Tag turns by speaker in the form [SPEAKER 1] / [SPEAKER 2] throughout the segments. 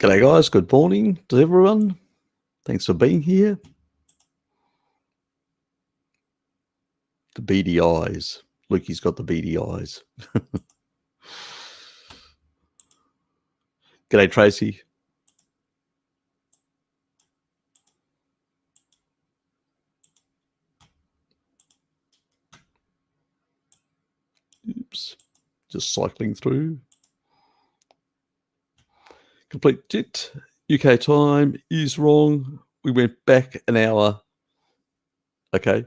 [SPEAKER 1] G'day guys, good morning to everyone. Thanks for being here. The beady eyes. Lukey's got the beady eyes. G'day Tracy. Oops, just cycling through. Complete it. UK time is wrong. We went back an hour. Okay.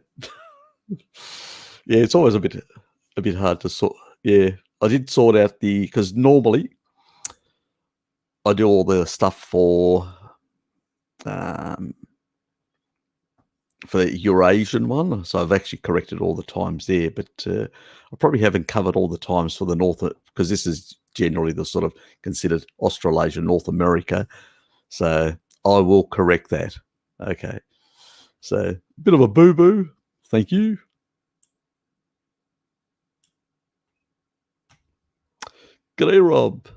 [SPEAKER 1] Yeah, it's always a bit hard to sort. Yeah, I did sort out because normally I do all the stuff for the Eurasian one, so I've actually corrected all the times there, but I probably haven't covered all the times for the North, because this is generally the sort of considered Australasia, North America, so I will correct that. Okay, so a bit of a boo-boo. Thank you. G'day, Rob.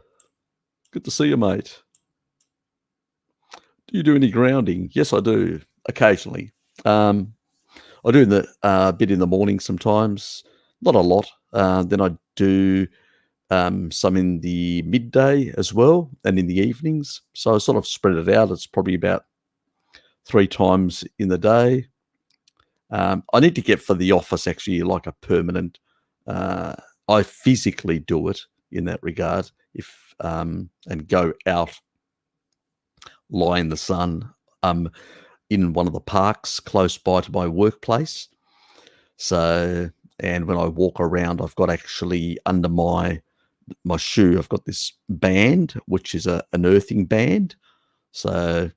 [SPEAKER 1] Good to see you, mate. Do you do any grounding? Yes, I do, occasionally. I do the bit in the morning sometimes, not a lot. Then I do some in the midday as well, and in the evenings. So I sort of spread it out. It's probably about 3 times in the day. I need to get for the office actually like a permanent. I physically do it in that regard, and go out, lie in the sun, in one of the parks close by to my workplace. So, and when I walk around, I've got actually under my shoe, I've got this band, which is an earthing band. So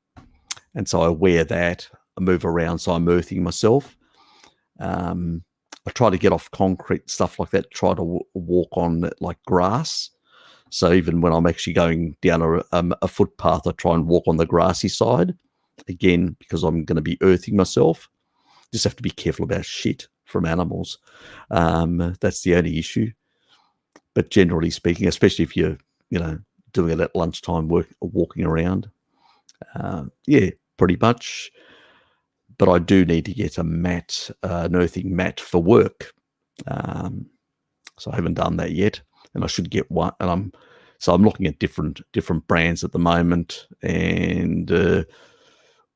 [SPEAKER 1] I wear that, I move around, so I'm earthing myself. I try to get off concrete, stuff like that, try to walk on like grass. So even when I'm actually going down a footpath, I try and walk on the grassy side. Again, because I'm going to be earthing myself. Just have to be careful about shit from animals. That's the only issue. But generally speaking, especially if you're, doing it at lunchtime, walking around, yeah, pretty much. But I do need to get an earthing mat for work. So I haven't done that yet, and I should get one. And I'm looking at different brands at the moment, and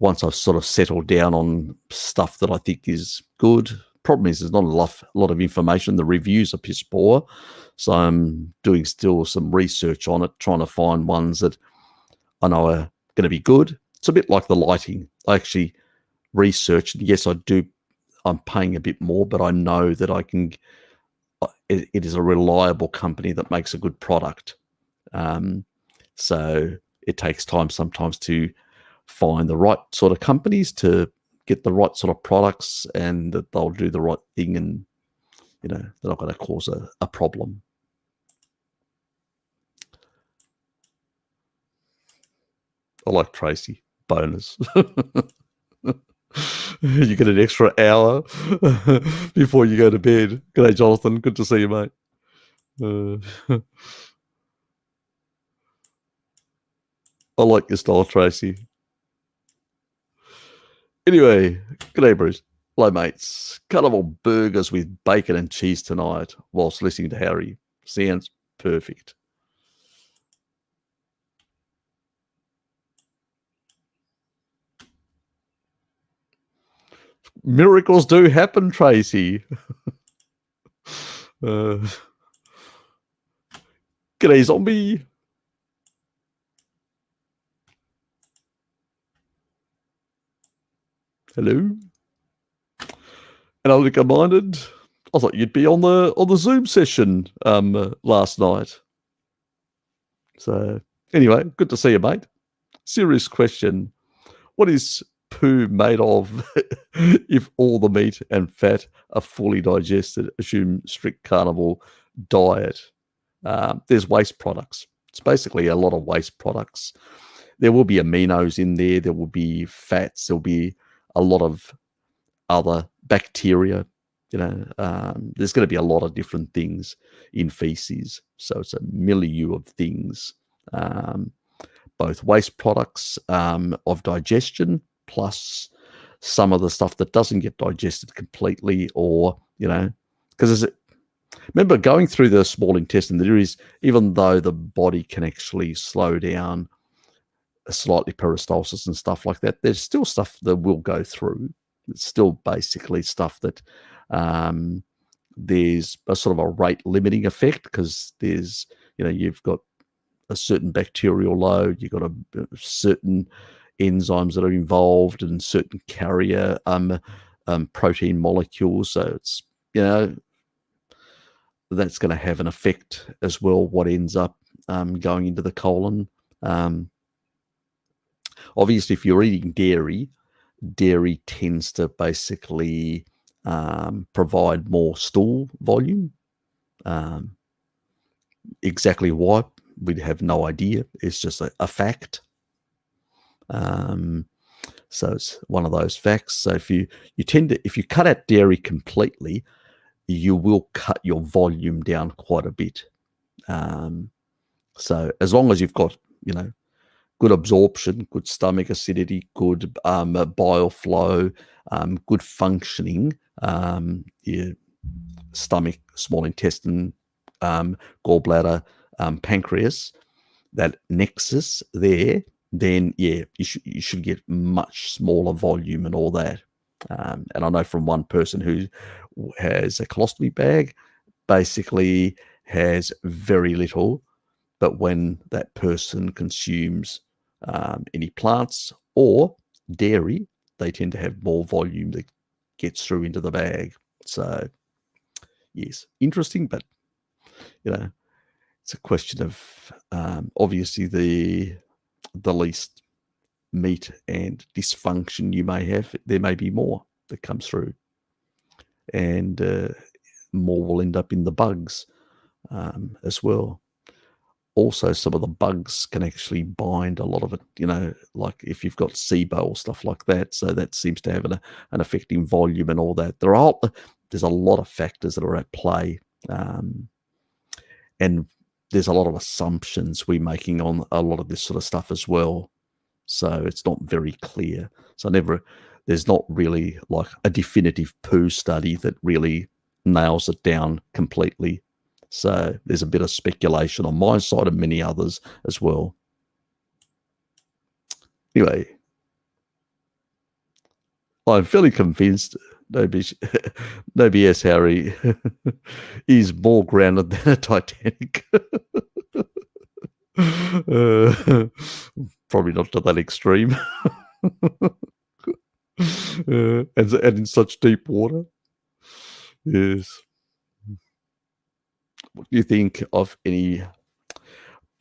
[SPEAKER 1] once I've sort of settled down on stuff that I think is good. Problem is there's not a lot of information. The reviews are piss poor. So I'm doing still some research on it, trying to find ones that I know are going to be good. It's a bit like the lighting. I actually researched, and yes, I do. I'm paying a bit more, but I know that it is a reliable company that makes a good product. So it takes time sometimes to find the right sort of companies to get the right sort of products, and that they'll do the right thing, and they're not going to cause a problem. I like Tracy. Bonus. You get an extra hour before you go to bed. G'day, Jonathan. Good to see you, mate. I like your style, Tracy. Anyway, g'day, Bruce. Hello, mates. Carnivore burgers with bacon and cheese tonight whilst listening to Harry. Sounds perfect. Miracles do happen, Tracy. G'day, zombie. Hello. Analytica minded. I thought you'd be on the Zoom session last night. So anyway, good to see you, mate. Serious question. What is poo made of if all the meat and fat are fully digested? Assume strict carnivore diet. There's waste products. It's basically a lot of waste products. There will be aminos in there. There will be fats. There'll be a lot of other bacteria. There's going to be a lot of different things in feces. So it's a milieu of things. both waste products of digestion, plus some of the stuff that doesn't get digested completely, or, because remember, going through the small intestine, there is, even though the body can actually slow down slightly peristalsis and stuff like that, there's still stuff that will go through. It's still basically stuff that there's a sort of a rate limiting effect, because there's, you've got a certain bacterial load, you've got a certain enzymes that are involved, and certain carrier protein molecules. So it's, that's going to have an effect as well, what ends up going into the colon. Obviously, if you're eating dairy tends to basically provide more stool volume. Exactly why, we'd have no idea. It's just a fact. So it's one of those facts. So if you cut out dairy completely, you will cut your volume down quite a bit. So as long as you've got, good absorption, good stomach acidity, good bile flow, good functioning, your stomach, small intestine, gallbladder, pancreas, that nexus there, then you should get much smaller volume and all that. And I know from one person who has a colostomy bag, basically has very little, but when that person consumes any plants or dairy, they tend to have more volume that gets through into the bag. So yes, interesting, but it's a question of obviously the least meat and dysfunction you may have, there may be more that comes through, and more will end up in the bugs as well. Also, some of the bugs can actually bind a lot of it, like if you've got SIBO or stuff like that. So that seems to have an effect in volume and all that. There's a lot of factors that are at play, and there's a lot of assumptions we're making on a lot of this sort of stuff as well. So it's not very clear. So there's not really like a definitive poo study that really nails it down completely. So there's a bit of speculation on my side and many others as well. Anyway, I'm fairly convinced no BS Harry is more grounded than a Titanic. Probably not to that extreme. And in such deep water. Yes. What do you think of any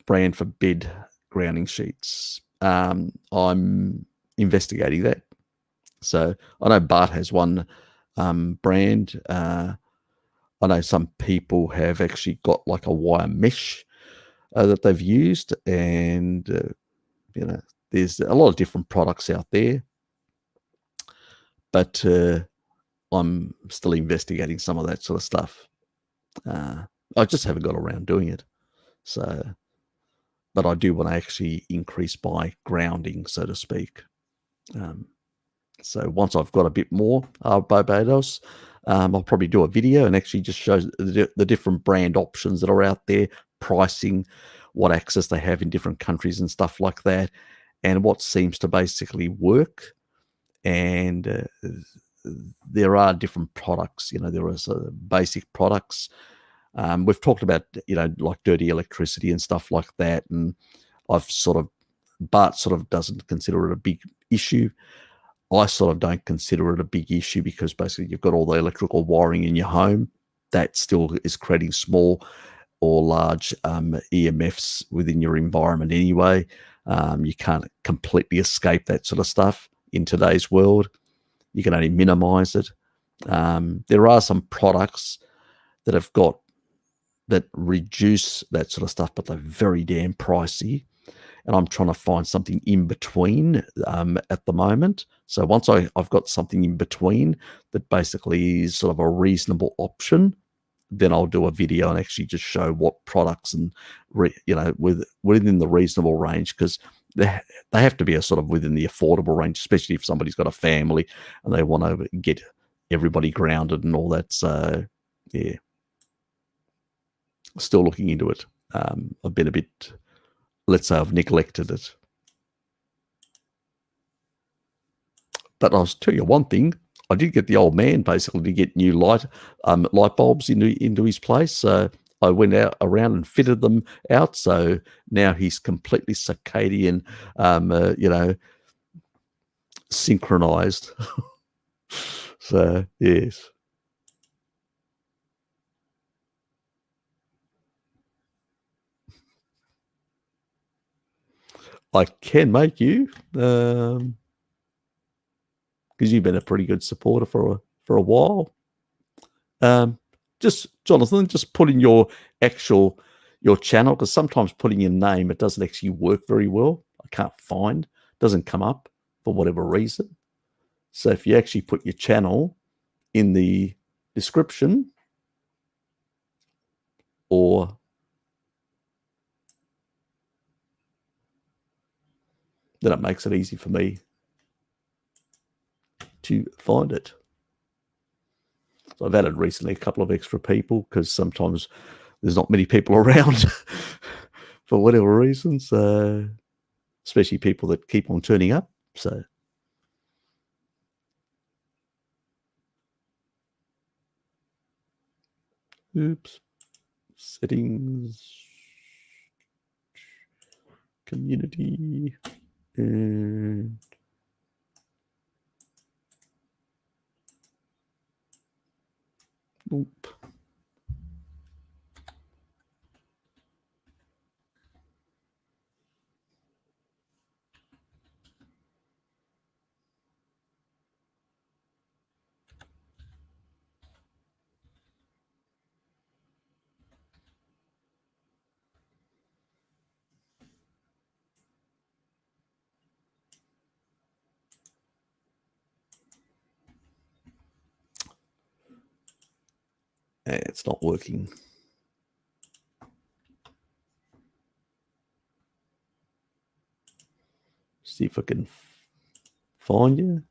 [SPEAKER 1] brand for bed grounding sheets? I'm investigating that. So I know Bart has one brand. I know some people have actually got like a wire mesh that they've used, and there's a lot of different products out there. But I'm still investigating some of that sort of stuff. I just haven't got around doing it. So, but I do want to actually increase my grounding, so to speak. So once I've got a bit more Barbados, I'll probably do a video and actually just show the different brand options that are out there, pricing, what access they have in different countries and stuff like that, and what seems to basically work. And there are different products. There are basic products. We've talked about, like dirty electricity and stuff like that. And Bart sort of doesn't consider it a big issue. I sort of don't consider it a big issue, because basically you've got all the electrical wiring in your home that still is creating small or large EMFs within your environment anyway. You can't completely escape that sort of stuff in today's world. You can only minimize it. There are some products that reduce that sort of stuff, but they're very damn pricey. And I'm trying to find something in between at the moment. So once I've got something in between that basically is sort of a reasonable option, then I'll do a video and actually just show what products and within the reasonable range, because they have to be a sort of within the affordable range, especially if somebody's got a family and they want to get everybody grounded and all that. So, yeah, still looking into it. I've been a bit, let's say I've neglected it. But I'll tell you one thing, I did get the old man basically to get new light bulbs into his place. So I went out around and fitted them out. So now he's completely circadian, synchronized. So, yes. I can make you, because you've been a pretty good supporter for a while. Just Jonathan, just put in your channel, because sometimes putting your name, it doesn't actually work very well. I can't find, doesn't come up for whatever reason. So if you actually put your channel in the description, or then it makes it easy for me to find it. So I've added recently a couple of extra people because sometimes there's not many people around for whatever reasons, especially people that keep on turning up. So, oops, settings, community, and nope. It's not working. See if I can find you.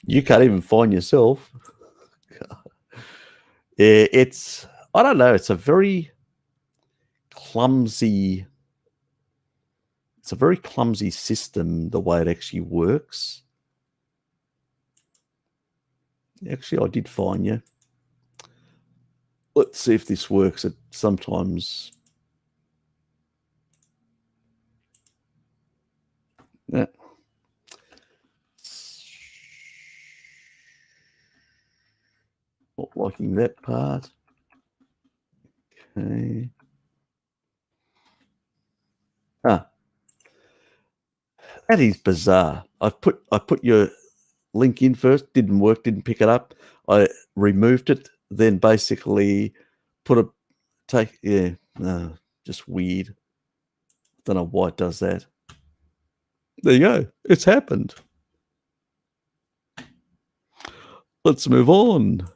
[SPEAKER 1] You can't even find yourself. It's, I don't know, it's a very clumsy system, the way it actually works. Actually, I did find you. Let's see if this works. It sometimes, yeah. Not liking that part. Okay. That is bizarre. I put your link in first, didn't work, didn't pick it up. I removed it, then basically just weird. Don't know why it does that. There you go. It's happened. Let's move on.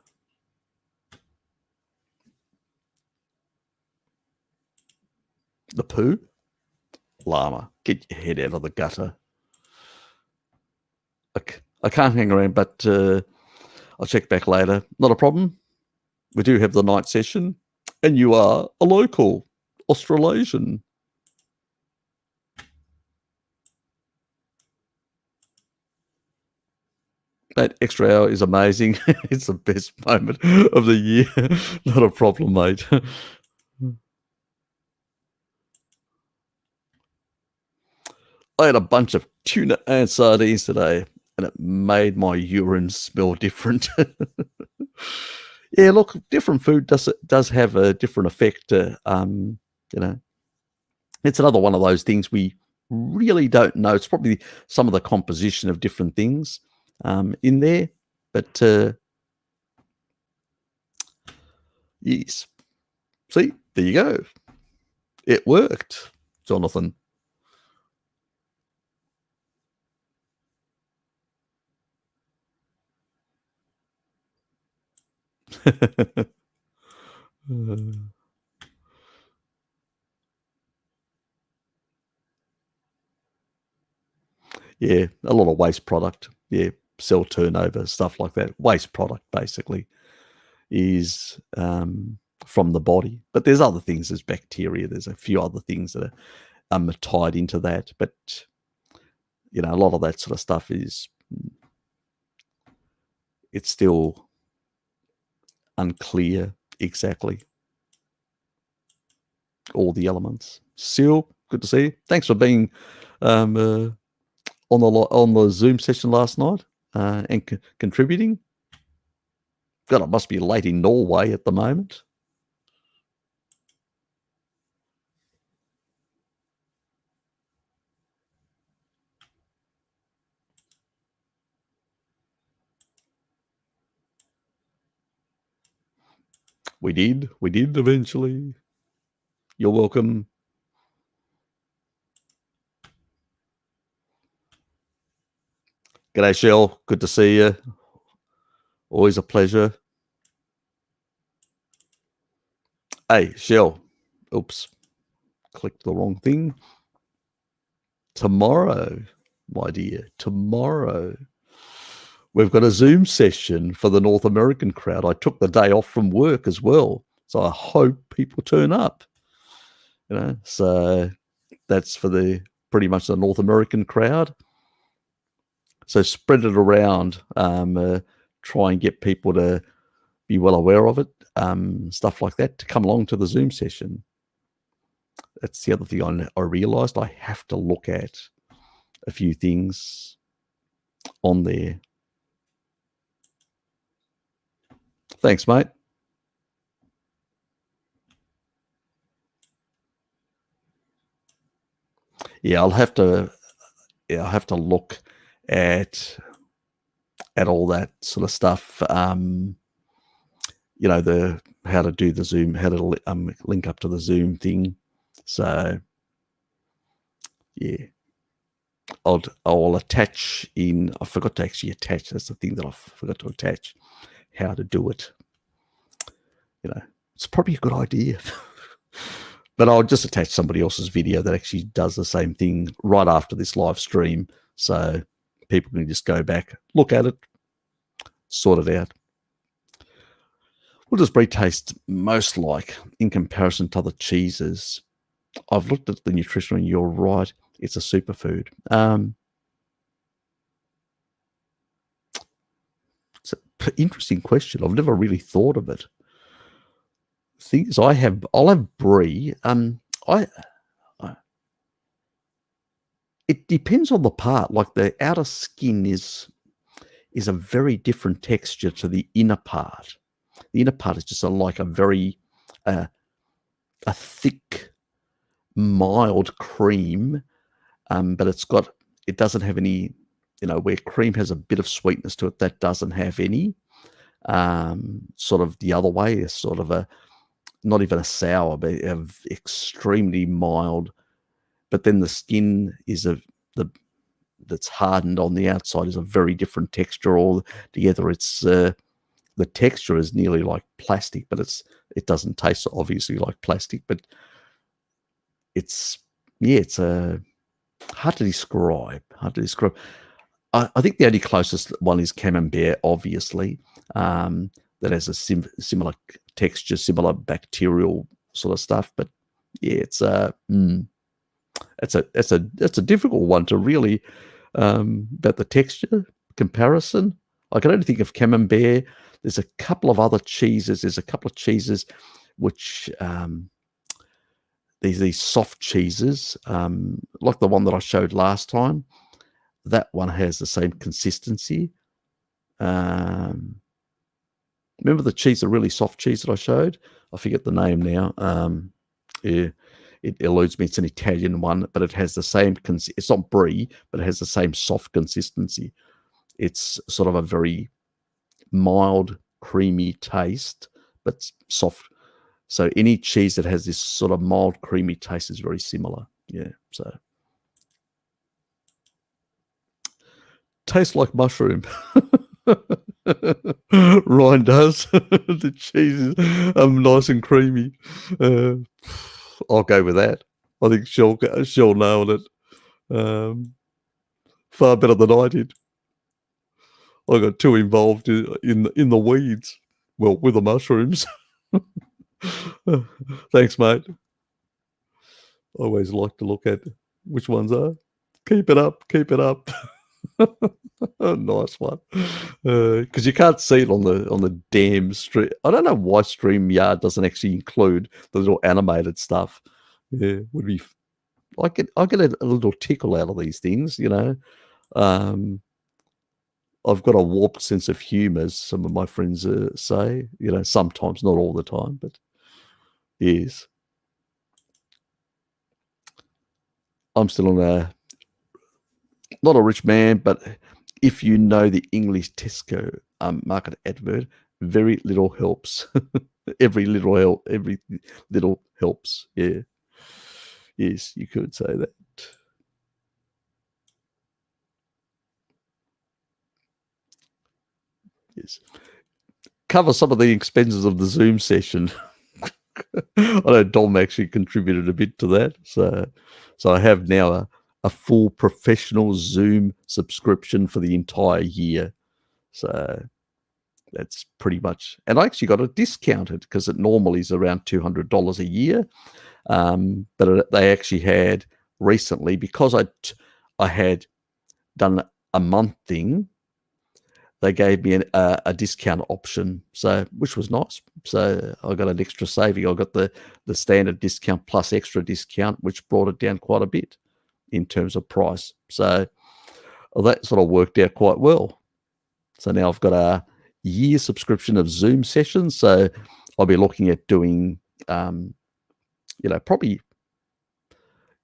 [SPEAKER 1] The poo? Llama, get your head out of the gutter. I can't hang around, but I'll check back later. Not a problem. We do have the night session, and you are a local Australasian. That extra hour is amazing. It's the best moment of the year. Not a problem, mate. I had a bunch of tuna and sardines today, and it made my urine smell different. Yeah, look, different food does have a different effect. You know, it's another one of those things we really don't know. It's probably some of the composition of different things in there, but yes. See, there you go. It worked, Jonathan. Yeah, a lot of waste product. Yeah, cell turnover, stuff like that. Waste product, basically, is from the body. But there's other things. There's bacteria. There's a few other things that are tied into that. But, you know, a lot of that sort of stuff is, it's still unclear exactly all the elements. Seal, good to see you. Thanks for being on the Zoom session last night and contributing. God, it must be late in Norway at the moment. We did eventually. You're welcome. G'day, Shell. Good to see you. Always a pleasure. Hey, Shell. Oops. Clicked the wrong thing. Tomorrow, my dear, tomorrow, we've got a Zoom session for the North American crowd. I took the day off from work as well, so I hope people turn up. You know, so that's for the pretty much the North American crowd. So spread it around. Try and get people to be well aware of it. Stuff like that, to come along to the Zoom session. That's the other thing I realised. I have to look at a few things on there. Thanks, mate. Yeah, I'll have to look at all that sort of stuff. You know, how to do the Zoom, how to link up to the Zoom thing. So yeah, I'll attach in. I forgot to actually attach. That's the thing that I forgot to attach. How to do it. You know, it's probably a good idea. But I'll just attach somebody else's video that actually does the same thing right after this live stream, so people can just go back, look at it, sort it out. What does brie taste most like in comparison to other cheeses? I've looked at the Nutritional, and you're right, it's a superfood. It's an interesting question. I've never really thought of it. Thing is, I'll have brie. It depends on the part. Like the outer skin is a very different texture to the inner part. The inner part is just like a very a thick, mild cream, but it doesn't have any. You know, where cream has a bit of sweetness to it, that doesn't have any. Sort of the other way is sort of not even a sour, but extremely mild. But then the skin is that's hardened on the outside is a very different texture altogether. It's the texture is nearly like plastic, but it doesn't taste obviously like plastic. But it's hard to describe. I think the only closest one is Camembert, obviously. That has a similar texture, similar bacterial sort of stuff. But yeah, it's a difficult one to really about the texture comparison. I can only think of Camembert. There's a couple of other cheeses. There's a couple of cheeses which these soft cheeses, like the one that I showed last time. That one has the same consistency. Remember the cheese, the really soft cheese that I showed? I forget the name now. Yeah, it eludes me. It's an Italian one, but it has the same, it's not brie, but it has the same soft consistency. It's sort of a very mild, creamy taste, but soft. So any cheese that has this sort of mild, creamy taste is very similar. Yeah, so. Tastes like mushroom. Ryan does. The cheese is nice and creamy. I'll go with that. I think she'll nail it. Far better than I did. I got too involved in the weeds. Well, with the mushrooms. Thanks, mate. I always like to look at which ones are. Keep it up. Keep it up. Nice one. Because you can't see it on the damn stream. I don't know why StreamYard doesn't actually include the little animated stuff. Yeah, would be. I get a little tickle out of these things, you know. I've got a warped sense of humour, as some of my friends say. You know, sometimes, not all the time, but yes. I'm still on not a rich man, but if you know the English Tesco market advert, very little helps. every little helps. Yeah. Yes, you could say that. Yes. Cover some of the expenses of the Zoom session. I know Dom actually contributed a bit to that. So I have now a full professional Zoom subscription for the entire year. So that's pretty much, and I actually got it discounted because it normally is around $200 a year. But they actually had recently, because I had done a month thing, they gave me a discount option, so which was nice. So I got an extra saving. I got the standard discount plus extra discount, which brought it down quite a bit in terms of price. So that sort of worked out quite well. So now I've got a year subscription of Zoom sessions. So I'll be looking at doing, probably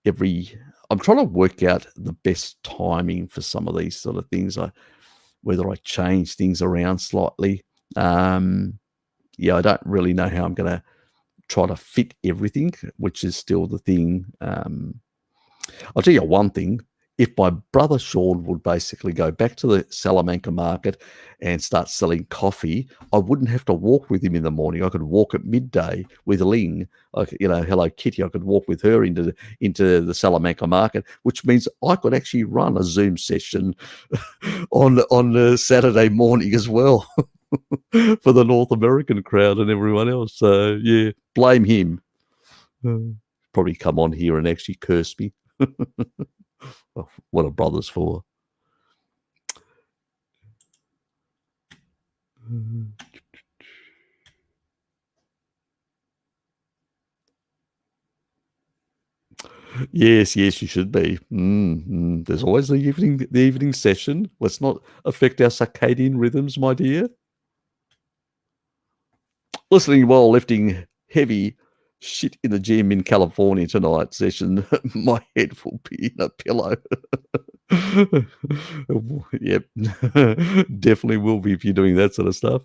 [SPEAKER 1] I'm trying to work out the best timing for some of these sort of things. Whether I change things around slightly. I don't really know how I'm going to try to fit everything, which is still the thing. I'll tell you one thing. If my brother Sean would basically go back to the Salamanca market and start selling coffee, I wouldn't have to walk with him in the morning. I could walk at midday with Ling, Hello Kitty. I could walk with her into the Salamanca market, which means I could actually run a Zoom session on Saturday morning as well for the North American crowd and everyone else. So yeah, blame him. Probably come on here and actually curse me. What are brothers for? Yes, you should be. There's always the evening session. Let's not affect our circadian rhythms, my dear. Listening while lifting heavy shit in the gym in California tonight session, my head will be in a pillow. Yep. Definitely will be if you're doing that sort of stuff.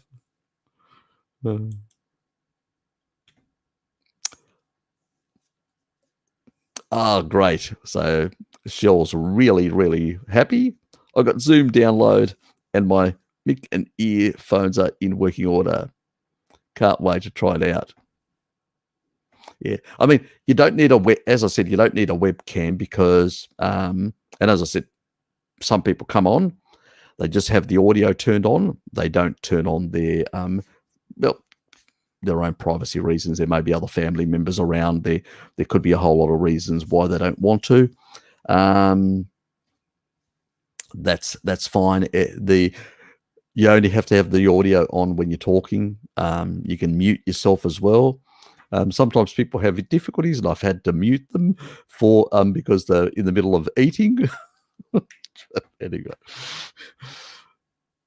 [SPEAKER 1] Great. So Shell's really, really happy. I got Zoom download and my mic and earphones are in working order. Can't wait to try it out. Yeah. I mean, you don't need as I said, you don't need a webcam because, and as I said, some people come on, they just have the audio turned on. They don't turn on their, their own privacy reasons. There may be other family members around. There could be a whole lot of reasons why they don't want to. That's fine. You only have to have the audio on when you're talking. You can mute yourself as well. Sometimes people have difficulties, and I've had to mute them because they're in the middle of eating. Anyway.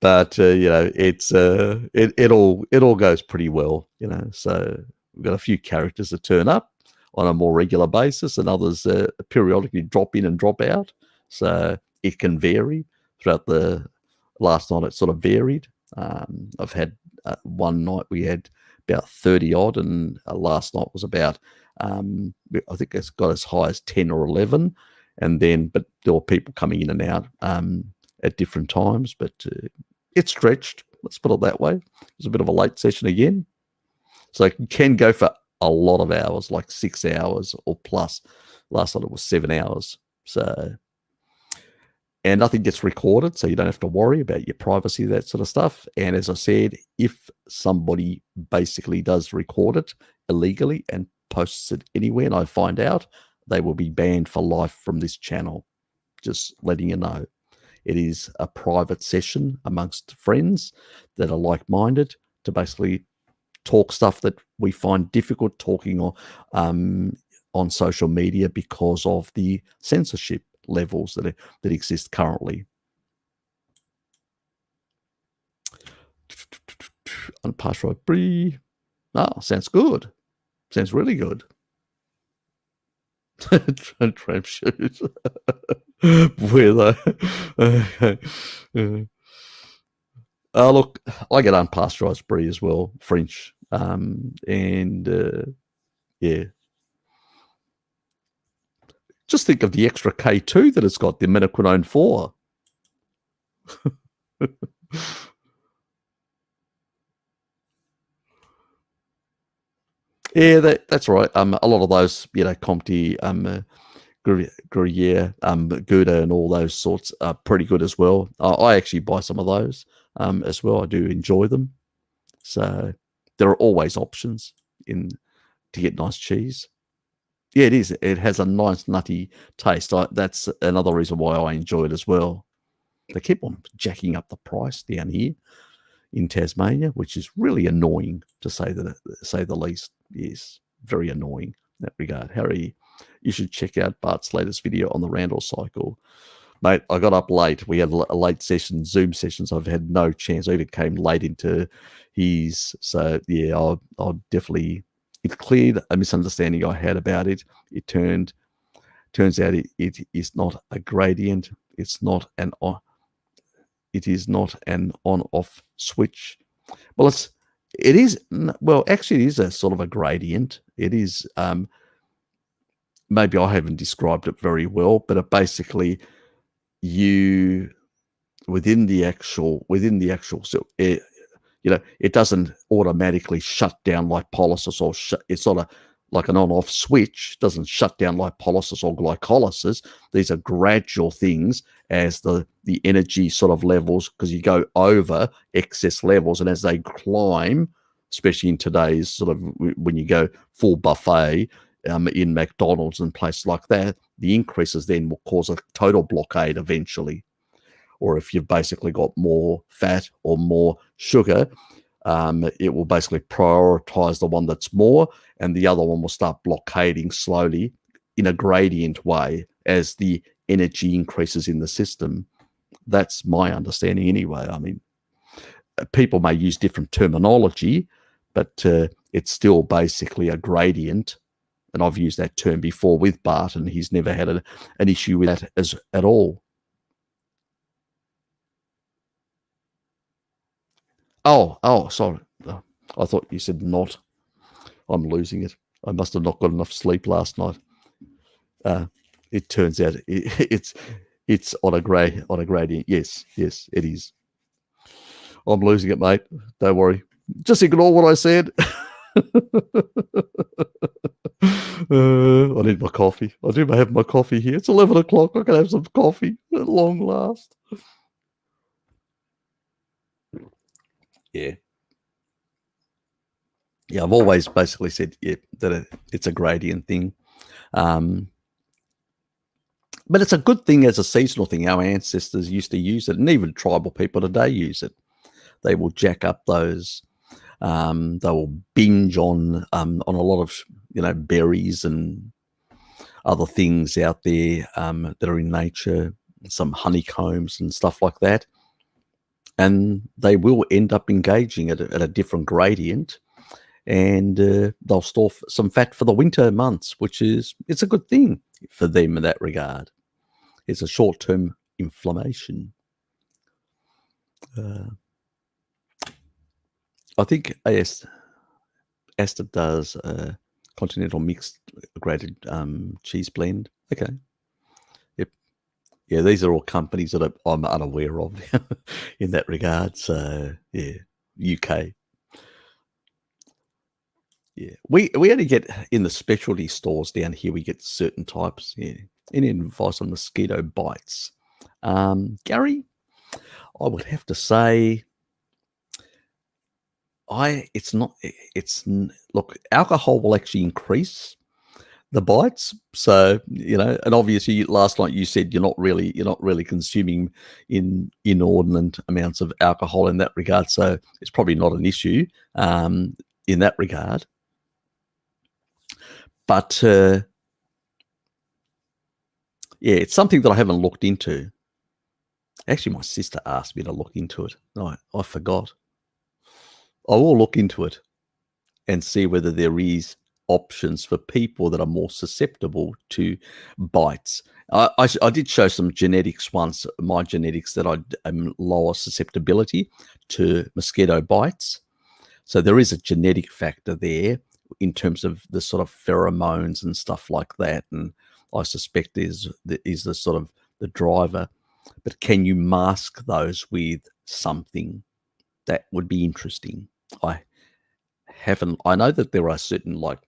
[SPEAKER 1] But it's it all goes pretty well, So we've got a few characters that turn up. on a more regular basis, and others periodically drop in and drop out. So it can vary throughout the last night. It sort of varied. I've had one night we had about 30 odd, and last night was about I think it's got as high as 10 or 11, and then but there were people coming in and out at different times, but it stretched. Let's put it that way. It was a bit of a late session again, so it can go for a lot of hours, like 6 hours or plus. Last night it was 7 hours. So, and nothing gets recorded, so you don't have to worry about your privacy, that sort of stuff. And as I said, if somebody basically does record it illegally and posts it anywhere, and I find out, they will be banned for life from this channel. Just letting you know. It is a private session amongst friends that are like-minded to basically talk stuff that we find difficult talking on social media because of the censorship levels that exist currently. Unpasteurized brie. Oh, sounds good. Sounds really good. Tramp shoes. Where though? Look, I get unpasteurized brie as well, French, and yeah. Just think of the extra K2 that it's got, the minoquinone 4. Yeah, that's right. A lot of those, Comte, Gruyere, Gouda, and all those sorts are pretty good as well. I actually buy some of those as well. I do enjoy them. So there are always options to get nice cheese. Yeah, it is. It has a nice nutty taste. That's another reason why I enjoy it as well. They keep on jacking up the price down here in Tasmania, which is really annoying, to say the least. Yes, very annoying in that regard. Harry, you should check out Bart's latest video on the Randall cycle. Mate, I got up late. We had a late session, Zoom sessions. I've had no chance. I even came late into his. So, yeah, I'll definitely... It cleared a misunderstanding I had about it. Turns out it is not a gradient. It is not an on-off switch. Well, actually it is a sort of a gradient. It is, maybe I haven't described it very well, but it basically, within the actual, so it doesn't automatically shut down lipolysis, or it's sort of like an on-off switch. Doesn't shut down lipolysis or glycolysis. These are gradual things as the energy sort of levels, because you go over excess levels, and as they climb, especially in today's sort of, when you go full buffet in McDonald's and places like that, the increases then will cause a total blockade eventually. Or if you've basically got more fat or more sugar, it will basically prioritize the one that's more, and the other one will start blockading slowly in a gradient way as the energy increases in the system. That's my understanding anyway. I mean, people may use different terminology, but it's still basically a gradient. And I've used that term before with Bart, and he's never had an issue with that at all. Oh, sorry. I thought you said not. I'm losing it. I must have not got enough sleep last night. It turns out it's on a gradient. Yes, it is. I'm losing it, mate. Don't worry. Just ignore what I said. I need my coffee. I do have my coffee here. It's 11 o'clock. I can have some coffee at long last. Yeah. Yeah, I've always basically said that it's a gradient thing. But it's a good thing as a seasonal thing. Our ancestors used to use it, and even tribal people today use it. They will jack up those. They will binge on a lot of berries and other things out there that are in nature, some honeycombs and stuff like that. And they will end up engaging at a different gradient. and they'll store some fat for the winter months, it's a good thing for them in that regard. It's a short-term inflammation. I think ASTA does a continental mixed grated cheese blend. Okay. Yep. Yeah, these are all companies that I'm unaware of in that regard. So yeah, UK. Yeah, we only get in the specialty stores down here. We get certain types. Yeah, any advice on mosquito bites, Gary? I would have to say, it's not. Look, alcohol will actually increase the bites. So and obviously last night you said you're not really consuming inordinate amounts of alcohol in that regard. So it's probably not an issue in that regard. But yeah, it's something that I haven't looked into. Actually, my sister asked me to look into it. I forgot. I will look into it and see whether there is options for people that are more susceptible to bites. I did show some genetics once, my genetics, that I am lower susceptibility to mosquito bites. So there is a genetic factor there in terms of the sort of pheromones and stuff like that. And I suspect is the sort of the driver. But can you mask those with something? That would be interesting. I know that there are certain like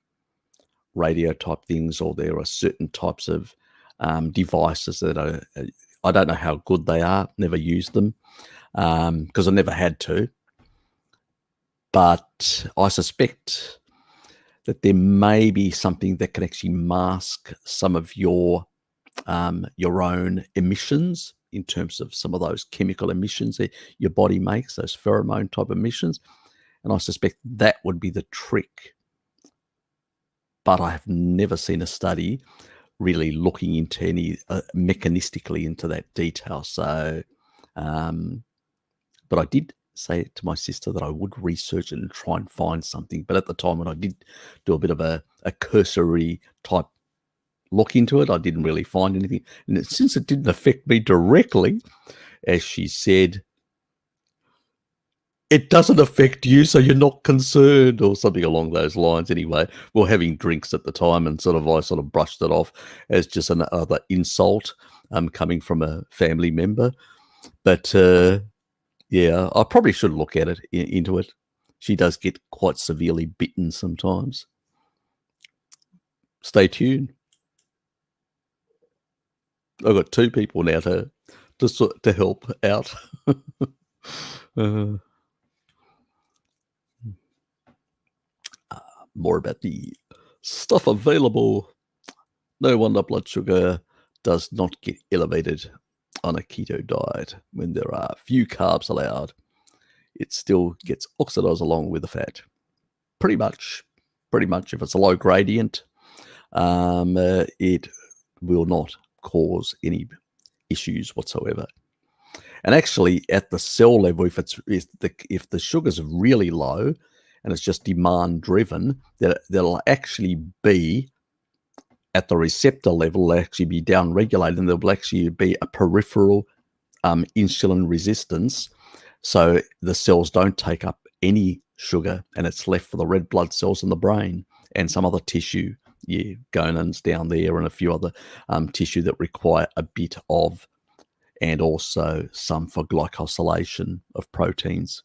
[SPEAKER 1] radio type things, or there are certain types of devices that are, I don't know how good they are, never used them because I never had to. But I suspect that there may be something that can actually mask some of your own emissions, in terms of some of those chemical emissions that your body makes, those pheromone type emissions. And I suspect that would be the trick. But I have never seen a study really looking into any mechanistically into that detail. So, but I did say to my sister that I would research it and try and find something. But at the time when I did do a bit of a cursory type look into it, I didn't really find anything. And since it didn't affect me directly, as she said, it doesn't affect you, so you're not concerned, or something along those lines. Anyway, we were having drinks at the time, and I sort of brushed it off as just another insult coming from a family member. But yeah, I probably should look at it into it. She does get quite severely bitten sometimes. Stay tuned. I've got 2 people now to help out. More about the stuff available. No wonder blood sugar does not get elevated on a keto diet when there are few carbs allowed. It still gets oxidized along with the fat. Pretty much, if it's a low gradient, it will not cause any issues whatsoever. And actually, at the cell level, if the sugars are really low and it's just demand driven, that'll actually be at the receptor level, they'll actually be down regulated, and there will actually be a peripheral insulin resistance. So the cells don't take up any sugar, and it's left for the red blood cells in the brain and some other tissue, gonins down there, and a few other tissue that require a bit of, and also some for glycosylation of proteins.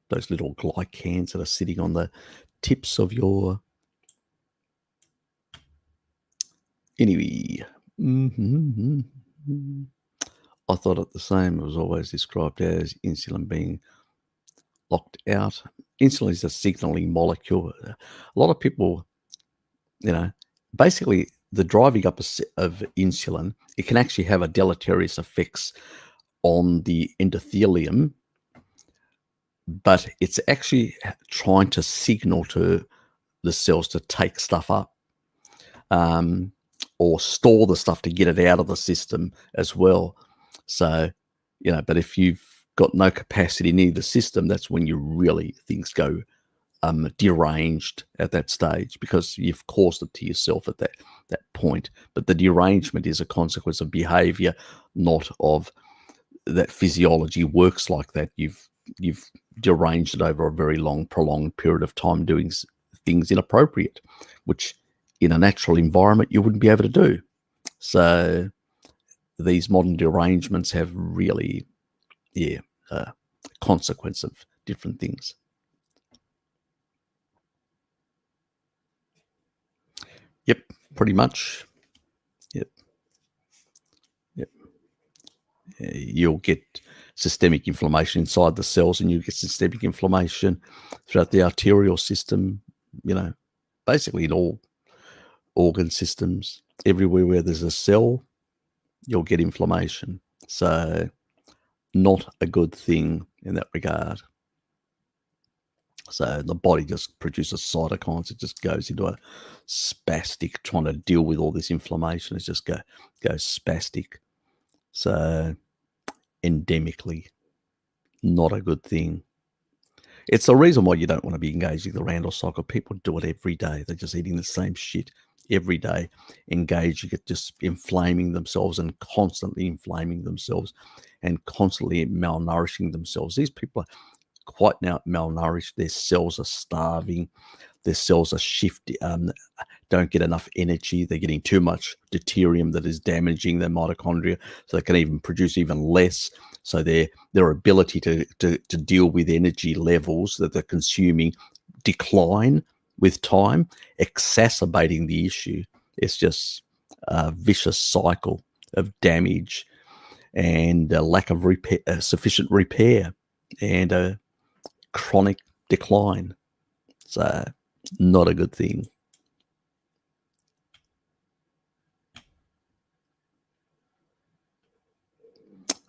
[SPEAKER 1] Those little glycans that are sitting on the tips of your... Anyway, I thought it the same. It was always described as insulin being locked out. Insulin is a signaling molecule. A lot of people, basically the driving up of insulin, it can actually have a deleterious effects on the endothelium, but it's actually trying to signal to the cells to take stuff up, or store the stuff to get it out of the system as well. So, but if you've got no capacity in either system, that's when you really things go deranged at that stage, because you've caused it to yourself at that point. But the derangement is a consequence of behavior, not of that physiology works like that. You've deranged it over a very long, prolonged period of time, doing things inappropriate, which in a natural environment you wouldn't be able to do. So these modern derangements have really, consequence of different things. Yep, pretty much. Yep. You'll get systemic inflammation inside the cells, and you get systemic inflammation throughout the arterial system, basically in all organ systems. Everywhere where there's a cell, you'll get inflammation. So not a good thing in that regard. So the body just produces cytokines. It just goes into a spastic trying to deal with all this inflammation. It just goes spastic. So endemically, not a good thing. It's the reason why you don't want to be engaging the Randall cycle. People do it every day. They're just eating the same shit every day, engaging it, just inflaming themselves and constantly inflaming themselves and constantly malnourishing themselves. These people are quite now malnourished. Their cells are starving. Their cells are don't get enough energy. They're getting too much deuterium that is damaging their mitochondria, so they can even produce even less. So their ability to deal with energy levels that they're consuming decline with time, exacerbating the issue. It's just a vicious cycle of damage and a lack of sufficient repair and a chronic decline. So not a good thing.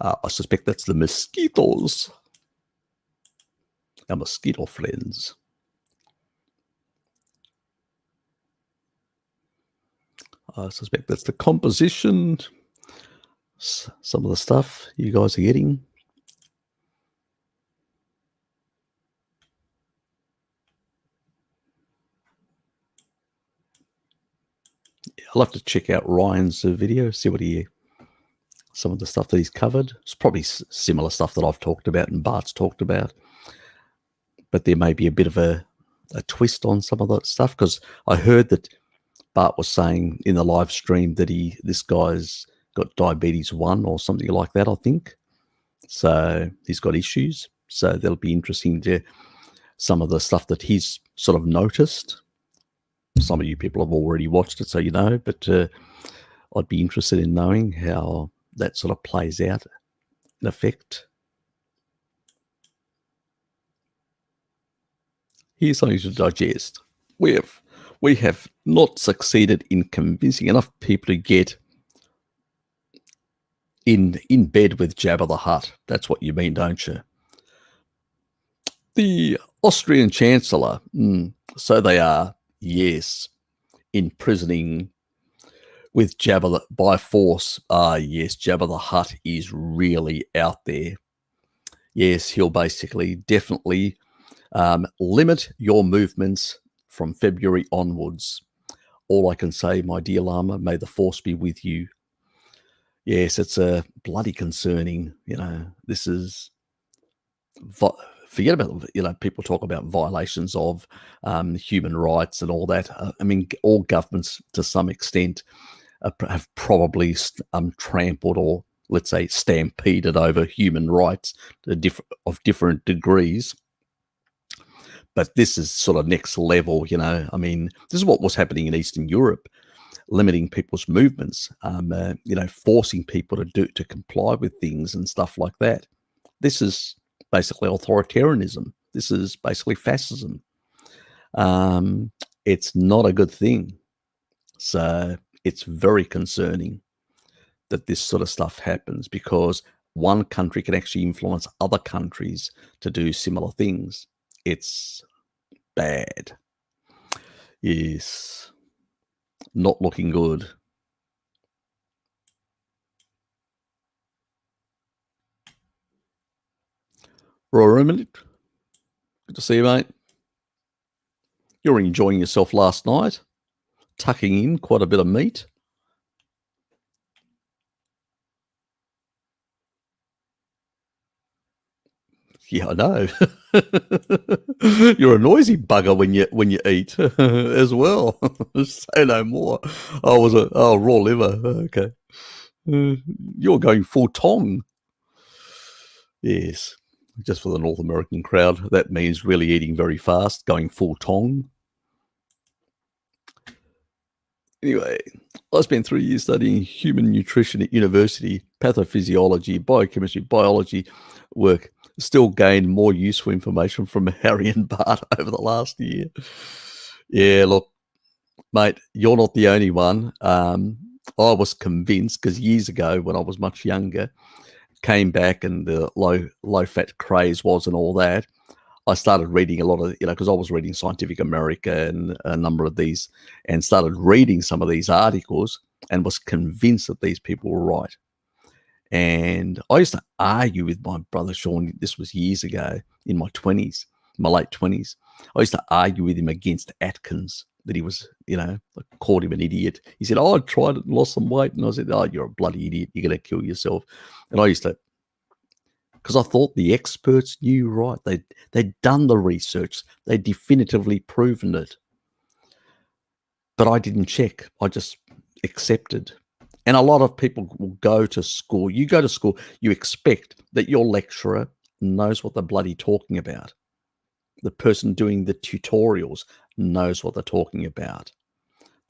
[SPEAKER 1] I suspect that's the mosquitoes. Our mosquito friends. I suspect that's the composition. Some of the stuff you guys are getting. I'll have to check out Ryan's video, see some of the stuff that he's covered. It's probably similar stuff that I've talked about and Bart's talked about, but there may be a bit of a twist on some of that stuff, because I heard that Bart was saying in the live stream that this guy's got diabetes 1 or something like that, I think. So he's got issues. So that'll be interesting to some of the stuff that he's sort of noticed. Some of you people have already watched it, so you know, but I'd be interested in knowing how that sort of plays out in effect. Here's something to digest. We have not succeeded in convincing enough people to get in bed with Jabba the Hutt. That's what you mean, don't you? The Austrian Chancellor, so they are, yes, imprisoning with Jabba by force. Yes, Jabba the Hutt is really out there. Yes, he'll basically definitely limit your movements from February onwards. All I can say, my dear Lama, may the force be with you. Yes, it's a bloody concerning, this is, forget about, people talk about violations of human rights and all that. I mean, all governments to some extent have probably trampled or, let's say, stampeded over human rights of different degrees. But this is sort of next level, I mean, this is what was happening in Eastern Europe, limiting people's movements, forcing people to comply with things and stuff like that. This is basically authoritarianism. This is basically fascism. It's not a good thing. So it's very concerning that this sort of stuff happens, because one country can actually influence other countries to do similar things. It's bad. Yes. Not looking good. Roy Ruminant, good to see you, mate. You're enjoying yourself last night, tucking in quite a bit of meat. Yeah, I know. You're a noisy bugger when you eat as well. Say no more. Raw liver. Okay. You're going full tong. Yes. Just for the North American crowd, that means really eating very fast, going full tong. Anyway, I spent 3 years studying human nutrition at university, pathophysiology, biochemistry, biology work. Still gained more useful information from Harry and Bart over the last year. Yeah, look, mate, you're not the only one. I was convinced because years ago when I was much younger, came back and the low fat craze was and all that. I started reading a lot of, because I was reading Scientific America and a number of these, and started reading some of these articles and was convinced that these people were right. And I used to argue with my brother Sean. This was years ago in my 20s, my late 20s. I used to argue with him against Atkins, that he was, I called him an idiot. He said, "Oh, I tried it and lost some weight." And I said, "Oh, you're a bloody idiot. You're going to kill yourself." And I used to, because I thought the experts knew right. They'd done the research. They'd definitively proven it. But I didn't check. I just accepted. And a lot of people will go to school. You go to school, you expect that your lecturer knows what they're bloody talking about. The person doing the tutorials knows what they're talking about.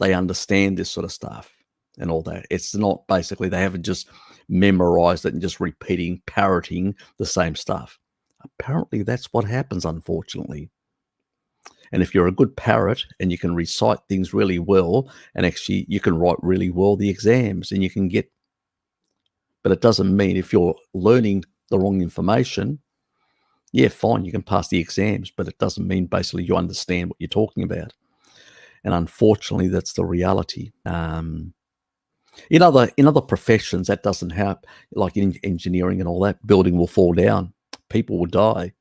[SPEAKER 1] They understand this sort of stuff and all that. It's not basically, they haven't just memorized it and just repeating, parroting the same stuff. Apparently that's what happens, unfortunately. And if you're a good parrot and you can recite things really well, and actually you can write really well the exams and you can get, but it doesn't mean if you're learning the wrong information, yeah, fine, you can pass the exams, but it doesn't mean basically you understand what you're talking about. And unfortunately, that's the reality. In other professions, that doesn't happen. Like in engineering and all that, building will fall down, people will die,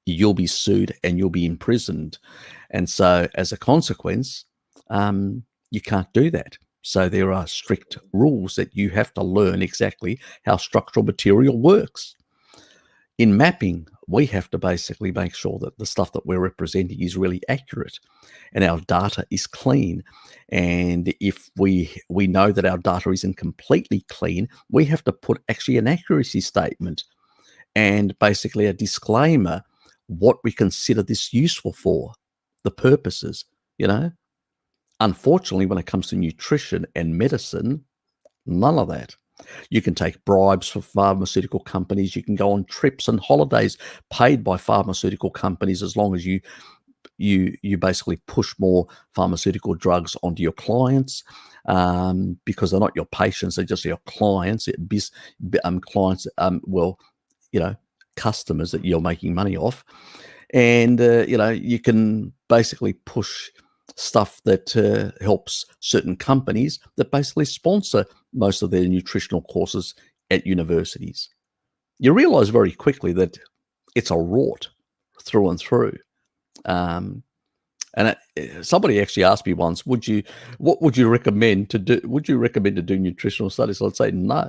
[SPEAKER 1] you'll be sued and you'll be imprisoned. And so as a consequence, you can't do that. So there are strict rules that you have to learn exactly how structural material works. In mapping, we have to basically make sure that the stuff that we're representing is really accurate and our data is clean. And if we know that our data isn't completely clean, we have to put actually an accuracy statement and basically a disclaimer what we consider this useful for, the purposes, Unfortunately, when it comes to nutrition and medicine, none of that. You can take bribes for pharmaceutical companies. You can go on trips and holidays paid by pharmaceutical companies as long as you basically push more pharmaceutical drugs onto your clients, because they're not your patients; they're just your clients. Customers that you're making money off, and you can basically push stuff that helps certain companies that basically sponsor most of their nutritional courses at universities. You realize very quickly that it's a rort through and through. Somebody actually asked me once, what would you recommend to do? Would you recommend to do nutritional studies? I'd say no.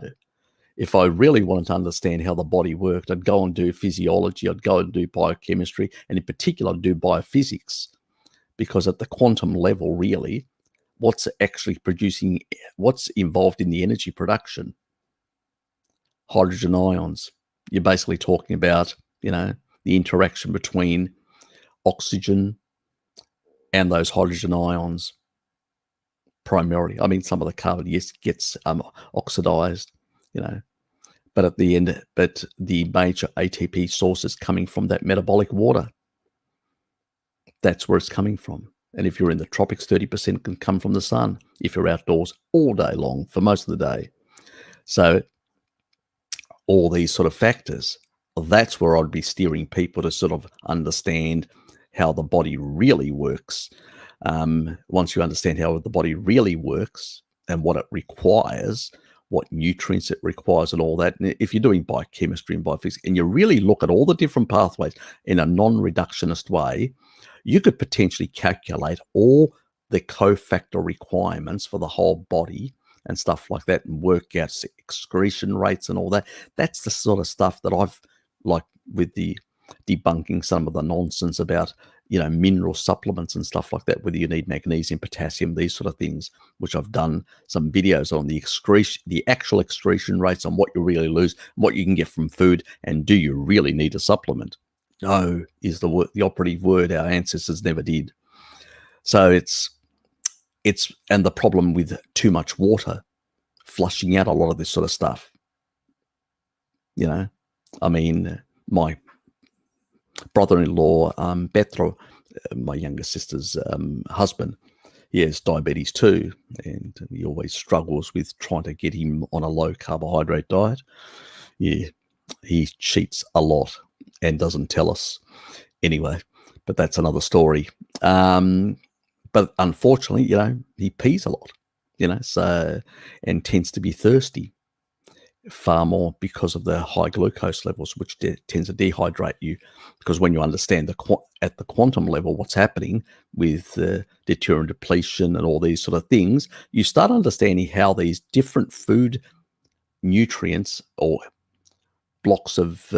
[SPEAKER 1] If I really wanted to understand how the body worked, I'd go and do physiology, I'd go and do biochemistry, and in particular, I'd do biophysics. Because at the quantum level, really, what's involved in the energy production? Hydrogen ions. You're basically talking about, the interaction between oxygen and those hydrogen ions primarily. I mean, some of the carbon, yes, gets oxidized, but at the end, the major ATP source is coming from that metabolic water. That's where it's coming from. And if you're in the tropics, 30% can come from the sun if you're outdoors all day long for most of the day. So all these sort of factors, that's where I'd be steering people to sort of understand how the body really works. Once you understand how the body really works and what it requires, what nutrients it requires and all that. And if you're doing biochemistry and biophysics, and you really look at all the different pathways in a non-reductionist way, you could potentially calculate all the cofactor requirements for the whole body and stuff like that, and work out excretion rates and all that. That's the sort of stuff that I've, like with the debunking some of the nonsense about, mineral supplements and stuff like that, whether you need magnesium, potassium, these sort of things, which I've done some videos on the actual excretion rates, on what you really lose, what you can get from food, and do you really need a supplement? No is the operative word. Our ancestors never did. So it's and the problem with too much water flushing out a lot of this sort of stuff. I mean, my brother-in-law, Petro, my younger sister's husband, he has diabetes too, and he always struggles with trying to get him on a low carbohydrate diet. Yeah, he cheats a lot and doesn't tell us anyway, but that's another story. But unfortunately, he pees a lot, so, and tends to be thirsty far more because of the high glucose levels, which tends to dehydrate you. Because when you understand at the quantum level what's happening with deuterium depletion and all these sort of things, you start understanding how these different food nutrients or blocks of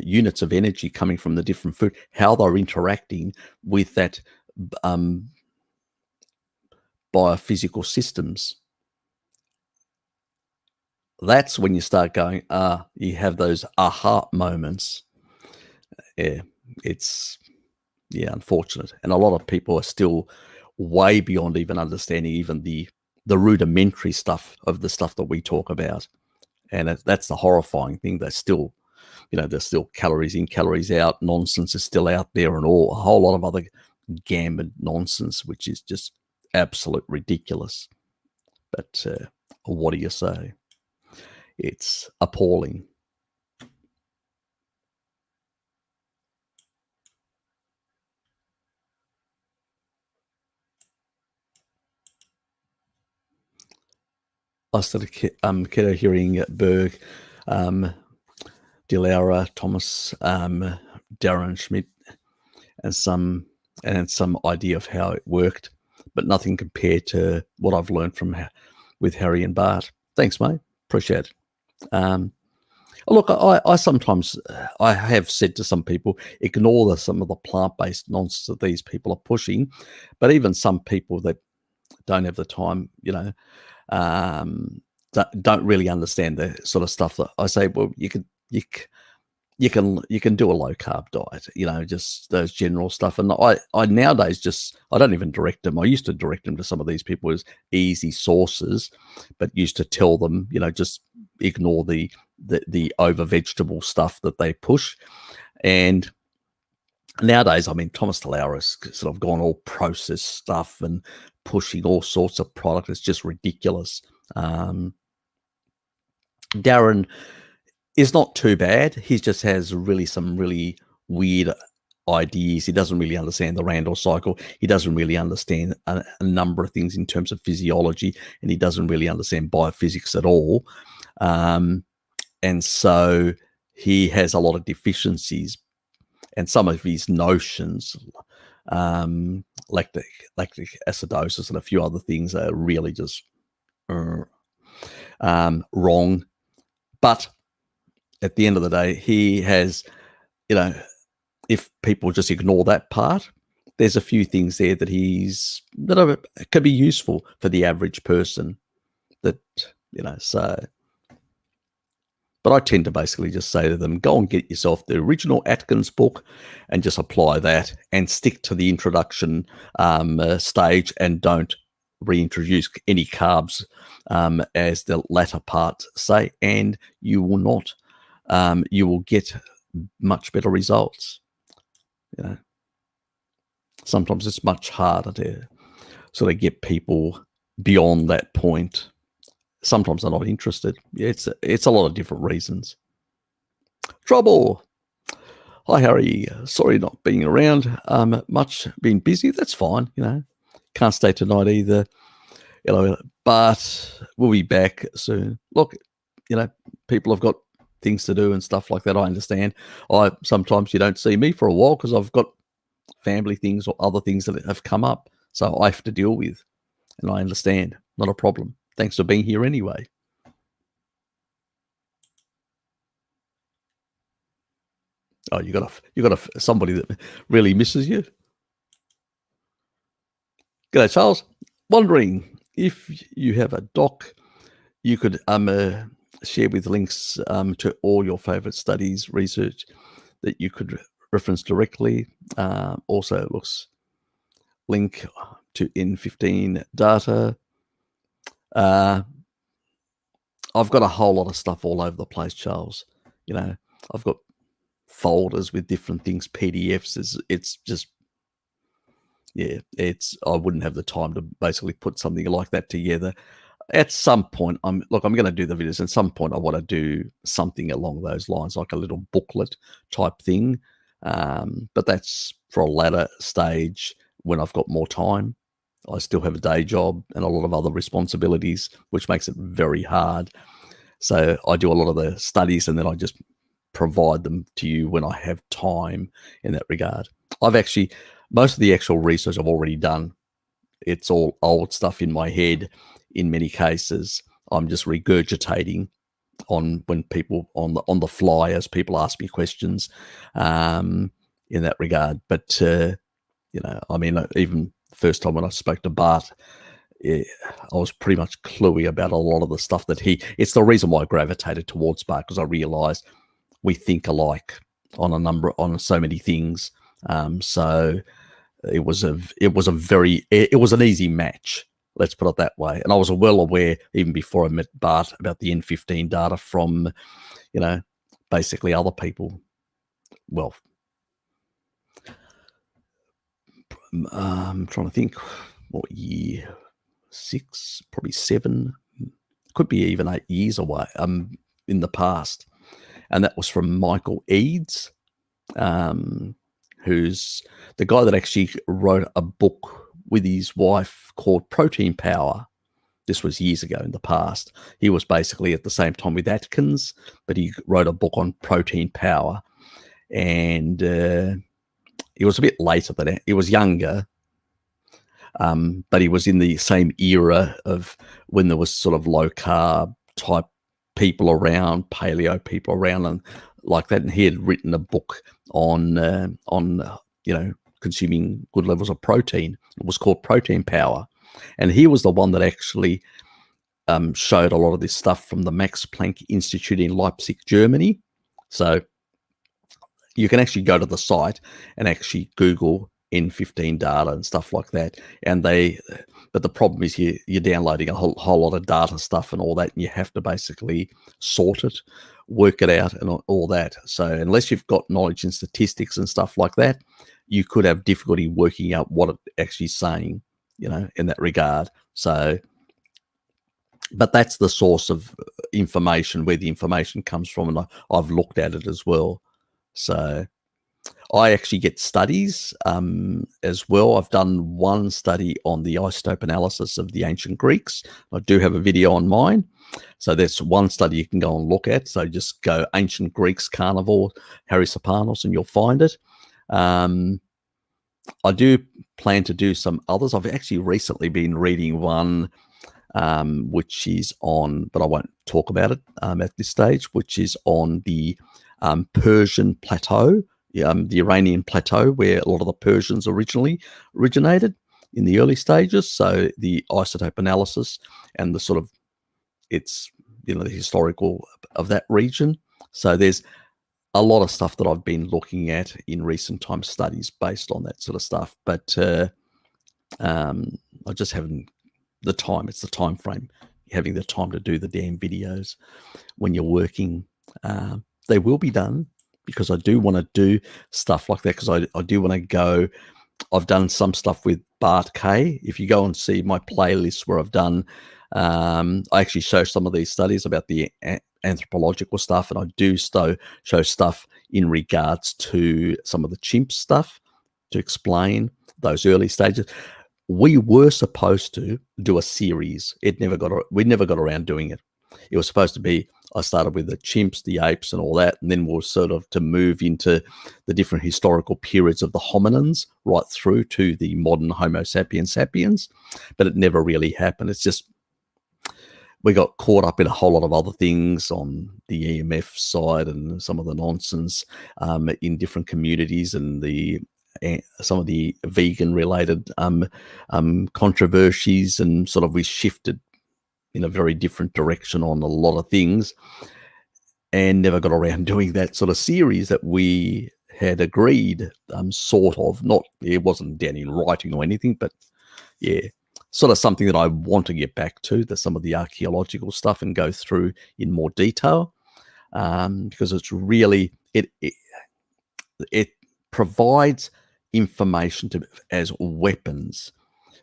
[SPEAKER 1] units of energy coming from the different food, how they're interacting with that biophysical systems. That's when you start going, you have those aha moments. Yeah, it's unfortunate. And a lot of people are still way beyond even understanding even the rudimentary stuff of the stuff that we talk about. And that's the horrifying thing. There's still, there's still calories in, calories out. Nonsense is still out there, and a whole lot of other gambit nonsense, which is just absolute ridiculous. But what do you say? It's appalling. I started keto hearing Berg, DeLaura, Thomas, Darren Schmidt, and some idea of how it worked, but nothing compared to what I've learned with Harry and Bart. Thanks, mate. Appreciate it. Look, I sometimes I have said to some people, ignore some of the plant-based nonsense that these people are pushing, but even some people that don't have the time, don't really understand the sort of stuff that I say. Well, you can do a low carb diet, just those general stuff. And I nowadays I don't even direct them. I used to direct them to some of these people as easy sources, but used to tell them, just ignore the over vegetable stuff that they push. And nowadays, I mean, Thomas DeLaura has sort of gone all processed stuff and pushing all sorts of product. It's just ridiculous. Darren is not too bad. He just has some really weird ideas. He doesn't really understand the Randall cycle. He doesn't really understand a number of things in terms of physiology, and he doesn't really understand biophysics at all. And so he has a lot of deficiencies, and some of his notions, lactic acidosis and a few other things, are really just wrong. But at the end of the day, he has, if people just ignore that part, there's a few things there that could be useful for the average person. So. But I tend to basically just say to them, go and get yourself the original Atkins book and just apply that, and stick to the introduction stage, and don't reintroduce any carbs as the latter part say, and you will get much better results. Sometimes it's much harder to sort of get people beyond that point. Sometimes they're not interested. It's a lot of different reasons. Trouble. Hi, Harry. Sorry not being around much. Been busy. That's fine. Can't stay tonight either. But we'll be back soon. Look, people have got things to do and stuff like that. I understand. Sometimes you don't see me for a while because I've got family things or other things that have come up, so I have to deal with, and I understand. Not a problem. Thanks for being here anyway. Oh, you got somebody that really misses you. G'day, Charles. Wondering if you have a doc you could share with links to all your favorite studies, research that you could reference directly. Also, it looks link to N15 data. I've got a whole lot of stuff all over the place, Charles. I've got folders with different things, PDFs. It's just, yeah, I wouldn't have the time to basically put something like that together. At some point, I'm going to do the videos. At some point, I want to do something along those lines, like a little booklet type thing. But that's for a latter stage when I've got more time. I still have a day job and a lot of other responsibilities, which makes it very hard. So I do a lot of the studies and then I just provide them to you when I have time in that regard. Most of the actual research I've already done. It's all old stuff in my head. In many cases, I'm just regurgitating on when people on the fly as people ask me questions in that regard. But even first time when I spoke to Bart, I was pretty much cluey about a lot of the stuff that it's the reason why I gravitated towards Bart, because I realized we think alike on so many things. So it was an easy match. Let's put it that way. And I was well aware, even before I met Bart, about the N15 data from, basically other people. Well, I'm trying to think what year, 6, probably 7, could be even 8 years away in the past. And that was from Michael Eads, who's the guy that actually wrote a book with his wife called Protein Power. This was years ago in the past. He was basically at the same time with Atkins, but he wrote a book on protein power. And he was a bit later than that. He was younger, but he was in the same era of when there was sort of low carb type people around, paleo people around, and like that. And he had written a book on consuming good levels of protein. It was called Protein Power. And he was the one that actually showed a lot of this stuff from the Max Planck Institute in Leipzig, Germany. So you can actually go to the site and actually Google N15 data and stuff like that. But the problem is you're downloading a whole lot of data stuff and all that, and you have to basically sort it, work it out, and all that. So unless you've got knowledge in statistics and stuff like that, you could have difficulty working out what it's actually saying, in that regard. So, but that's the source of information, where the information comes from, and I've looked at it as well. So I actually get studies as well. I've done one study on the isotope analysis of the ancient Greeks. I do have a video on mine. So that's one study you can go and look at. So just go Ancient Greeks, Carnivore, Harry Serpanos, and you'll find it. I do plan to do some others. I've actually recently been reading one which is on, but I won't talk about it at this stage, which is on the Persian plateau, the Iranian plateau, where a lot of the Persians originally originated in the early stages. So the isotope analysis and the sort of, it's, the historical of that region. So there's a lot of stuff that I've been looking at in recent time, studies based on that sort of stuff. But I just haven't the time. It's the time frame, having the time to do the damn videos when you're working. They will be done, because I do want to do stuff like that, because I do want to go. I've done some stuff with Bart K. If you go and see my playlist where I've done, I actually show some of these studies about the anthropological stuff, and I do show stuff in regards to some of the chimp stuff to explain those early stages. we were supposed to do a series. We never got around doing it. It was supposed to be, I started with the chimps, the apes, and all that, and then we'll sort of to move into the different historical periods of the hominins right through to the modern Homo sapiens sapiens, but it never really happened. It's just we got caught up in a whole lot of other things on the EMF side and some of the nonsense in different communities and some of the vegan related controversies, and sort of we shifted in a very different direction on a lot of things and never got around doing that sort of series that we had agreed, sort of. Not, it wasn't down in writing or anything, but yeah, sort of something that I want to get back to, some of the archaeological stuff, and go through in more detail, because it's really, it provides information as weapons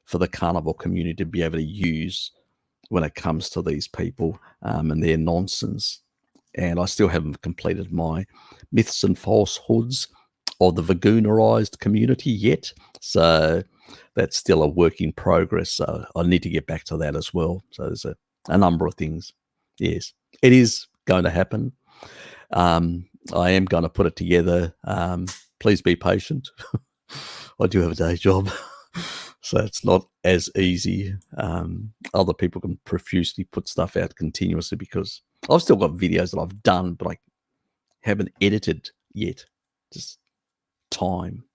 [SPEAKER 1] for the carnivore community to be able to use when it comes to these people and their nonsense. And I still haven't completed my myths and falsehoods of the veganerized community yet. So that's still a work in progress. So I need to get back to that as well. So there's a number of things. Yes, it is going to happen. I am going to put it together. Please be patient. I do have a day job. So it's not as easy. Other people can profusely put stuff out continuously because I've still got videos that I've done, but I haven't edited yet. Just time.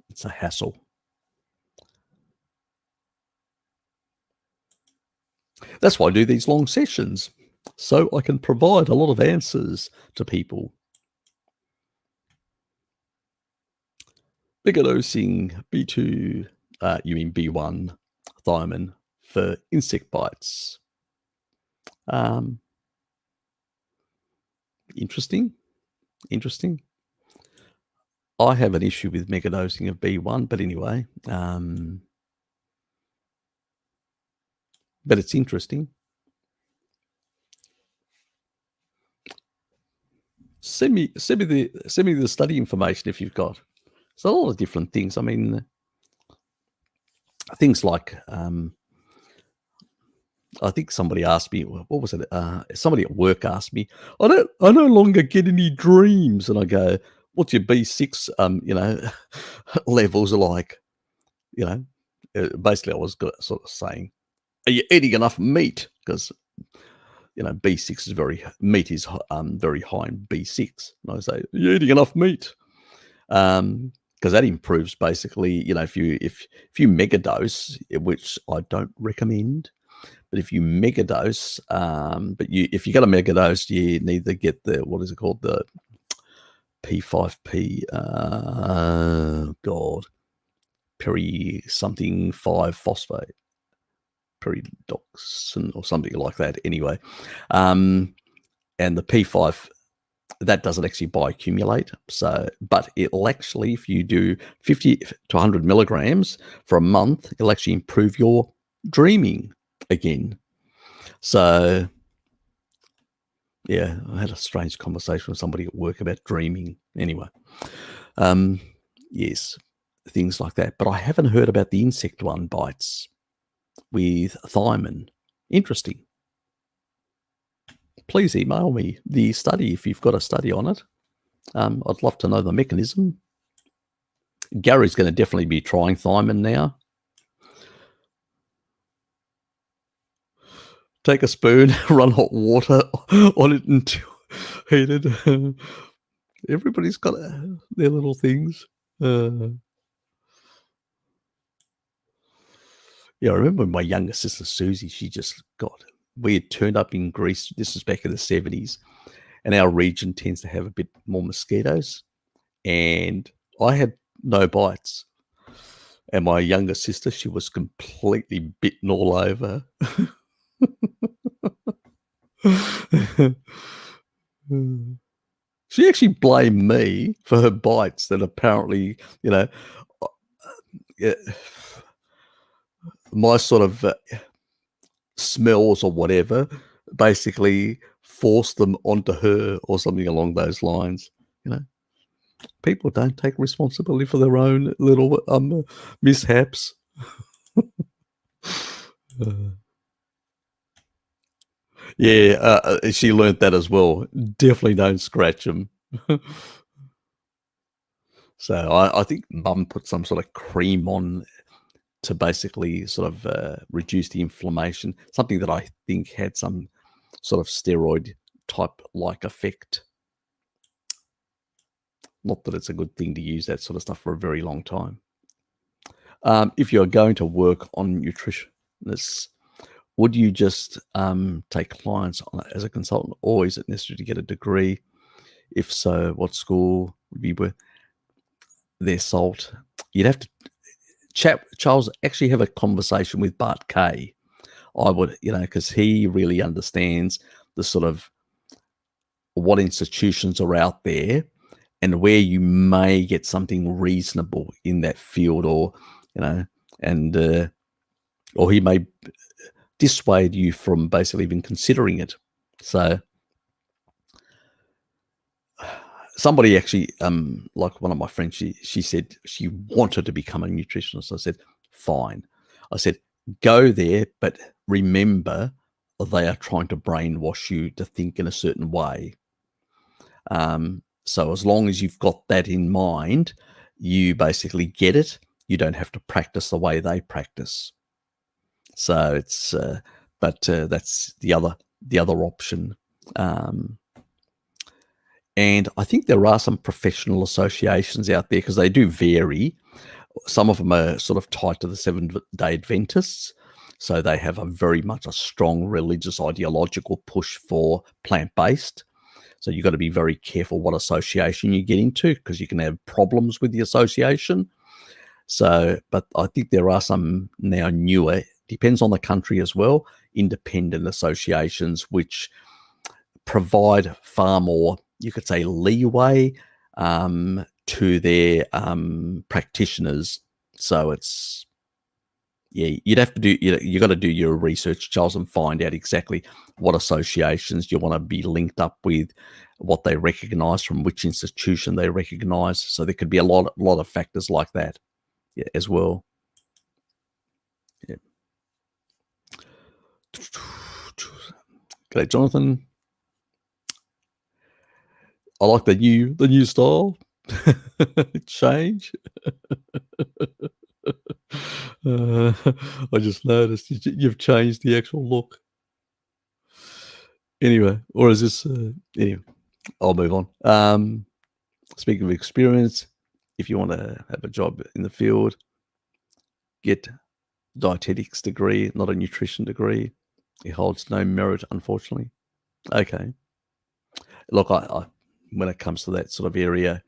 [SPEAKER 1] It's a hassle. That's why I do these long sessions, so I can provide a lot of answers to people. Microdosing B2, you mean B1 thiamine for insect bites. Interesting. I have an issue with microdosing of B1, but anyway, but it's interesting. Send me the study information if you've got. It's a lot of different things. I mean, things like I think somebody asked me, what was it? Somebody at work asked me, I no longer get any dreams, and I go, what's your B6 levels are like? Basically I was sort of saying, are you eating enough meat? Because B6 is meat is very high in B6. And I say, are you eating enough meat? Because that improves basically, if you megadose, which I don't recommend, but if you megadose, if you got a megadose, you need to get the, what is it called, the P5P, peri something 5 phosphate, peridoxin or something like that. Anyway, and the P5, that doesn't actually bioaccumulate. So, but it'll actually, if you do 50 to 100 milligrams for a month, it'll actually improve your dreaming again. So, yeah, I had a strange conversation with somebody at work about dreaming. Anyway, yes, things like that. But I haven't heard about the insect one bites with thiamine. Interesting. Please email me the study if you've got a study on it. I'd love to know the mechanism. Gary's going to definitely be trying thiamine now. Take a spoon, run hot water on it until heated. Everybody's got their little things. Yeah, I remember when my younger sister Susie, we had turned up in Greece. This was back in the 70s. And our region tends to have a bit more mosquitoes. And I had no bites. And my younger sister, she was completely bitten all over. She actually blamed me for her bites that apparently, my sort of smells or whatever basically forced them onto her or something along those lines. People don't take responsibility for their own little mishaps. Uh, yeah, she learnt that as well. Definitely don't scratch them. So I think mum put some sort of cream on to basically sort of reduce the inflammation, something that I think had some sort of steroid type like effect. Not that it's a good thing to use that sort of stuff for a very long time. If you're going to work on nutritionists, would you just take clients on as a consultant, or is it necessary to get a degree? If so, what school would be worth their salt? You'd have to Charles, actually have a conversation with Bart Kay. I would, because he really understands the sort of what institutions are out there and where you may get something reasonable in that field, or and or he may dissuade you from basically even considering it. So somebody actually, like one of my friends, she said she wanted to become a nutritionist. I said, fine. I said, go there, but remember they are trying to brainwash you to think in a certain way. So as long as you've got that in mind, you basically get it. You don't have to practice the way they practice. So it's, but that's the other option. And I think there are some professional associations out there because they do vary. Some of them are sort of tied to the Seventh-day Adventists. So they have a very much a strong religious ideological push for plant-based. So you've got to be very careful what association you get into because you can have problems with the association. So, but I think there are some now newer, depends on the country as well, independent associations which provide far more, you could say, leeway to their practitioners. So it's, yeah, you'd have to do, you got to do your research, Charles, and find out exactly what associations you want to be linked up with, what they recognise, from which institution they recognise. So there could be a lot of factors like that, yeah, as well. Yeah. G'day, Jonathan. I like the new style. Change. I just noticed you've changed the actual look. Anyway, or is this anyway? I'll move on. Speaking of experience, if you want to have a job in the field, get dietetics degree, not a nutrition degree. It holds no merit, unfortunately. Okay. Look, I when it comes to that sort of area,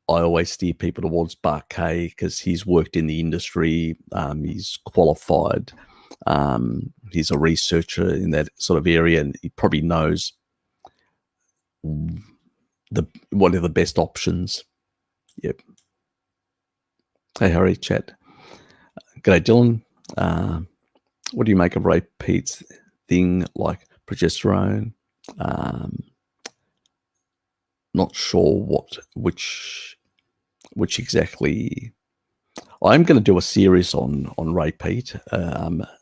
[SPEAKER 1] I always steer people towards Barkay because he's worked in the industry. He's qualified. He's a researcher in that sort of area, and he probably knows what are the best options. Yep. Hey, Harry, chat. G'day, Dylan. What do you make of Ray Pete's thing like progesterone? Not sure which exactly. I'm going to do a series on Ray Pete,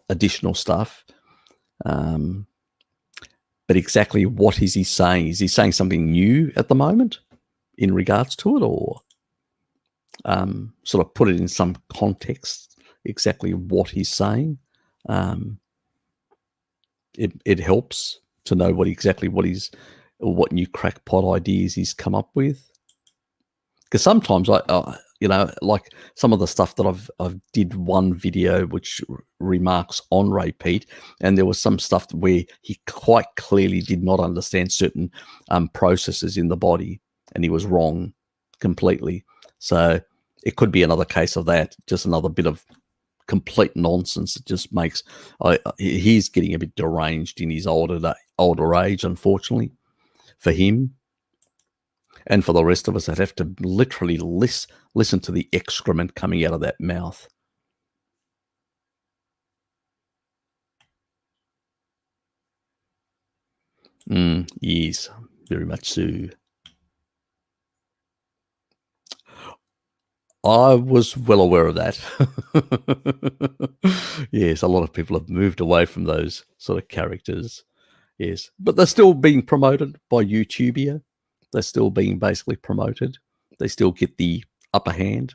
[SPEAKER 1] additional stuff. But exactly what is he saying? Is he saying something new at the moment in regards to it, or sort of put it in some context, exactly what he's saying? It helps to know what new crackpot ideas he's come up with. Because sometimes like some of the stuff that I've did one video which remarks on Ray Pete, and there was some stuff where he quite clearly did not understand certain processes in the body, and he was wrong completely. So it could be another case of that, just another bit of complete nonsense. It just makes he's getting a bit deranged in his older age, unfortunately, for him. And for the rest of us that have to literally listen to the excrement coming out of that mouth. Yes, very much so. I was well aware of that. Yes, a lot of people have moved away from those sort of characters. Yes, but they're still being promoted by YouTubia. They're still being basically promoted. They still get the upper hand.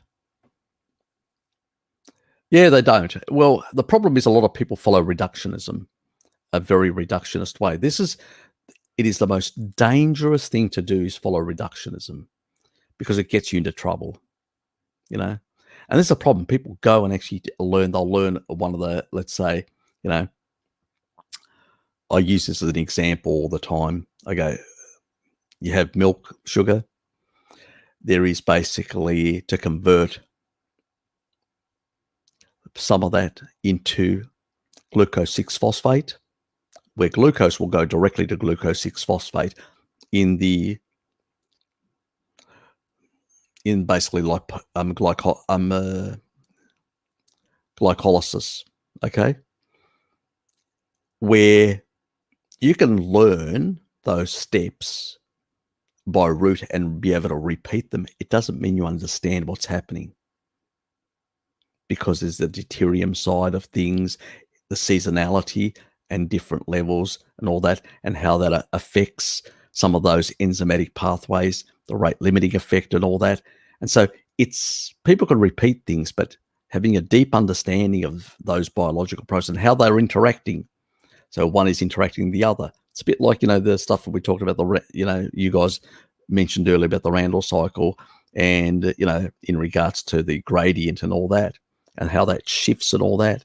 [SPEAKER 1] Yeah, they don't. Well, the problem is a lot of people follow reductionism, a very reductionist way. It is the most dangerous thing to do is follow reductionism because it gets you into trouble, you know. And this is a problem. People go and actually learn. They'll learn one of the, let's say, you know, I use this as an example all the time. I go, you have milk, sugar. There is basically to convert some of that into glucose 6-phosphate, where glucose will go directly to glucose 6-phosphate in basically like glycolysis, okay, where you can learn those steps by rote and be able to repeat them. It doesn't mean you understand what's happening, because there's the deuterium side of things, the seasonality and different levels and all that, and how that affects some of those enzymatic pathways, the rate limiting effect and all that. And so people can repeat things, but having a deep understanding of those biological processes and how they're interacting. So one is interacting with the other. It's a bit like, the stuff that we talked about, you guys mentioned earlier about the Randall cycle and, in regards to the gradient and all that, and how that shifts and all that,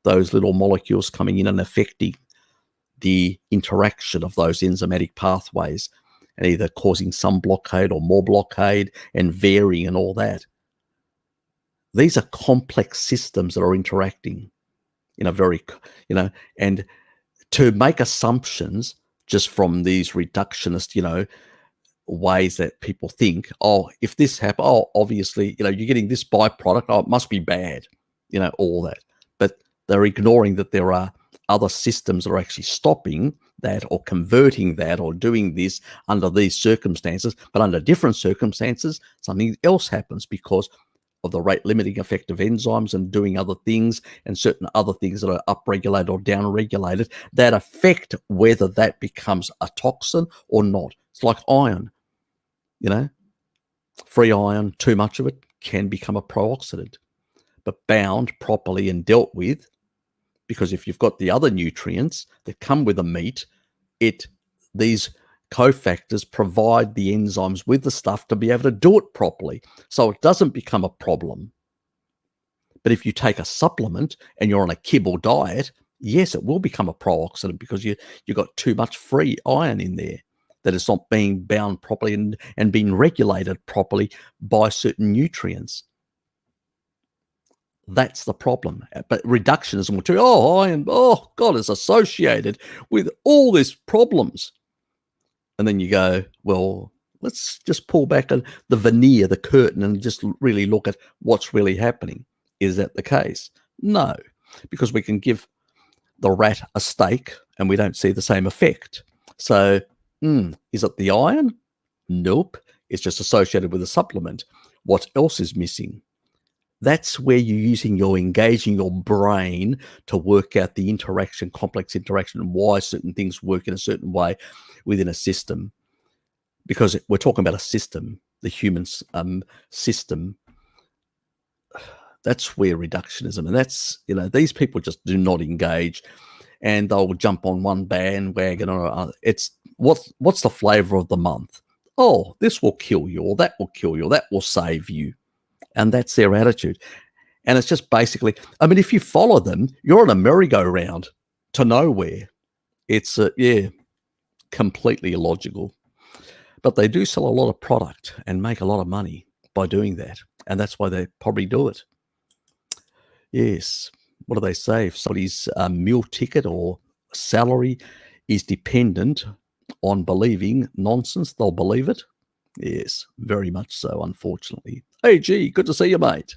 [SPEAKER 1] those little molecules coming in and affecting the interaction of those enzymatic pathways and either causing some blockade or more blockade and varying and all that. These are complex systems that are interacting in a very, and to make assumptions just from these reductionist, ways that people think, oh, if this happens, oh, obviously, you're getting this byproduct, oh, it must be bad, all that. But they're ignoring that there are other systems that are actually stopping that or converting that or doing this under these circumstances. But under different circumstances, something else happens because of the rate limiting effect of enzymes and doing other things and certain other things that are upregulated or downregulated that affect whether that becomes a toxin or not. It's like iron, free iron, too much of it can become a pro-oxidant, but bound properly and dealt with, because if you've got the other nutrients that come with the meat, these cofactors provide the enzymes with the stuff to be able to do it properly, so it doesn't become a problem. But if you take a supplement and you're on a kibble diet, yes, it will become a pro-oxidant because you've got too much free iron in there that is not being bound properly and being regulated properly by certain nutrients. That's the problem. But reductionism will tell you, iron, God, is associated with all these problems. And then you go, well, let's just pull back the veneer, the curtain, and just really look at what's really happening. Is that the case? No, because we can give the rat a steak and we don't see the same effect. So, is it the iron? Nope. It's just associated with a supplement. What else is missing? That's where you're engaging your brain to work out the interaction, complex interaction, and why certain things work in a certain way within a system. Because we're talking about a system, the human system. That's where reductionism, and that's, these people just do not engage, and they'll jump on one bandwagon or other. It's what's the flavor of the month? Oh, this will kill you, or that will kill you, or that will save you. And that's their attitude. And it's just basically, if you follow them, you're on a merry-go-round to nowhere. It's, completely illogical. But they do sell a lot of product and make a lot of money by doing that. And that's why they probably do it. Yes. What do they say? If somebody's meal ticket or salary is dependent on believing nonsense, they'll believe it. Yes, very much so, unfortunately. Hey, G, good to see you, mate.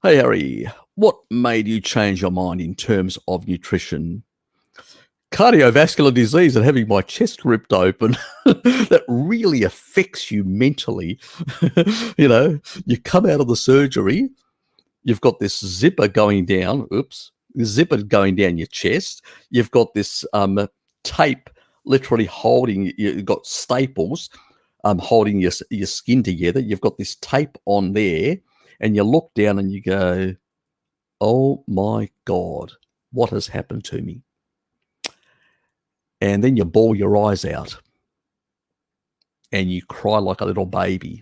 [SPEAKER 1] Hey, Harry, what made you change your mind in terms of nutrition? cardiovascular disease and having my chest ripped open that really affects you mentally. You come out of the surgery, you've got this zipper going down. This zipper going down your chest. You've got this tape literally holding. You've got staples holding your skin together. You've got this tape on there, and you look down and you go, "Oh my God, what has happened to me?" And then you bawl your eyes out and you cry like a little baby.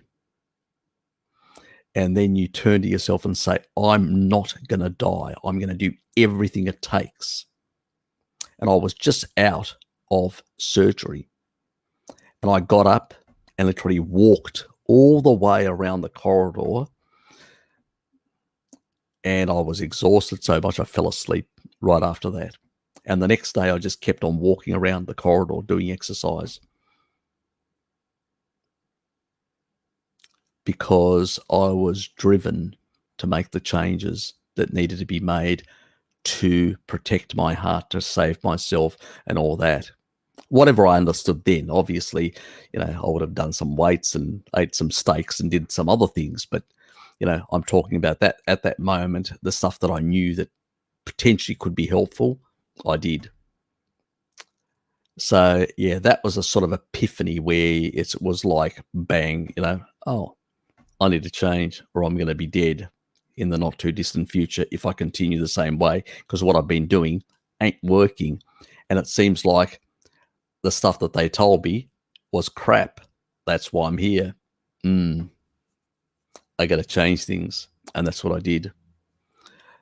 [SPEAKER 1] And then you turn to yourself and say, I'm not going to die. I'm going to do everything it takes. And I was just out of surgery. And I got up and literally walked all the way around the corridor. And I was exhausted so much I fell asleep right after that. And the next day I just kept on walking around the corridor doing exercise. Because I was driven to make the changes that needed to be made to protect my heart, to save myself and all that. Whatever I understood then, obviously, I would have done some weights and ate some steaks and did some other things. But, I'm talking about that at that moment, the stuff that I knew that potentially could be helpful, I did. So, yeah, that was a sort of epiphany where it was like, bang, oh, I need to change or I'm going to be dead in the not too distant future if I continue the same way, because what I've been doing ain't working. And it seems like the stuff that they told me was crap. That's why I'm here. I got to change things. And that's what I did.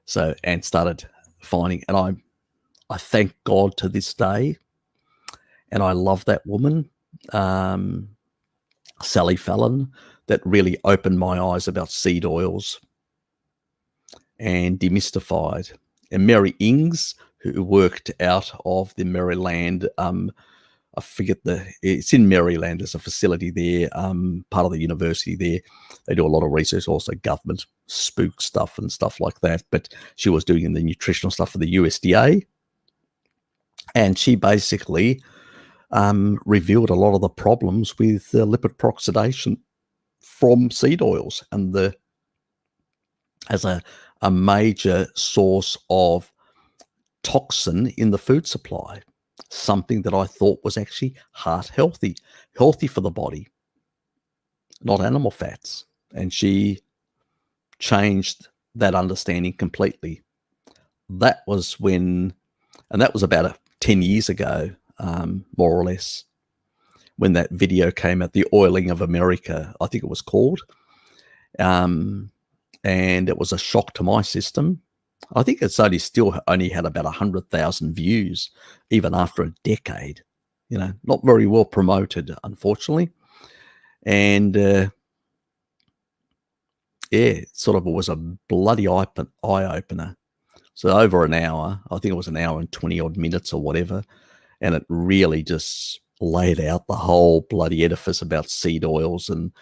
[SPEAKER 1] So, and started finding, and I thank God to this day. And I love that woman, Sally Fallon, that really opened my eyes about seed oils and demystified. And Mary Ings, who worked out of the Maryland, I forget it's in Maryland. There's a facility there, part of the university there. They do a lot of research, also government spook stuff and stuff like that. But she was doing the nutritional stuff for the USDA. And she basically revealed a lot of the problems with lipid peroxidation from seed oils and as a major source of toxin in the food supply, something that I thought was actually heart healthy for the body, not animal fats. And she changed that understanding completely. That was that was about 10 years ago, more or less, when that video came out, The Oiling of America, I think it was called. And it was a shock to my system. I think it's only had about 100,000 views, even after a decade. Not very well promoted, unfortunately. And it sort of was a bloody eye-opener. So over an hour, I think it was an hour and 20 odd minutes or whatever. And it really just laid out the whole bloody edifice about seed oils and,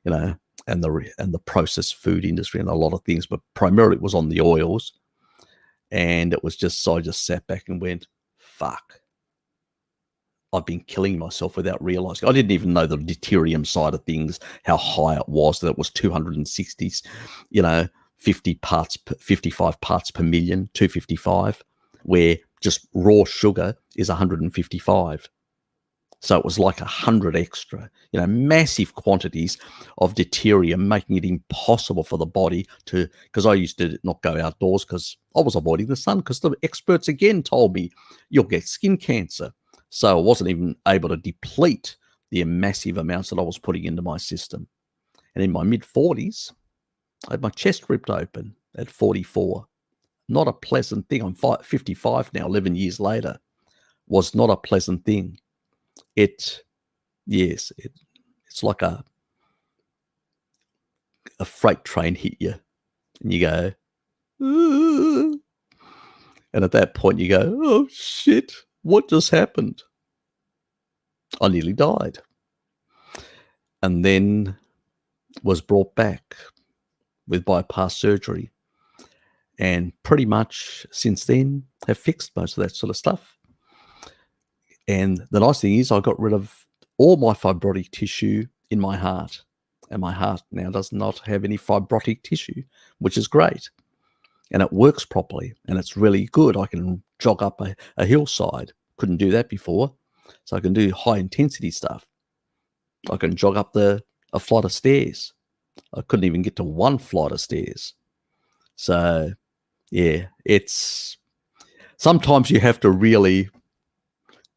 [SPEAKER 1] and the processed food industry and a lot of things, but primarily it was on the oils. And it was just, so I just sat back and went, fuck, I've been killing myself without realizing. I didn't even know the deuterium side of things, how high it was, that it was 260, 55 parts per million, 255, where just raw sugar is 155. So it was like 100 extra, massive quantities of deuterium, making it impossible for the body to, because I used to not go outdoors because I was avoiding the sun, because the experts again told me you'll get skin cancer. So I wasn't even able to deplete the massive amounts that I was putting into my system. And in my mid-40s, I had my chest ripped open at 44. Not a pleasant thing. I'm 55 now, 11 years later. Was not a pleasant thing. It's like a freight train hit you and you go, "Ooh." And at that point you go, oh shit, what just happened? I nearly died. And then was brought back with bypass surgery. And pretty much since then have fixed most of that sort of stuff. And the nice thing is I got rid of all my fibrotic tissue in my heart. And my heart now does not have any fibrotic tissue, which is great. And it works properly, and it's really good. I can jog up a hillside. Couldn't do that before. So I can do high-intensity stuff. I can jog up a flight of stairs. I couldn't even get to one flight of stairs. So, yeah, it's... Sometimes you have to really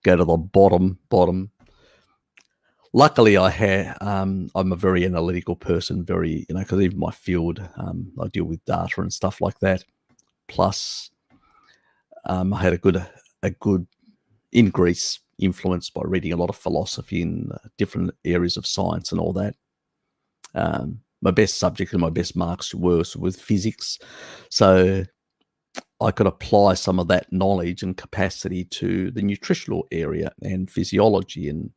[SPEAKER 1] go to the bottom. Luckily, I'm a very analytical person, very, because even my field, I deal with data and stuff like that. Plus, I had a good in Greece influence by reading a lot of philosophy in different areas of science and all that. My best subject and my best marks were with physics. So I could apply some of that knowledge and capacity to the nutritional area and physiology and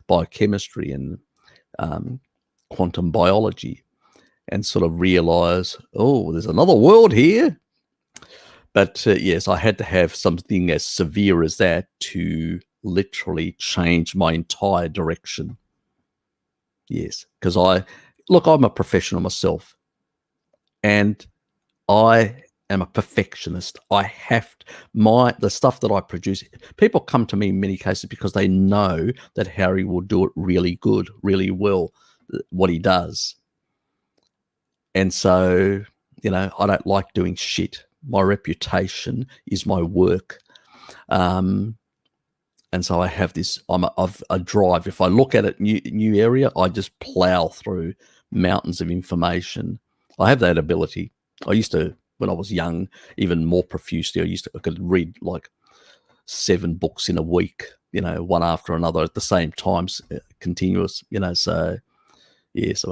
[SPEAKER 1] biochemistry and quantum biology, and sort of realize, oh, there's another world here. But yes, I had to have something as severe as that to literally change my entire direction. Yes, because I'm a professional myself, and I am a perfectionist. The stuff that I produce, people come to me in many cases because they know that Harry will do it really good, really well, what he does. And so, I don't like doing shit. My reputation is my work. And so I have this, I've a drive. If I look at it, new area, I just plow through mountains of information. I have that ability. I used to, when I was young, even more profusely, I could read like 7 books in a week, one after another at the same time, continuous, so yes,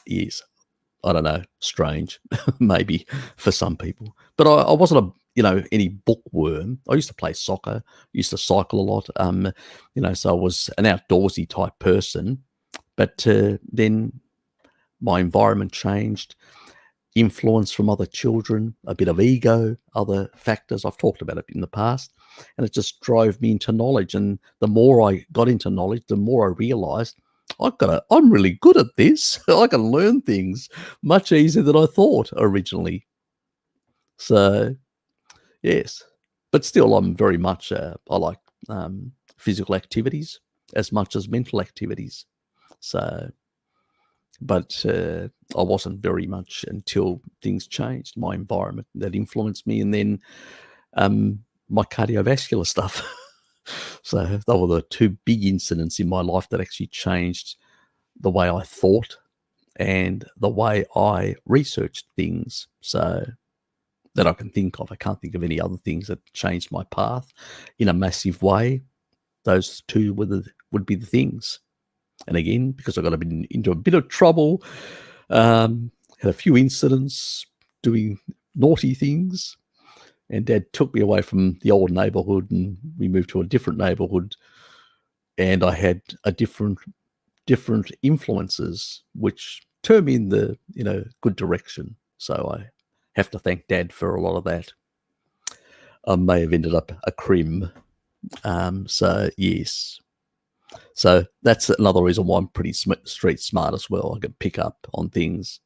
[SPEAKER 1] yes, I don't know, strange, maybe for some people, but I wasn't any bookworm. I used to play soccer, used to cycle a lot, so I was an outdoorsy type person, but then my environment changed. Influence from other children, a bit of ego, other factors. I've talked about it in the past, and it just drove me into knowledge. And the more I got into knowledge, the more I realized I'm really good at this. I can learn things much easier than I thought originally. So, yes, but still, I'm very much, I like physical activities as much as mental activities. So, but I wasn't very much until things changed, my environment that influenced me, and then my cardiovascular stuff. So they were the 2 big incidents in my life that actually changed the way I thought and the way I researched things. So that I can think of. I can't think of any other things that changed my path in a massive way. Those 2 would be the things. And again, because I got into a bit of trouble, had a few incidents doing naughty things, and Dad took me away from the old neighborhood and we moved to a different neighborhood, and I had a different influences which turned me in the good direction. So I have to thank Dad for a lot of that. I may have ended up a crim. So yes. So that's another reason why I'm pretty street smart as well. I can pick up on things.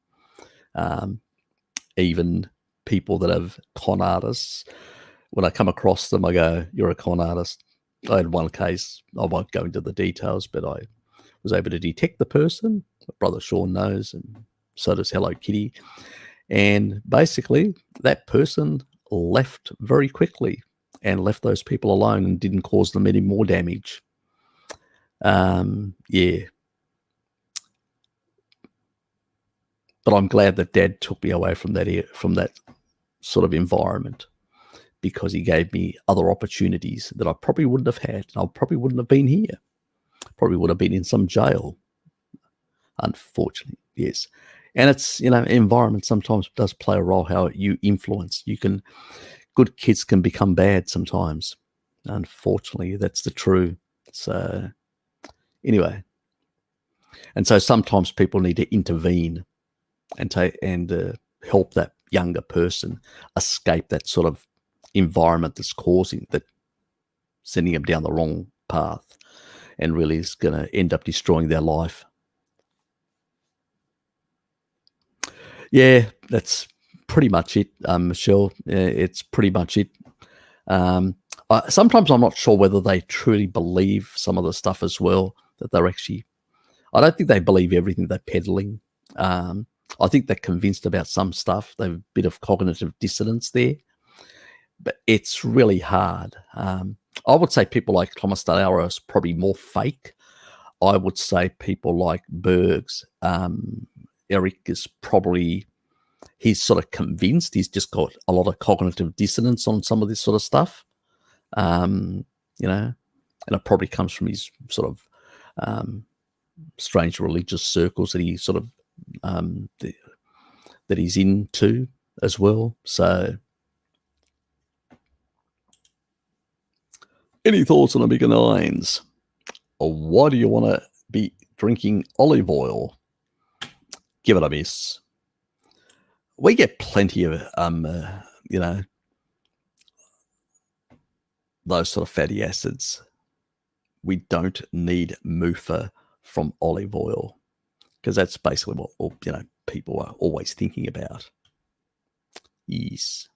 [SPEAKER 1] Even people that have con artists, when I come across them, I go, "You're a con artist." I had one case, I won't go into the details, but I was able to detect the person. My brother Sean knows, and so does Hello Kitty. And basically, that person left very quickly and left those people alone and didn't cause them any more damage. Yeah. But I'm glad that Dad took me away from that sort of environment, because he gave me other opportunities that I probably wouldn't have had. I probably wouldn't have been here. Probably would have been in some jail, unfortunately. Yes. And it's, environment sometimes does play a role, how you influence. Good kids can become bad sometimes. Unfortunately, that's the truth. So anyway, and so sometimes people need to intervene and help that younger person escape that sort of environment that's sending them down the wrong path and really is going to end up destroying their life. Yeah, that's pretty much it, Michelle. It's pretty much it. Sometimes I'm not sure whether they truly believe some of the stuff as well, that they're actually, I don't think they believe everything they're peddling. I think they're convinced about some stuff. They have a bit of cognitive dissonance there, but it's really hard. I would say people like Thomas Dallara is probably more fake. I would say people like Bergs, Eric is probably, he's sort of convinced. He's just got a lot of cognitive dissonance on some of this sort of stuff, and it probably comes from his sort of strange religious circles that he sort of that he's into as well. So, any thoughts on omega 9s? Or why do you want to be drinking olive oil? Give it a miss. We get plenty of, those sort of fatty acids. We don't need MUFA from olive oil, because that's basically what people are always thinking about. Yes.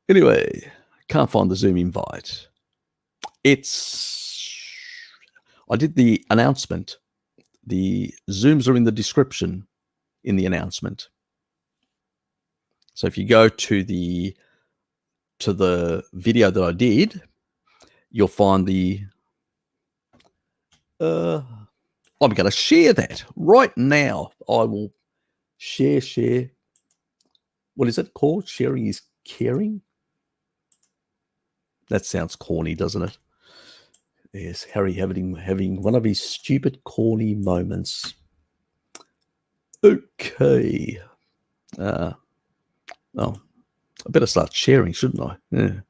[SPEAKER 1] Anyway, can't find the Zoom invite. I did the announcement. The Zooms are in the description in the announcement. So if you go to the video that I did, you'll find the I'm going to share that right now. I will share. What is it called? Sharing is caring? That sounds corny, doesn't it? Yes, Harry having one of his stupid, corny moments. Okay. I better start sharing, shouldn't I? Yeah.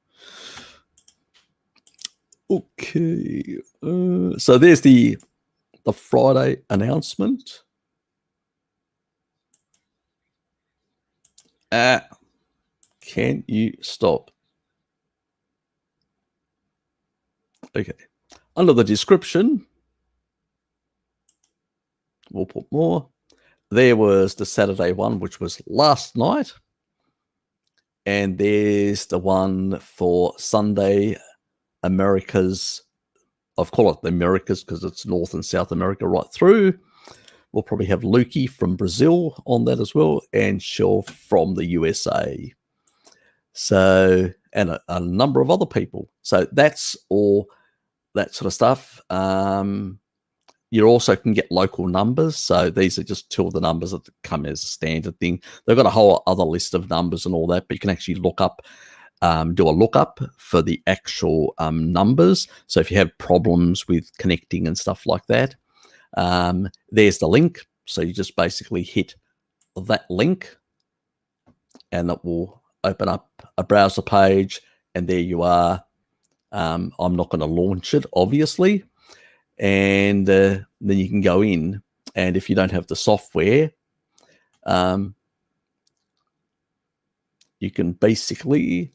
[SPEAKER 1] Okay. So there's the Friday announcement. Can you stop? Okay. Under the description, we'll put more. There was the Saturday one, which was last night. And there's the one for Sunday, Americas. I've called it the Americas because it's North and South America right through. We'll probably have Lukey from Brazil on that as well, and Shaw from the USA. So, and a number of other people. So that's all that sort of stuff. You also can get local numbers. So these are just two of the numbers that come as a standard thing. They've got a whole other list of numbers and all that, but you can actually look up, do a lookup for the actual numbers. So if you have problems with connecting and stuff like that, there's the link. So you just basically hit that link and it will open up a browser page, and there you are. I'm not going to launch it, obviously. And then you can go in, and if you don't have the software, you can basically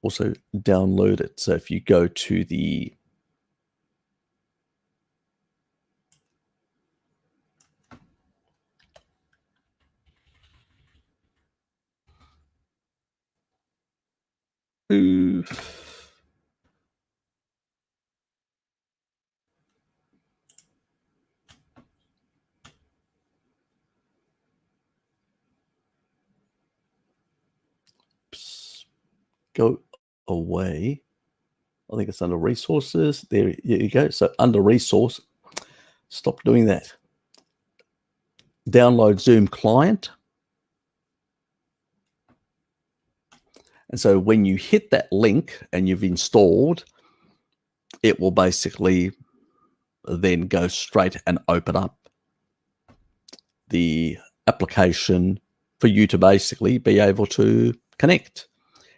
[SPEAKER 1] also download it. So if you go to the go away. I think it's under resources. There you go. So under resource, stop doing that. Download Zoom client. And so when you hit that link and you've installed, it will basically then go straight and open up the application for you to basically be able to connect.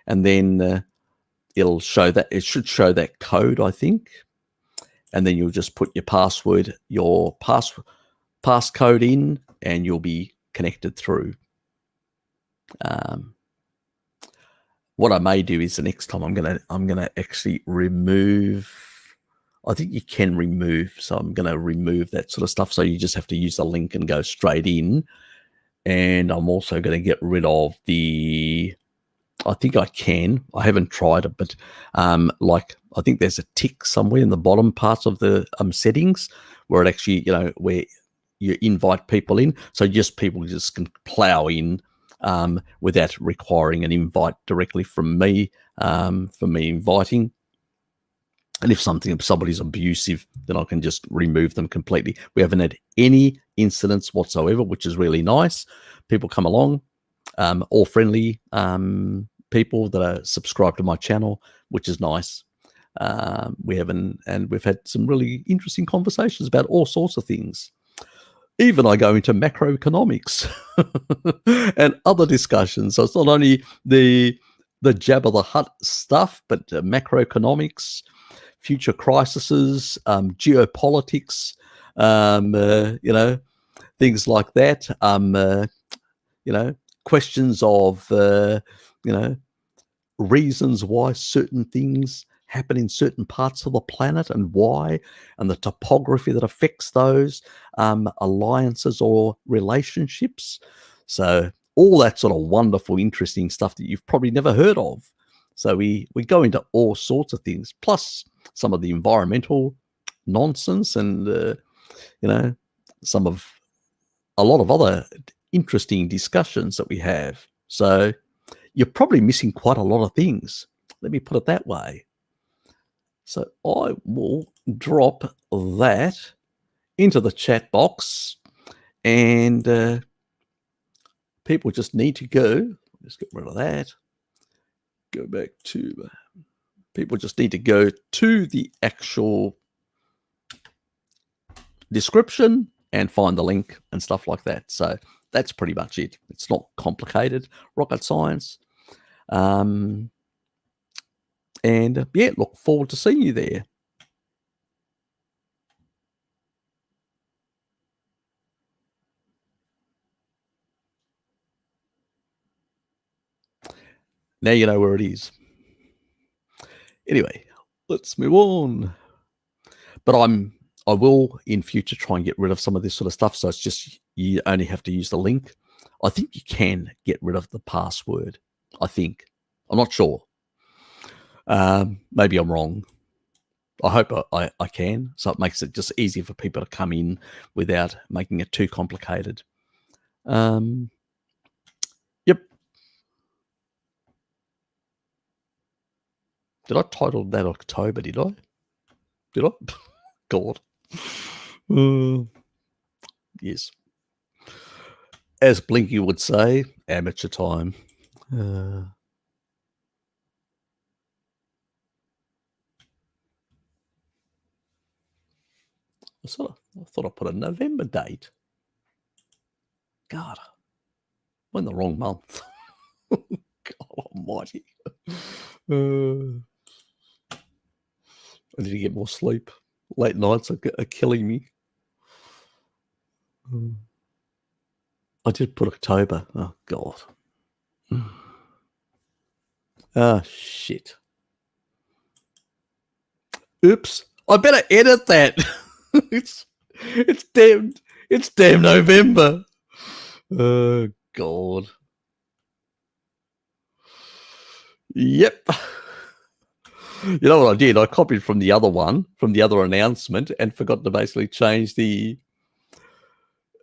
[SPEAKER 1] And then it'll show that, it should show that code, I think. And then you'll just put your password, your passcode in, and you'll be connected through. what I may do is the next time I'm gonna actually remove. I think you can remove, so I'm gonna remove that sort of stuff. So you just have to use the link and go straight in. And I'm also gonna get rid of the. I think I can. I haven't tried it, but like I think there's a tick somewhere in the bottom parts of the settings where it actually, where you invite people in. So just people just can plow in without requiring an invite directly from me, for me inviting. And if somebody's abusive, then I can just remove them completely. We haven't had any incidents whatsoever, which is really nice. People come along, all friendly people that are subscribed to my channel, which is nice. We've had some really interesting conversations about all sorts of things. Even I go into macroeconomics and other discussions. So it's not only the Jabba the Hutt stuff, but macroeconomics, future crises, geopolitics, things like that. Questions of, reasons why certain things happen in certain parts of the planet and why, and the topography that affects those alliances or relationships. So all that sort of wonderful, interesting stuff that you've probably never heard of. So we go into all sorts of things, plus some of the environmental nonsense and, a lot of other interesting discussions that we have. So you're probably missing quite a lot of things. Let me put it that way. So I will drop that into the chat box, and people just need to go. Let's get rid of that. Go back to people just need to go to the actual description and find the link and stuff like that. So that's pretty much it. It's not complicated, rocket science. And yeah, look forward to seeing you there. Now you know where it is. Anyway, let's move on. But I will in future try and get rid of some of this sort of stuff. So it's just you only have to use the link. I think you can get rid of the password. I think. I'm not sure. Maybe I'm wrong. I hope I can. So it makes it just easier for people to come in without making it too complicated. Yep. Did I title that October? Did I? Did I? God. Yes. As Blinky would say, amateur time. I thought I put a November date. God, I'm in the wrong month. God almighty. I need to get more sleep. Late nights are killing me. I did put October. Oh, God. Ah, shit. Oops. I better edit that. it's damn November. Oh, God. Yep. You know what I did? I copied from the other one, from the other announcement, and forgot to basically change the.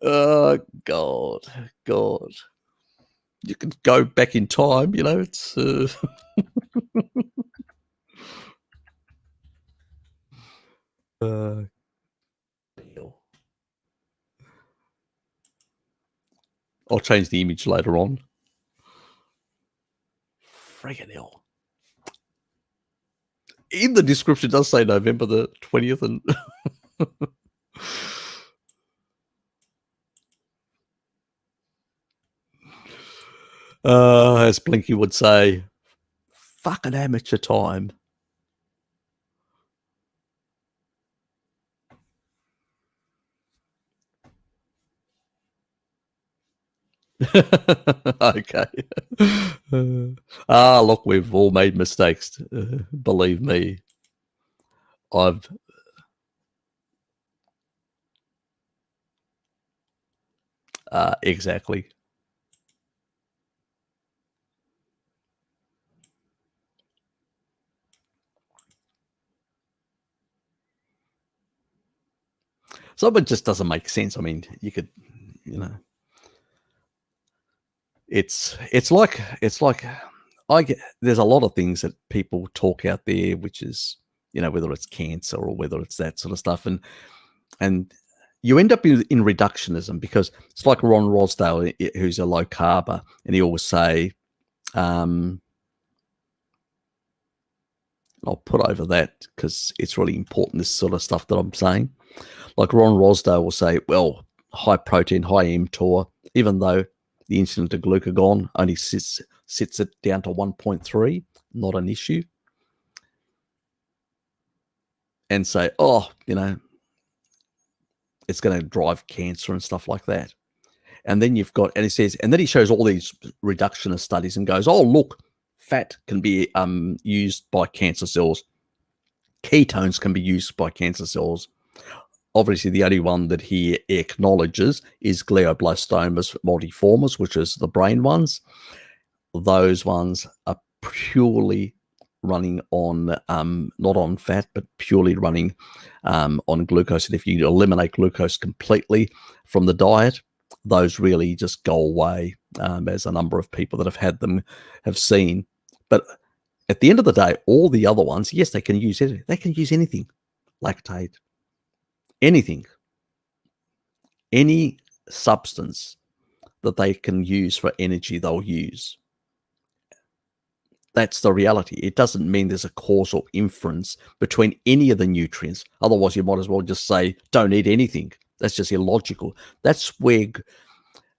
[SPEAKER 1] God. You can go back in time, it's. I'll change the image later on. Friggin' hell. In the description, it does say November the 20th, and as Blinky would say, fucking amateur time. Okay. Look, we've all made mistakes. Believe me, I've exactly. Some of it just doesn't make sense. I mean, you could, you know, it's like I get there's a lot of things that people talk out there, which is whether it's cancer or whether it's that sort of stuff, and you end up in reductionism because it's like Ron Rosdale, who's a low carber, and he always say, um, I'll put over that because it's really important. This sort of stuff that I'm saying, like Ron Rosdale will say, well, high protein, high mTOR, even though the insulin to glucagon only sits it down to 1.3, not an issue, and say, it's going to drive cancer and stuff like that. And then you've got, and he says, and then he shows all these reductionist studies and goes, oh, look, fat can be used by cancer cells. Ketones can be used by cancer cells. Obviously, the only one that he acknowledges is glioblastomas multiformes, which is the brain ones. Those ones are purely running on, not on fat, but purely running on glucose. And if you eliminate glucose completely from the diet, those really just go away, as a number of people that have had them have seen. But at the end of the day, all the other ones, yes, they can use it. They can use anything, lactate, anything, any substance that they can use for energy, they'll use. That's the reality. It doesn't mean there's a causal inference between any of the nutrients. Otherwise, you might as well just say, don't eat anything. That's just illogical. That's where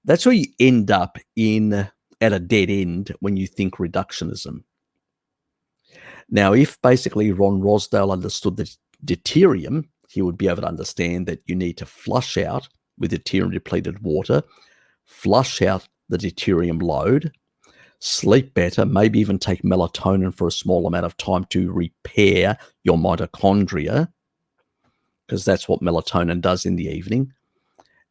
[SPEAKER 1] you end up at a dead end when you think reductionism. Now, if basically Ron Rosdale understood the deuterium, he would be able to understand that you need to flush out with deuterium depleted water, flush out the deuterium load, sleep better, maybe even take melatonin for a small amount of time to repair your mitochondria, because that's what melatonin does in the evening,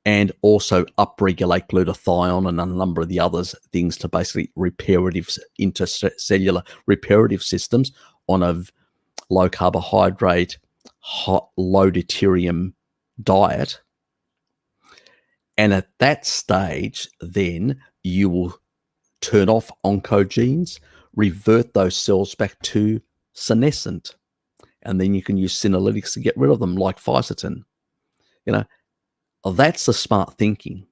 [SPEAKER 1] and also upregulate glutathione and a number of the other things to basically intercellular reparative systems on a low carbohydrate, low deuterium diet. And at that stage, then you will turn off oncogenes, revert those cells back to senescent, and then you can use senolytics to get rid of them, like fisetin. That's the smart thinking.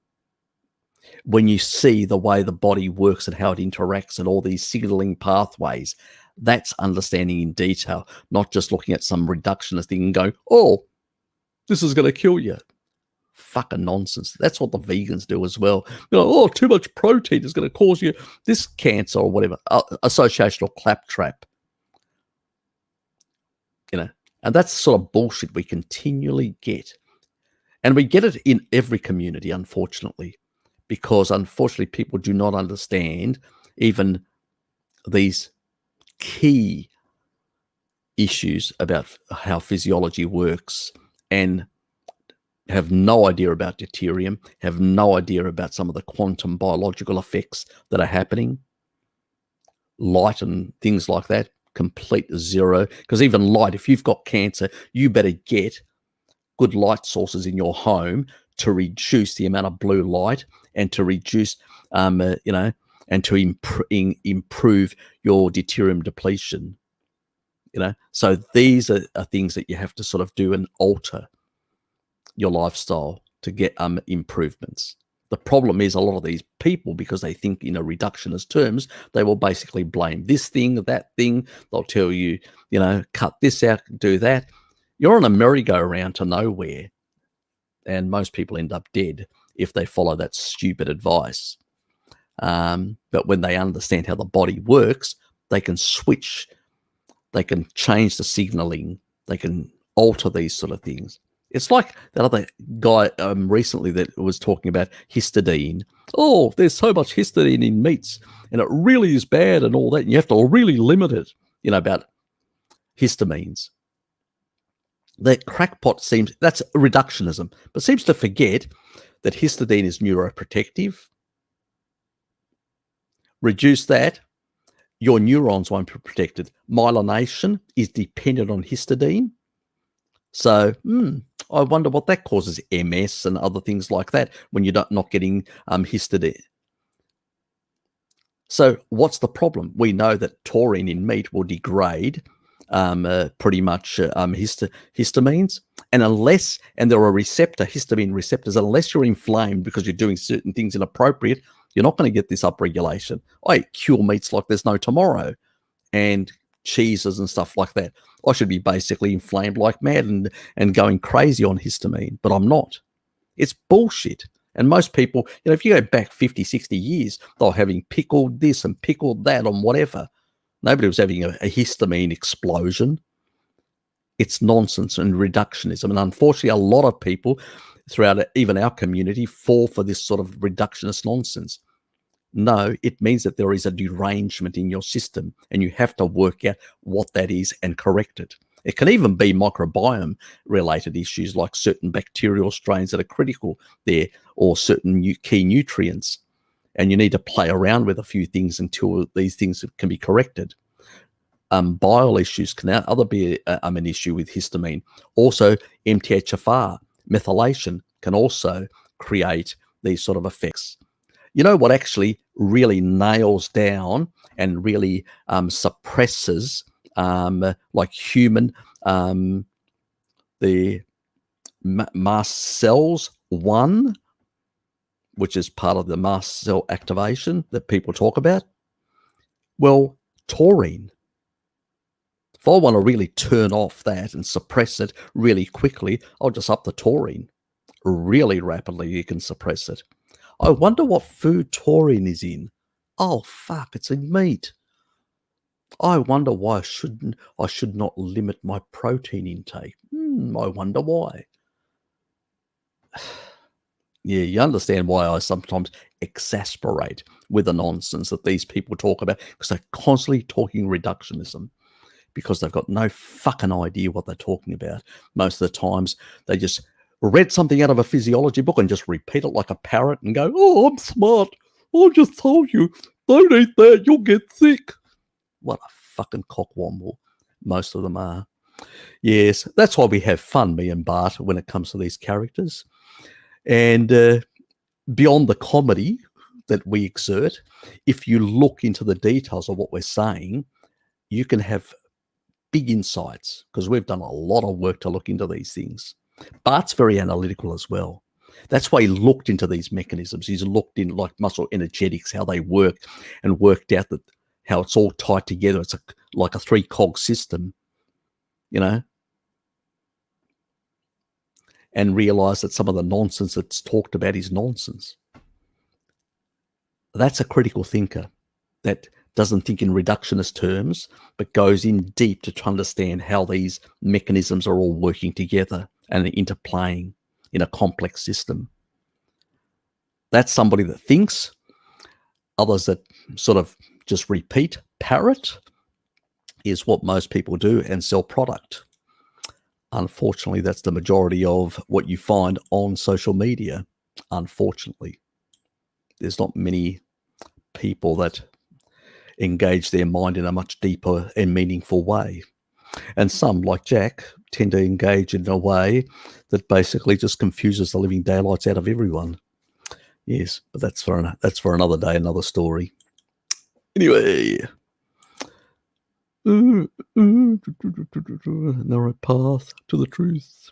[SPEAKER 1] When you see the way the body works and how it interacts and all these signaling pathways, that's understanding in detail, not just looking at some reductionist thing and going, oh, this is going to kill you. Fucking nonsense. That's what the vegans do as well. Oh, too much protein is going to cause you this cancer or whatever. Associational claptrap. And that's sort of bullshit we continually get. And we get it in every community, unfortunately, because unfortunately people do not understand even these key issues about how physiology works, and have no idea about deuterium, have no idea about some of the quantum biological effects that are happening, light and things like that, complete zero. Because even light, if you've got cancer, you better get good light sources in your home to reduce the amount of blue light and to reduce, and to improve your deuterium depletion. So these are things that you have to sort of do and alter your lifestyle to get improvements. The problem is a lot of these people, because they think in a reductionist terms, they will basically blame this thing, that thing. They'll tell you, cut this out, do that. You're on a merry-go-round to nowhere, and most people end up dead if they follow that stupid advice. But when they understand how the body works, they can switch, they can change the signaling, they can alter these sort of things. It's like that other guy recently that was talking about histidine. Oh, there's so much histidine in meats, and it really is bad and all that. And you have to really limit it, about histamines. That crackpot that's reductionism, but seems to forget that histidine is neuroprotective. Reduce that, your neurons won't be protected. Myelination is dependent on histidine. So I wonder what that causes MS and other things like that when you're not getting histidine. So what's the problem? We know that taurine in meat will degrade pretty much histamines. And there are histamine receptors, unless you're inflamed because you're doing certain things inappropriate, you're not going to get this upregulation. I eat cure meats like there's no tomorrow, and cheeses and stuff like that. I should be basically inflamed like mad and going crazy on histamine, but I'm not. It's bullshit. And most people, if you go back 50, 60 years, they were having pickled this and pickled that and whatever. Nobody was having a histamine explosion. It's nonsense and reductionism. And unfortunately, a lot of people throughout even our community fall for this sort of reductionist nonsense. No, it means that there is a derangement in your system, and you have to work out what that is and correct it. It can even be microbiome related issues like certain bacterial strains that are critical there, or certain key nutrients. And you need to play around with a few things until these things can be corrected. Bile issues can be an issue with histamine. Also, MTHFR, methylation, can also create these sort of effects. You know what actually really nails down and really suppresses like human, the mast cells 1, which is part of the mast cell activation that people talk about? Well, taurine. If I want to really turn off that and suppress it really quickly, I'll just up the taurine. Really rapidly, you can suppress it. I wonder what food taurine is in. Oh, fuck, it's in meat. I wonder why I should not limit my protein intake. I wonder why. Yeah, you understand why I sometimes exasperate with the nonsense that these people talk about, because they're constantly talking reductionism, because they've got no fucking idea what they're talking about. Most of the times they just read something out of a physiology book and just repeat it like a parrot and go, oh, I'm smart. I just told you, don't eat that, you'll get sick. What a fucking cockwomble most of them are. Yes, that's why we have fun, me and Bart, when it comes to these characters. And beyond the comedy that we exert, if you look into the details of what we're saying, you can have big insights, because we've done a lot of work to look into these things. Bart's very analytical as well. That's why he looked into these mechanisms. He's looked in like muscle energetics, how they work, and worked out that how it's all tied together. It's like a 3-cog system, and realize that some of the nonsense that's talked about is nonsense. That's a critical thinker that doesn't think in reductionist terms, but goes in deep to try to understand how these mechanisms are all working together and interplaying in a complex system. That's somebody that thinks. Others that sort of just repeat, parrot, is what most people do and sell product. Unfortunately, that's the majority of what you find on social media. Unfortunately, there's not many people that engage their mind in a much deeper and meaningful way. And some, like Jack, tend to engage in a way that basically just confuses the living daylights out of everyone. Yes, but that's for another day, another story. Anyway, narrow path to the truth.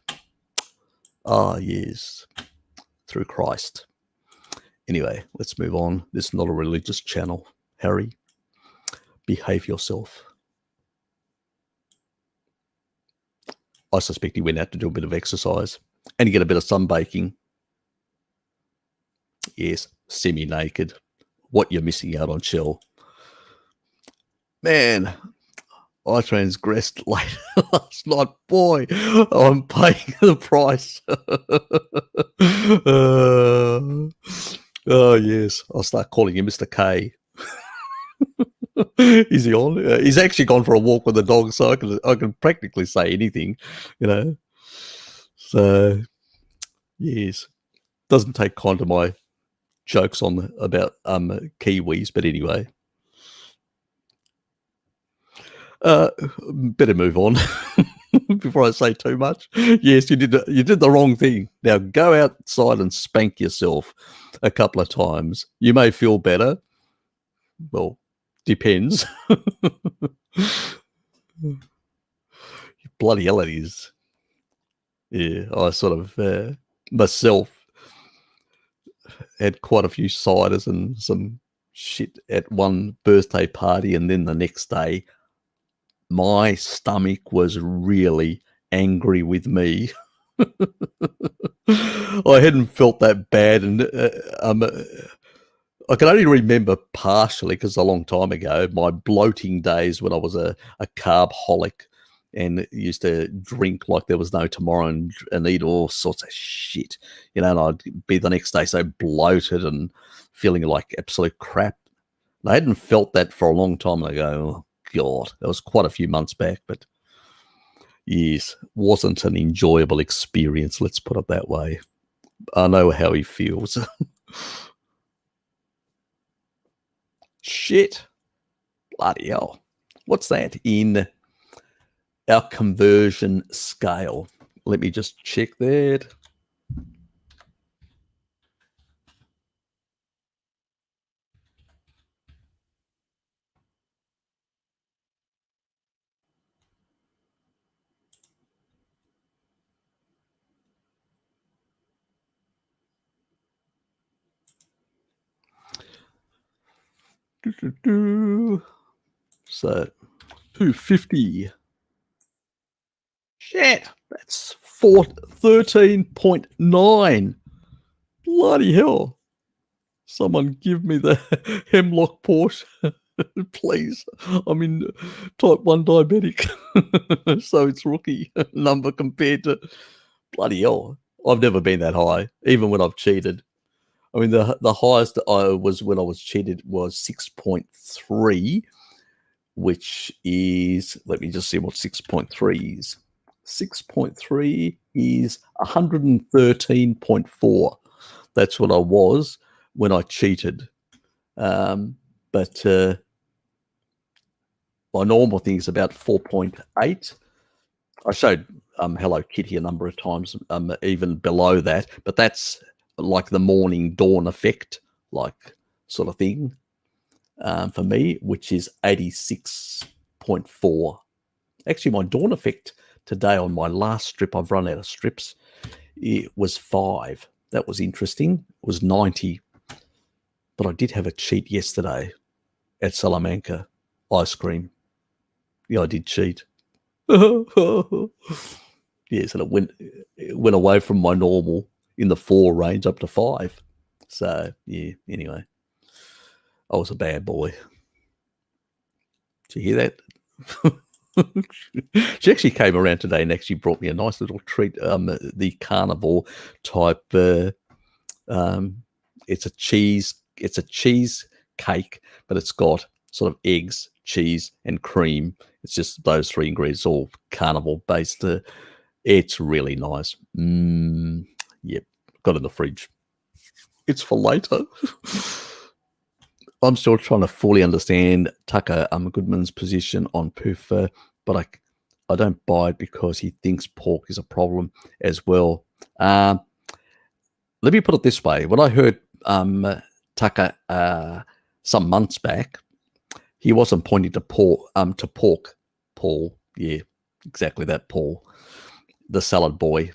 [SPEAKER 1] Ah, yes, through Christ. Anyway, let's move on. This is not a religious channel. Harry, behave yourself. I suspect he went out to do a bit of exercise and get a bit of sunbaking. Yes, semi-naked. What you're missing out on, Shell. Man, I transgressed late last night. Boy, I'm paying the price. Oh, yes. I'll start calling him Mr. K. Is he on? He's actually gone for a walk with the dog, so I can practically say anything, you know. So, yes. Doesn't take kind of my jokes on about Kiwis, but anyway. Better move on before I say too much. Yes, you did the wrong thing. Now go outside and spank yourself a couple of times. You may feel better. Well, depends. Bloody hell, it is. Yeah, I sort of myself had quite a few ciders and some shit at one birthday party, and then the next day my stomach was really angry with me. I hadn't felt that bad, and I can only remember partially because a long time ago, my bloating days when I was a carb-holic and used to drink like there was no tomorrow and eat all sorts of shit, and I'd be the next day so bloated and feeling like absolute crap. And I hadn't felt that for a long time ago. Oh, God, that was quite a few months back, but yes, wasn't an enjoyable experience, let's put it that way. I know how he feels. Shit. Bloody hell. What's that in our conversion scale? Let me just check that. So 250. Shit, that's 13.9. Bloody hell. Someone give me the hemlock Porsche, please. I'm in type 1 diabetic, so it's rookie number compared to bloody hell. I've never been that high, even when I've cheated. I mean, the highest I was when I was cheated was 6.3, which is, let me just see what 6.3 is. 6.3 is 113.4. That's what I was when I cheated. But my normal thing is about 4.8. I showed Hello Kitty a number of times, even below that, but that's like the morning dawn effect, like sort of thing for me, which is 86.4. Actually, my dawn effect today on my last strip, I've run out of strips, it was 5. That was interesting. It was 90. But I did have a cheat yesterday at Salamanca. Ice cream. Yeah, I did cheat. Yes, and it went away from my normal in the 4 range up to 5. So, yeah, anyway. I was a bad boy. Did you hear that? She actually came around today and actually brought me a nice little treat. The Carnivore type. It's a cheese cake, but it's got sort of eggs, cheese, and cream. It's just those 3 ingredients, all Carnivore based. It's really nice. Yep, got it in the fridge. It's for later. I'm still trying to fully understand Tucker Goodman's position on PUFA, but I don't buy it because he thinks pork is a problem as well. Let me put it this way. When I heard Tucker some months back, he wasn't pointing to pork, Paul. Yeah, exactly that, Paul, the salad boy.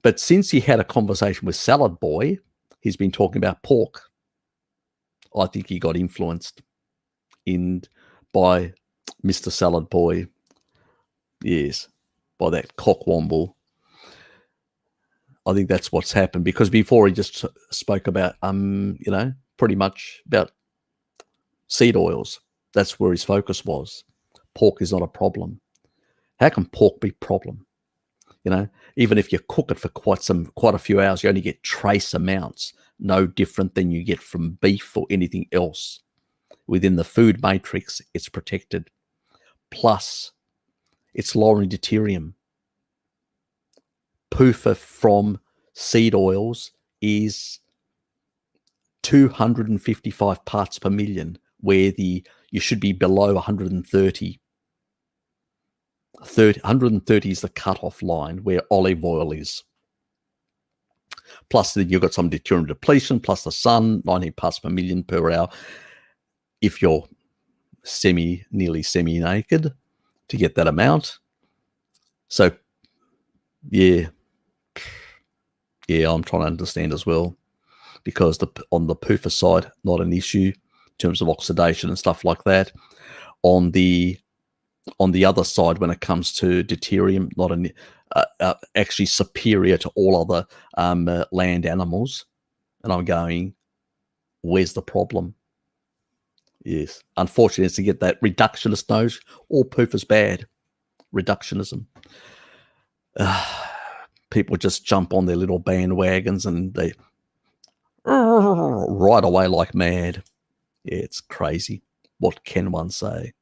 [SPEAKER 1] But since he had a conversation with Salad Boy, he's been talking about pork. I think he got influenced by Mr. Salad Boy. Yes, by that cockwomble. I think that's what's happened, because before he just spoke about, pretty much about seed oils. That's where his focus was. pork is not a problem. How can pork be a problem? You know, even if you cook it for quite a few hours, you only get trace amounts, no different than you get from beef or anything else. Within the food matrix, it's protected. Plus, it's lower in deuterium. PUFA from seed oils is 255 parts per million, where you should be below 130. 130 is the cutoff line where olive oil is. Plus, then you've got some deuterium depletion, plus the sun, 19 parts per million per hour. If you're nearly semi-naked to get that amount. So, yeah, I'm trying to understand as well, because on the PUFA side, not an issue in terms of oxidation and stuff like that. On the other side, when it comes to deuterium, actually superior to all other land animals. And I'm going, where's the problem? Yes, unfortunately, it's to get that reductionist nose. All PUFA's bad. Reductionism. People just jump on their little bandwagons and they right away like mad. Yeah, it's crazy. What can one say?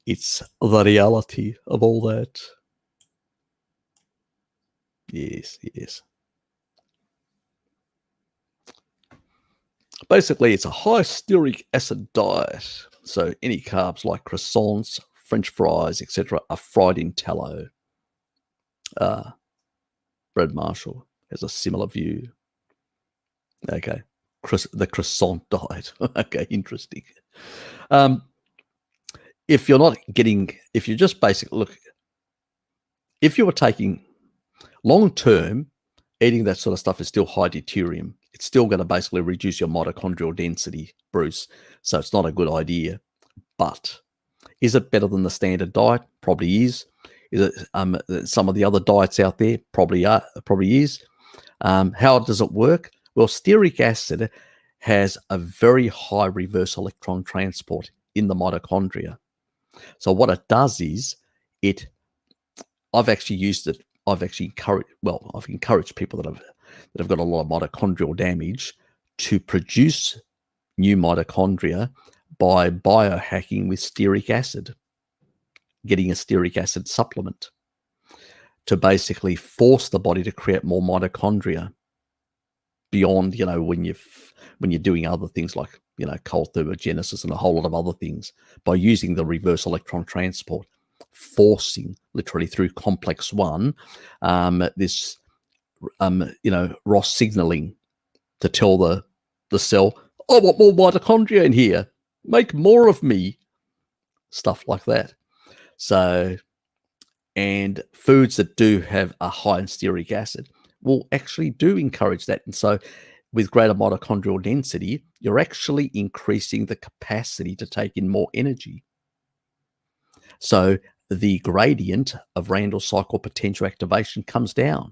[SPEAKER 1] It's the reality of all that. Yes. Basically, it's a high stearic acid diet. So any carbs like croissants, French fries, etc. are fried in tallow. Brad Marshall has a similar view. Okay. The croissant diet. Okay, interesting. If you're just look, if you were taking long term, eating that sort of stuff is still high deuterium. It's still going to basically reduce your mitochondrial density, Bruce. So it's not a good idea. But is it better than the standard diet? Probably is. Is it some of the other diets out there? Probably is. How does it work? Well, stearic acid has a very high reverse electron transport in the mitochondria. So what it does is I've actually used it. I've encouraged people that have got a lot of mitochondrial damage to produce new mitochondria by biohacking with stearic acid, getting a stearic acid supplement to basically force the body to create more mitochondria beyond, when you're doing other things like, cold thermogenesis and a whole lot of other things, by using the reverse electron transport, forcing literally through complex 1 this ROS signaling to tell the cell, I want more mitochondria in here, make more of me, stuff like that. So, and foods that do have a high in stearic acid will actually do encourage that. And so with greater mitochondrial density, you're actually increasing the capacity to take in more energy. So the gradient of Randall cycle potential activation comes down.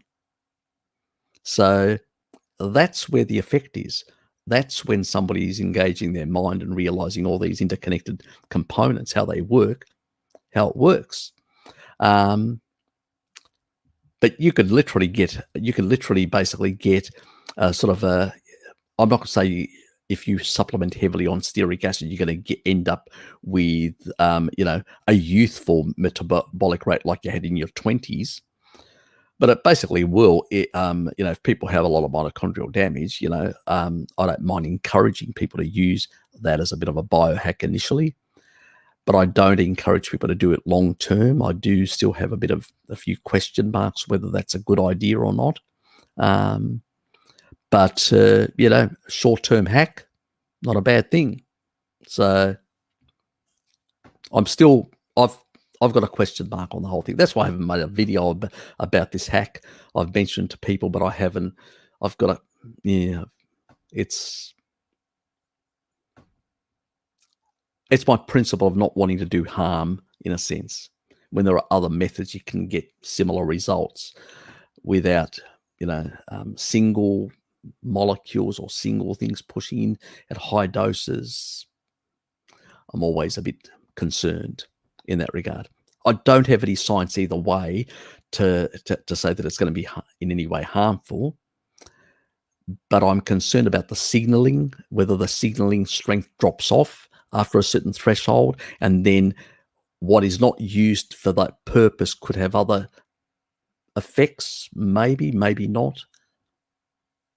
[SPEAKER 1] So that's where the effect is. That's when somebody is engaging their mind and realizing all these interconnected components, how they work, how it works. But you could literally basically get sort of a, I'm not going to say if you supplement heavily on stearic acid, you're going to end up with, a youthful metabolic rate like you had in your 20s. But it basically will, if people have a lot of mitochondrial damage, I don't mind encouraging people to use that as a bit of a biohack initially. But I don't encourage people to do it long term. I do still have a few question marks whether that's a good idea or not. But short-term hack, not a bad thing. So I've got a question mark on the whole thing. That's why I haven't made a video about this hack. I've mentioned to people, but I haven't. It's my principle of not wanting to do harm, in a sense, when there are other methods you can get similar results without, single molecules or single things pushing in at high doses. I'm always a bit concerned in that regard. I don't have any science either way to say that it's going to be in any way harmful, but I'm concerned about the signaling, whether the signaling strength drops off after a certain threshold, and then what is not used for that purpose could have other effects, maybe not.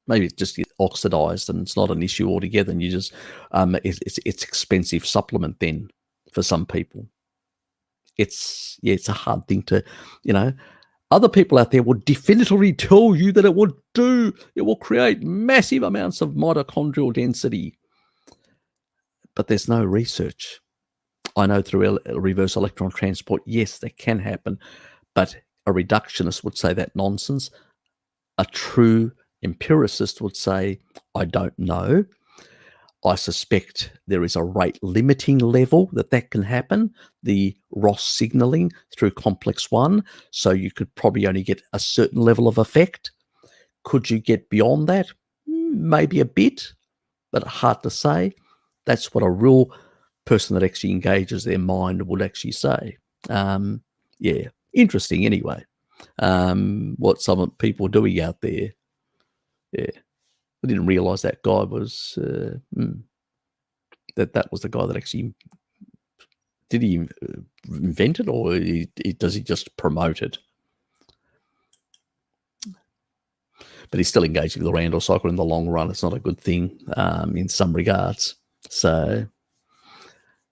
[SPEAKER 1] Maybe it just gets oxidized and it's not an issue altogether, and you just it's expensive supplement then for some people. It's a hard thing to, other people out there will definitively tell you that it will create massive amounts of mitochondrial density, but there's no research. I know through reverse electron transport, yes, that can happen, but a reductionist would say that nonsense. A true empiricist would say, I don't know. I suspect there is a rate limiting level that can happen, the ROS signaling through complex 1. So you could probably only get a certain level of effect. Could you get beyond that? Maybe a bit, but hard to say. That's what a real person that actually engages their mind would actually say. Interesting anyway. What some people are doing out there. Yeah. I didn't realize that guy was that was the guy that actually did he invent it, or does he just promote it? But he's still engaging with the Randall cycle in the long run. It's not a good thing in some regards. So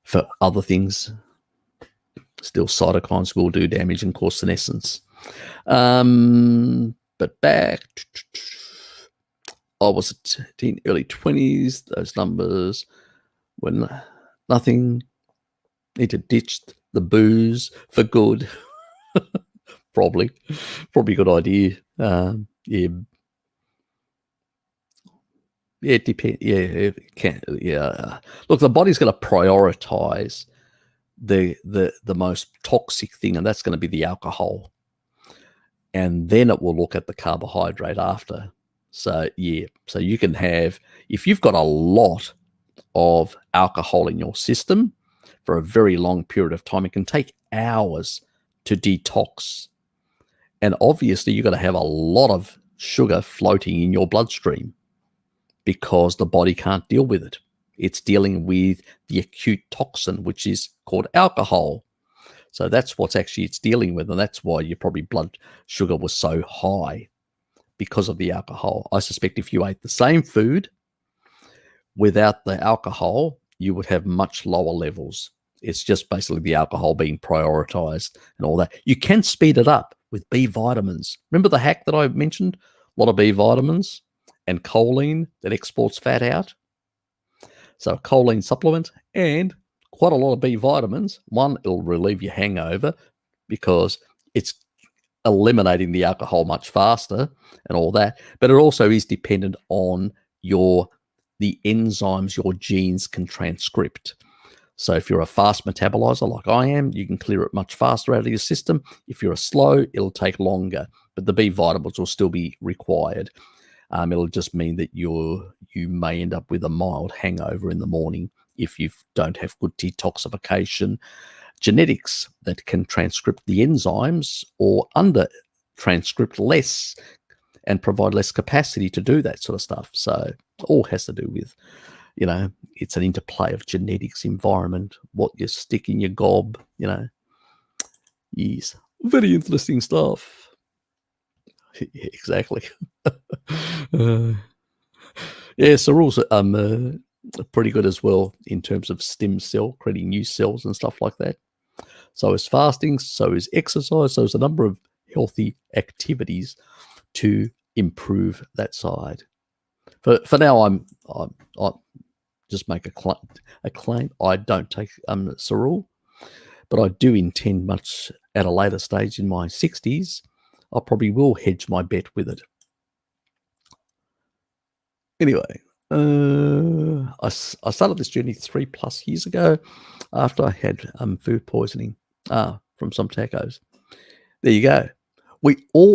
[SPEAKER 1] for other things, still cytokines will do damage and cause senescence. But back, I was in early 20s. Those numbers were nothing. Need to ditch the booze for good. Probably a good idea. It depends. It can. Look, the body's going to prioritize the most toxic thing, and that's going to be the alcohol, and then it will look at the carbohydrate after. So so you can have, if you've got a lot of alcohol in your system for a very long period of time, it can take hours to detox, and obviously you've got to have a lot of sugar floating in your bloodstream because the body can't deal with it. It's dealing with the acute toxin, which is called alcohol. So that's what's actually it's dealing with, and that's why your probably blood sugar was so high, because of the alcohol. I suspect if you ate the same food without the alcohol, you would have much lower levels. It's just basically the alcohol being prioritized and all that. You can speed it up with B vitamins. Remember the hack that I mentioned? A lot of B vitamins and choline that exports fat out. So a choline supplement and quite a lot of B vitamins. One, it'll relieve your hangover because it's eliminating the alcohol much faster and all that. But it also is dependent on the enzymes your genes can transcript. So if you're a fast metabolizer like I am, you can clear it much faster out of your system. If you're a slow, it'll take longer, but the B vitamins will still be required. It'll just mean that you may end up with a mild hangover in the morning if you don't have good detoxification genetics that can transcript the enzymes or under transcript less and provide less capacity to do that sort of stuff. So it all has to do with, it's an interplay of genetics, environment, what you stick in your gob, Yes, very interesting stuff. Exactly. Cereals pretty good as well in terms of stem cell, creating new cells and stuff like that. So is fasting, so is exercise, so is a number of healthy activities to improve that side. For now, I'm just make a claim. I don't take cereal, but I do intend much at a later stage in my 60s. I probably will hedge my bet with it. Anyway, I started this journey 3+ years ago after I had food poisoning from some tacos. There you go.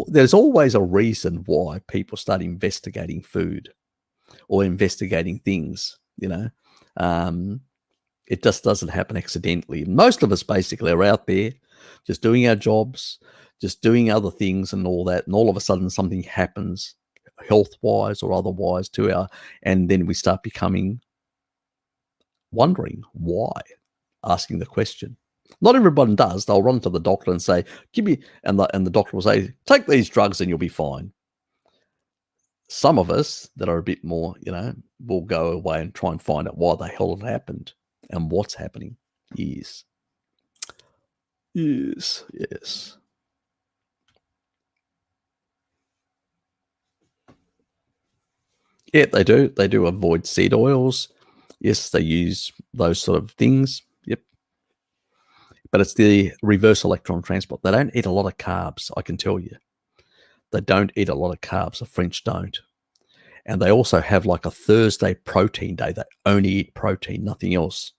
[SPEAKER 1] There's always a reason why people start investigating food or investigating things, It just doesn't happen accidentally. Most of us basically are out there just doing our jobs, just doing other things and all that. And all of a sudden something happens health-wise or otherwise and then we start wondering why, asking the question. Not everyone does. They'll run to the doctor and say, give me, and the doctor will say, take these drugs and you'll be fine. Some of us that are a bit more, will go away and try and find out why the hell it happened and what's happening. Yes. Yes. Yes. Yeah, they do. They do avoid seed oils. Yes, they use those sort of things. Yep. But it's the reverse electron transport. They don't eat a lot of carbs, I can tell you. They don't eat a lot of carbs. The French don't. And they also have like a Thursday protein day. They only eat protein, nothing else.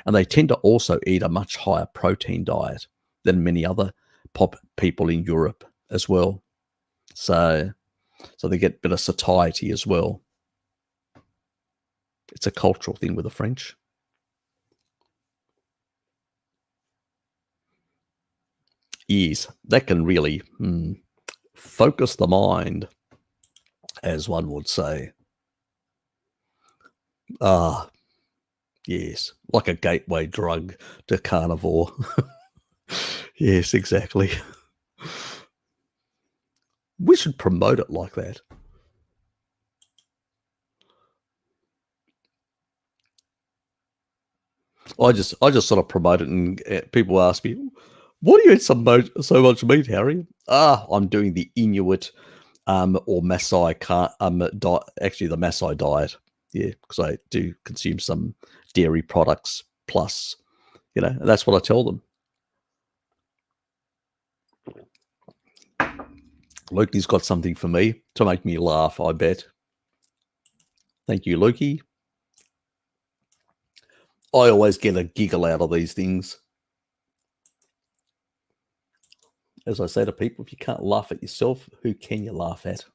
[SPEAKER 1] And they tend to also eat a much higher protein diet than many other people in Europe as well. So they get a bit of satiety as well. It's a cultural thing with the French. Yes, that can really focus the mind, as one would say. Yes, like a gateway drug to carnivore. Yes, exactly. We should promote it like that. I just sort of promote it, and people ask me, "Why do you eat so much meat, Harry?" I'm doing the Inuit or Maasai diet. Actually, the Maasai diet. Yeah, because I do consume some dairy products. Plus, that's what I tell them. Lukey's got something for me to make me laugh, I bet. Thank you, Lukey. I always get a giggle out of these things. As I say to people, if you can't laugh at yourself, who can you laugh at?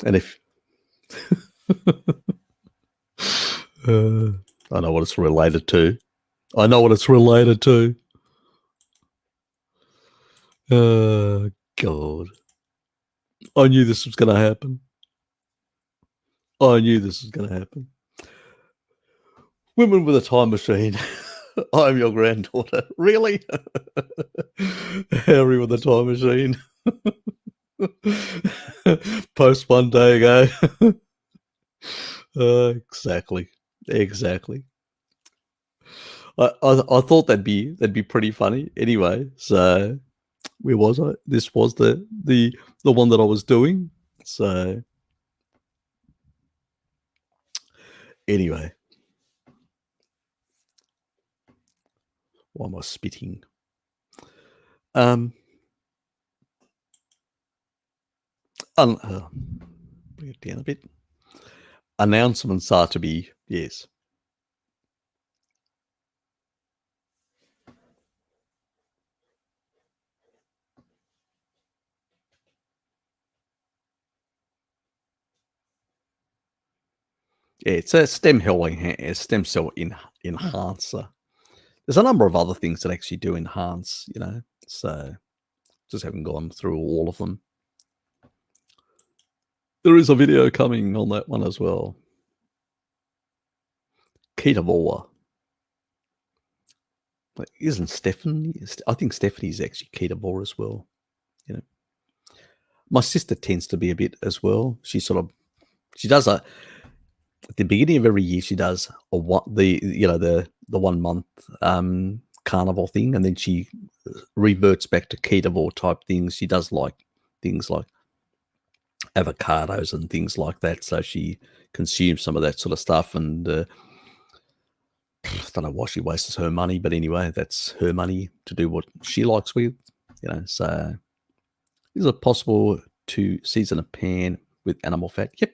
[SPEAKER 1] And if... I know what it's related to. Oh, God. I knew this was going to happen. Women with a time machine. I'm your granddaughter. Really? Harry with a time machine. Post one day ago. Exactly. I thought that'd be pretty funny. Anyway, so where was I? This was the one that I was doing. So anyway, why am I spitting? Bring it down a bit. Announcements are to be, yes. Yeah, it's a stem cell enhancer. There's a number of other things that actually do enhance, so just haven't gone through all of them. There is a video coming on that one as well. Keto. Isn't Stephanie? I think Stephanie's actually ketovore as well. My sister tends to be a bit as well. She does at the beginning of every year. She does the 1 month carnivore thing, and then she reverts back to ketovore type things. She does like things like avocados and things like that. So she consumes some of that sort of stuff, and I don't know why she wastes her money, but anyway, that's her money to do what she likes with, So is it possible to season a pan with animal fat? Yep,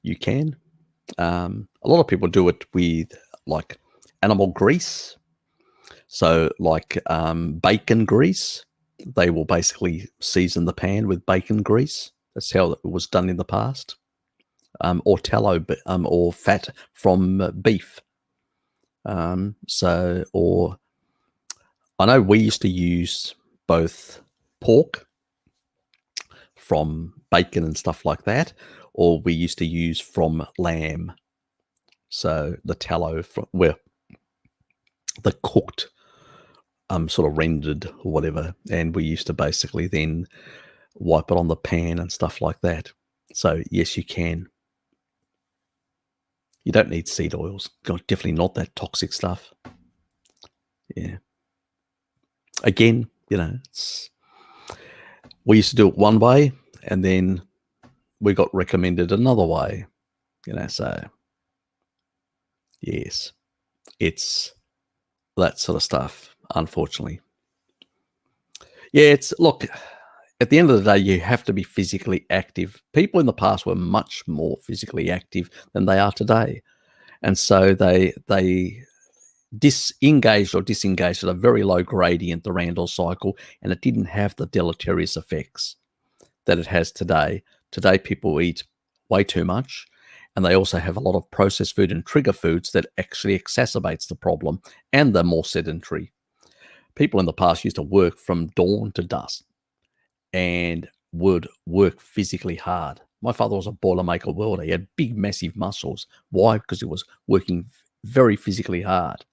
[SPEAKER 1] you can. A lot of people do it with like animal grease. So like bacon grease, they will basically season the pan with bacon grease. That's how it was done in the past. or tallow, or fat from beef. Or I know we used to use both pork from bacon and stuff like that, or we used to use from lamb. So the tallow from where the cooked, sort of rendered or whatever, and we used to basically then wipe it on the pan and stuff like that. So yes, you can. You don't need seed oils. Definitely not that toxic stuff. Yeah. Again, we used to do it one way, and then we got recommended another way. So yes, it's that sort of stuff, unfortunately. Yeah, look, at the end of the day, you have to be physically active. People in the past were much more physically active than they are today. And so they disengaged or disengaged at a very low gradient, the Randall cycle, and it didn't have the deleterious effects that it has today. Today, people eat way too much, and they also have a lot of processed food and trigger foods that actually exacerbates the problem, and they're more sedentary. People in the past used to work from dawn to dusk and would work physically hard. My father was a Boilermaker welder. He had big, massive muscles. Why? Because he was working very physically hard.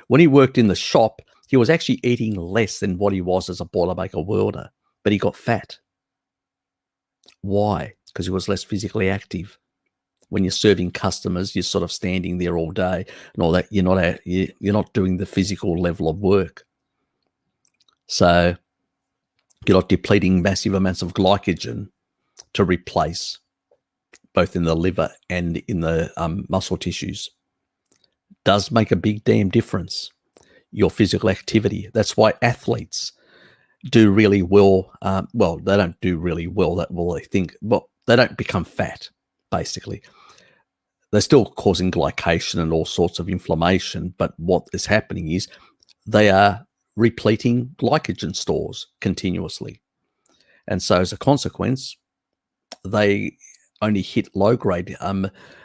[SPEAKER 1] When he worked in the shop, he was actually eating less than what he was as a Boilermaker welder, but he got fat. Why? Because he was less physically active. When you're serving customers, you're sort of standing there all day and all that. You're not doing the physical level of work. So you're not depleting massive amounts of glycogen to replace, both in the liver and in the muscle tissues. Does make a big damn difference, your physical activity. That's why athletes do really well. Well, they don't do really well. They don't become fat, basically. They're still causing glycation and all sorts of inflammation, but what is happening is they are repleting glycogen stores continuously. And so as a consequence, they only hit low-grade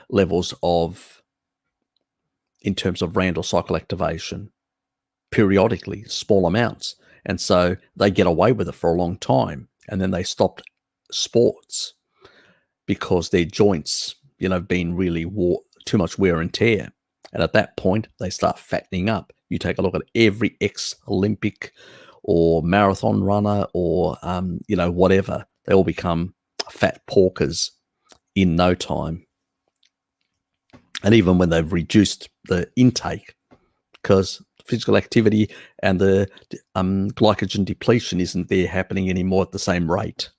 [SPEAKER 1] levels in terms of Randall cycle activation, periodically, small amounts. And so they get away with it for a long time. And then they stopped sports because their joints, been really too much wear and tear. And at that point, they start fattening up. You take a look at every ex-Olympic or marathon runner or, whatever. They all become fat porkers in no time. And even when they've reduced the intake, because physical activity and the glycogen depletion isn't there happening anymore at the same rate.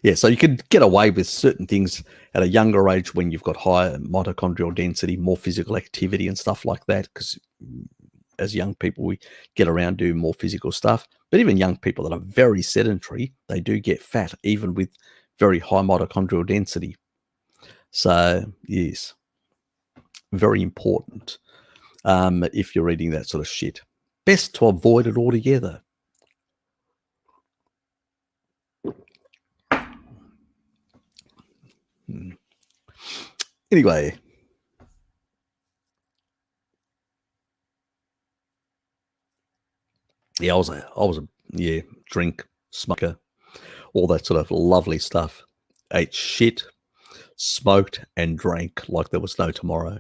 [SPEAKER 1] Yeah, so you could get away with certain things at a younger age when you've got higher mitochondrial density, more physical activity and stuff like that, because as young people, we get around doing more physical stuff. But even young people that are very sedentary, they do get fat, even with very high mitochondrial density. So, yes, very important if you're eating that sort of shit. Best to avoid it altogether. Anyway, yeah, I was a drink, smoker, all that sort of lovely stuff. Ate shit, smoked, and drank like there was no tomorrow.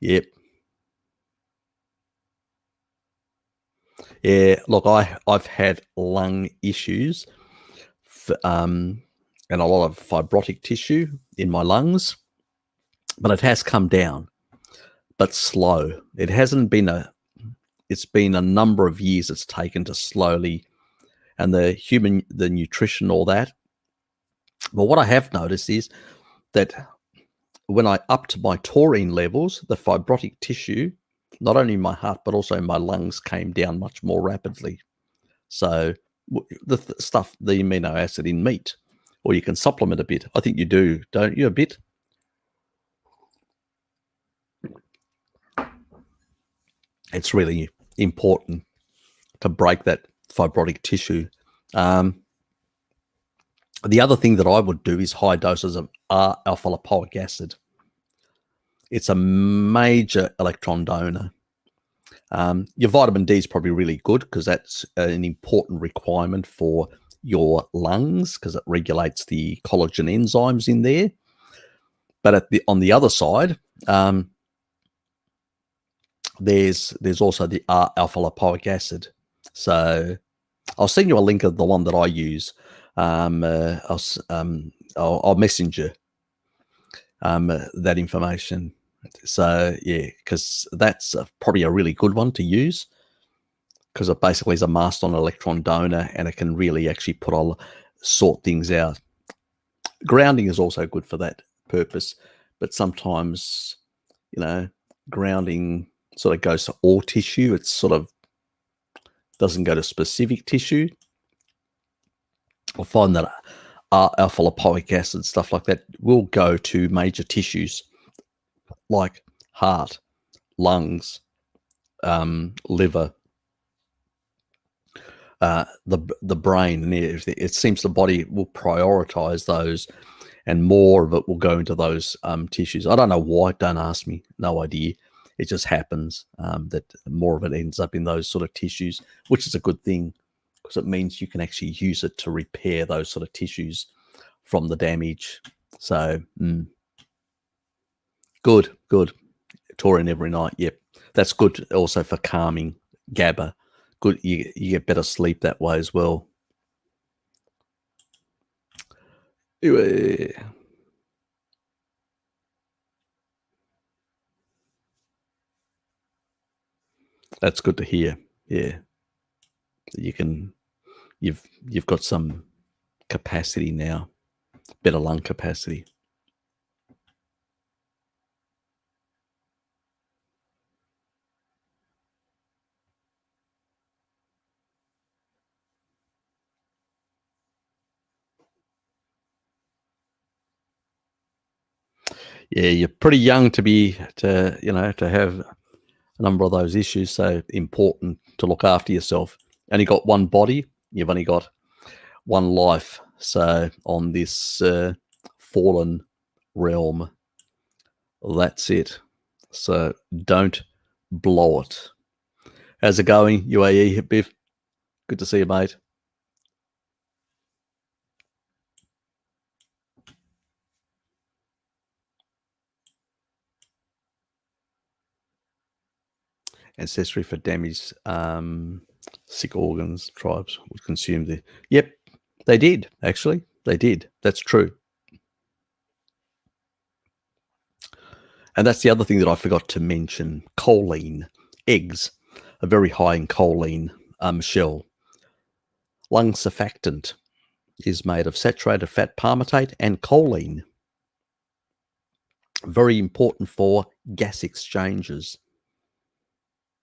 [SPEAKER 1] Yep. Yeah, look, I've had lung issues and a lot of fibrotic tissue in my lungs, but it has come down, but slow. It hasn't been it's been a number of years it's taken to slowly, and the nutrition, all that. But what I have noticed is that when I upped my taurine levels, the fibrotic tissue, not only in my heart, but also in my lungs, came down much more rapidly. So the stuff, the amino acid in meat, or you can supplement a bit. I think you do, don't you, a bit? It's really important to break that fibrotic tissue. The other thing that I would do is high doses of alpha lipoic acid. It's a major electron donor. Your vitamin D is probably really good because that's an important requirement for your lungs because it regulates the collagen enzymes in there. But on the other side, there's also the alpha lipoic acid. So I'll send you a link of the one that I use. I'll message you that information. So yeah, because that's probably a really good one to use because it basically is a mastodon electron donor and it can really actually sort things out. Grounding is also good for that purpose, but sometimes, grounding sort of goes to all tissue. It sort of doesn't go to specific tissue. I find that alpha lipoic acid, stuff like that, will go to major tissues like heart, lungs, liver, the brain, and it seems the body will prioritize those, and more of it will go into those tissues. I don't know why. Don't ask me. No idea. It just happens that more of it ends up in those sort of tissues, which is a good thing because it means you can actually use it to repair those sort of tissues from the damage. So good. Taurine every night. Yep, that's good. Also for calming, GABA. Good. You get better sleep that way as well. That's good to hear. Yeah, you've got some capacity now, better lung capacity. Yeah, you're pretty young to have a number of those issues. So important to look after yourself. Only got one body. You've only got one life. So on this fallen realm, that's it. So don't blow it. How's it going, UAE, Biff? Good to see you, mate. Ancestry for damaged sick organs, tribes would consume the... Yep, they did, actually. They did. That's true. And that's the other thing that I forgot to mention. Choline. Eggs are very high in choline. Shell. Lung surfactant is made of saturated fat palmitate and choline. Very important for gas exchanges.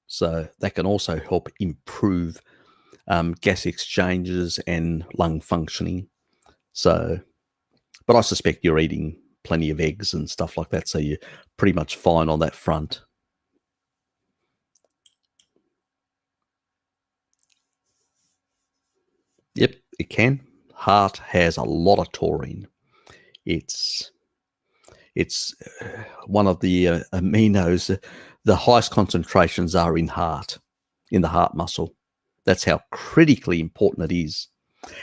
[SPEAKER 1] So that can also help improve gas exchanges and lung functioning. So, but I suspect you're eating plenty of eggs and stuff like that, so you're pretty much fine on that front. Yep, it can. Heart has a lot of taurine. It's one of the aminos. The highest concentrations are in the heart muscle. That's how critically important it is.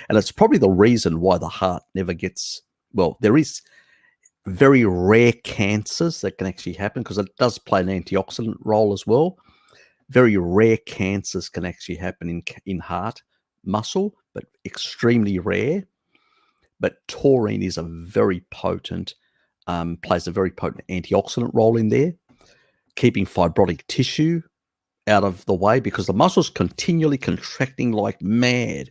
[SPEAKER 1] And it's probably the reason why the heart never gets, well, there is very rare cancers that can actually happen because it does play an antioxidant role as well. Very rare cancers can actually happen in heart muscle, but extremely rare. But taurine is a very potent, plays a very potent antioxidant role in there, keeping fibrotic tissue out of the way because the muscle's continually contracting like mad.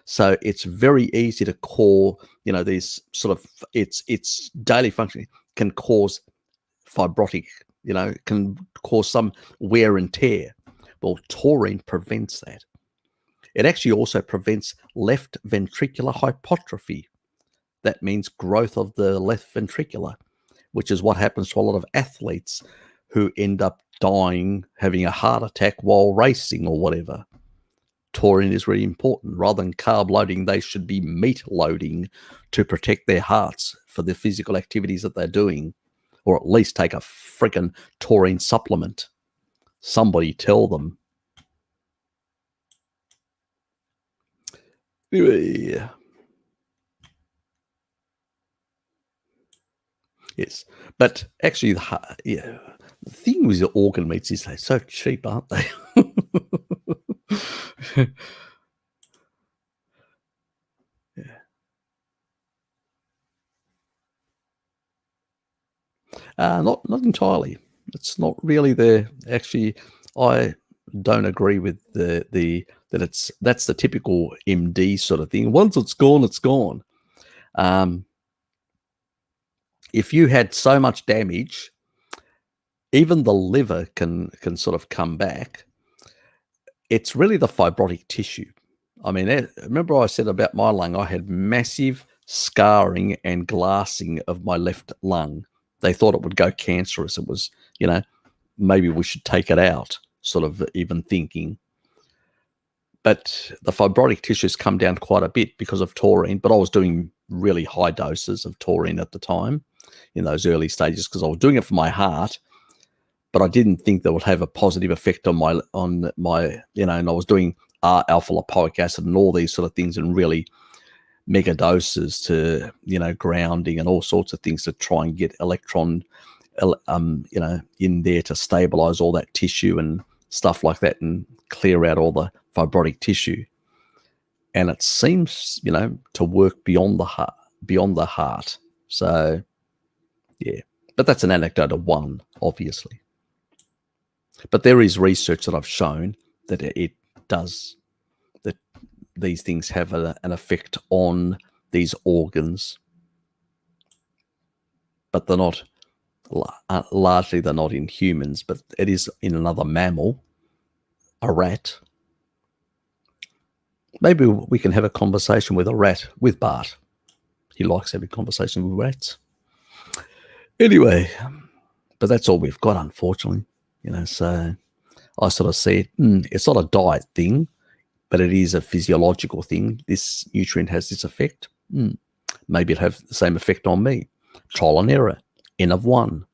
[SPEAKER 1] So it's very easy to call, these sort of, its daily functioning can cause fibrotic, can cause some wear and tear. Well, taurine prevents that. It actually also prevents left ventricular hypertrophy. That means growth of the left ventricular, which is what happens to a lot of athletes who end up dying, having a heart attack while racing or whatever. taurine is really important. Rather than carb loading, they should be meat loading to protect their hearts for the physical activities that they're doing, or at least take a freaking taurine supplement. Somebody tell them. Yeah. Yes, but actually, the thing with the organ meats is they're so cheap, aren't they? Yeah. Not entirely. It's not really there. Actually, I don't agree with that's the typical MD sort of thing. Once it's gone, it's gone. If you had so much damage, even the liver can sort of come back. It's really the fibrotic tissue. I mean, remember I said about my lung, I had massive scarring and glassing of my left lung. They thought it would go cancerous. It was, maybe we should take it out, sort of even thinking. But the fibrotic tissues come down quite a bit because of taurine, but I was doing really high doses of taurine at the time in those early stages because I was doing it for my heart, but I didn't think that would have a positive effect on my, and I was doing alpha lipoic acid and all these sort of things and really mega doses to, grounding and all sorts of things to try and get electron, in there to stabilize all that tissue and stuff like that and clear out all the fibrotic tissue. And it seems, to work beyond the heart. So, yeah, but that's an anecdote of one, obviously. But there is research that I've shown that it does, that these things have an effect on these organs, but they're not, largely they're not in humans, but it is in another mammal, a rat. Maybe we can have a conversation with a rat, with Bart. He likes having conversations with rats. Anyway, but that's all we've got, unfortunately. So I sort of see it, it's not a diet thing, but it is a physiological thing. This nutrient has this effect. Maybe it'll have the same effect on me. Trial and error, N of 1.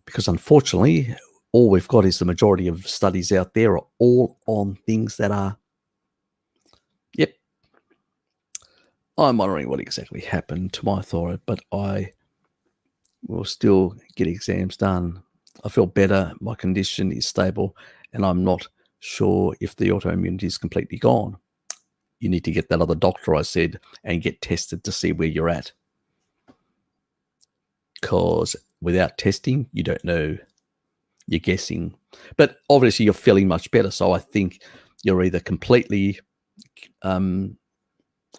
[SPEAKER 1] Because unfortunately, all we've got is the majority of studies out there are all on things that are, yep. I'm wondering what exactly happened to my thyroid, but I will still get exams done. I feel better. My condition is stable, and I'm not sure if the autoimmunity is completely gone. You need to get that other doctor, I said, and get tested to see where you're at. Because without testing, you don't know. You're guessing. But obviously, you're feeling much better. So I think you're either completely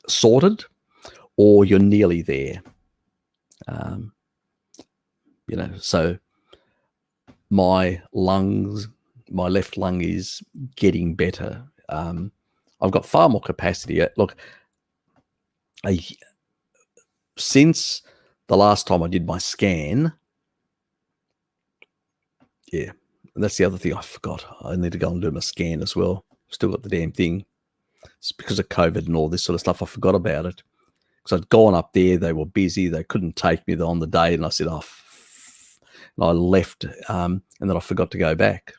[SPEAKER 1] sorted or you're nearly there. So my lungs, my left lung is getting better. I've got far more capacity. Look, since the last time I did my scan, yeah, and that's the other thing I forgot. I need to go and do my scan as well. Still got the damn thing. It's because of COVID and all this sort of stuff. I forgot about it. Because I'd gone up there. They were busy. They couldn't take me on the day. And I said, and I left. And then I forgot to go back.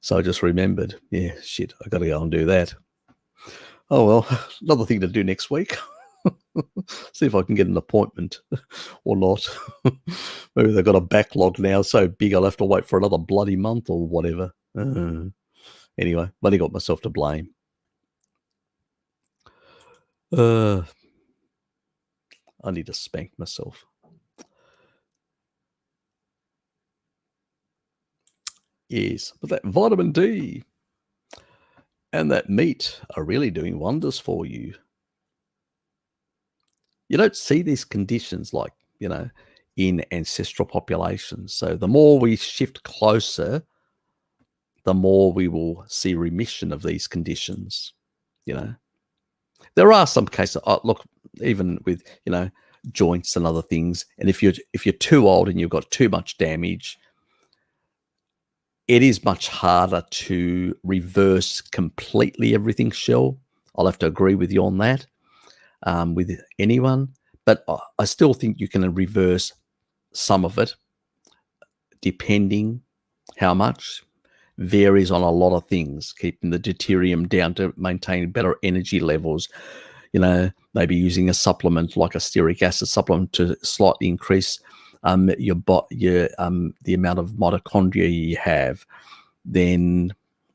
[SPEAKER 1] So I just remembered, yeah, shit, I got to go and do that. Oh, well, another thing to do next week. See if I can get an appointment or not. Maybe they've got a backlog now so big I'll have to wait for another bloody month or whatever. Anyway, bloody got myself to blame. I need to spank myself. Yes, but that vitamin D and that meat are really doing wonders for you. You don't see these conditions like, in ancestral populations. So the more we shift closer, the more we will see remission of these conditions. There are some cases, look, even with, joints and other things. And if you're too old and you've got too much damage, it is much harder to reverse completely everything, Shell. I'll have to agree with you on that, with anyone. But I still think you can reverse some of it, depending how much. Varies on a lot of things, keeping the deuterium down to maintain better energy levels. Maybe using a supplement like a stearic acid supplement to slightly increase the amount of mitochondria you have. Then,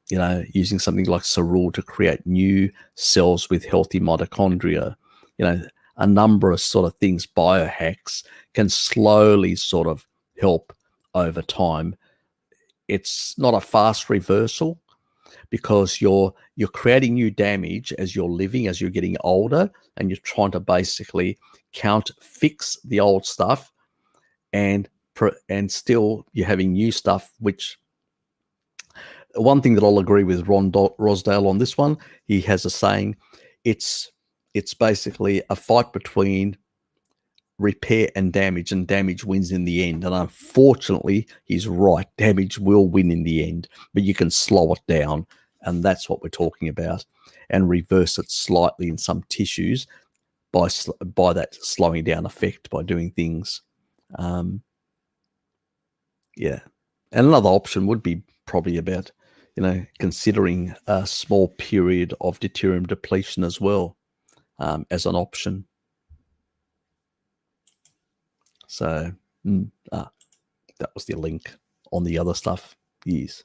[SPEAKER 1] using something like Cerule to create new cells with healthy mitochondria. A number of sort of things, biohacks, can slowly sort of help over time. It's not a fast reversal because you're creating new damage as you're living, as you're getting older, and you're trying to basically fix the old stuff, and still you're having new stuff. Which, one thing that I'll agree with Ron Rosdale on this one, he has a saying, it's basically a fight between repair and damage wins in the end. And unfortunately, he's right. Damage will win in the end, but you can slow it down. And that's what we're talking about, and reverse it slightly in some tissues by that slowing down effect by doing things. Yeah. And another option would be probably about, considering a small period of deuterium depletion as well, as an option. So that was the link on the other stuff. Yes.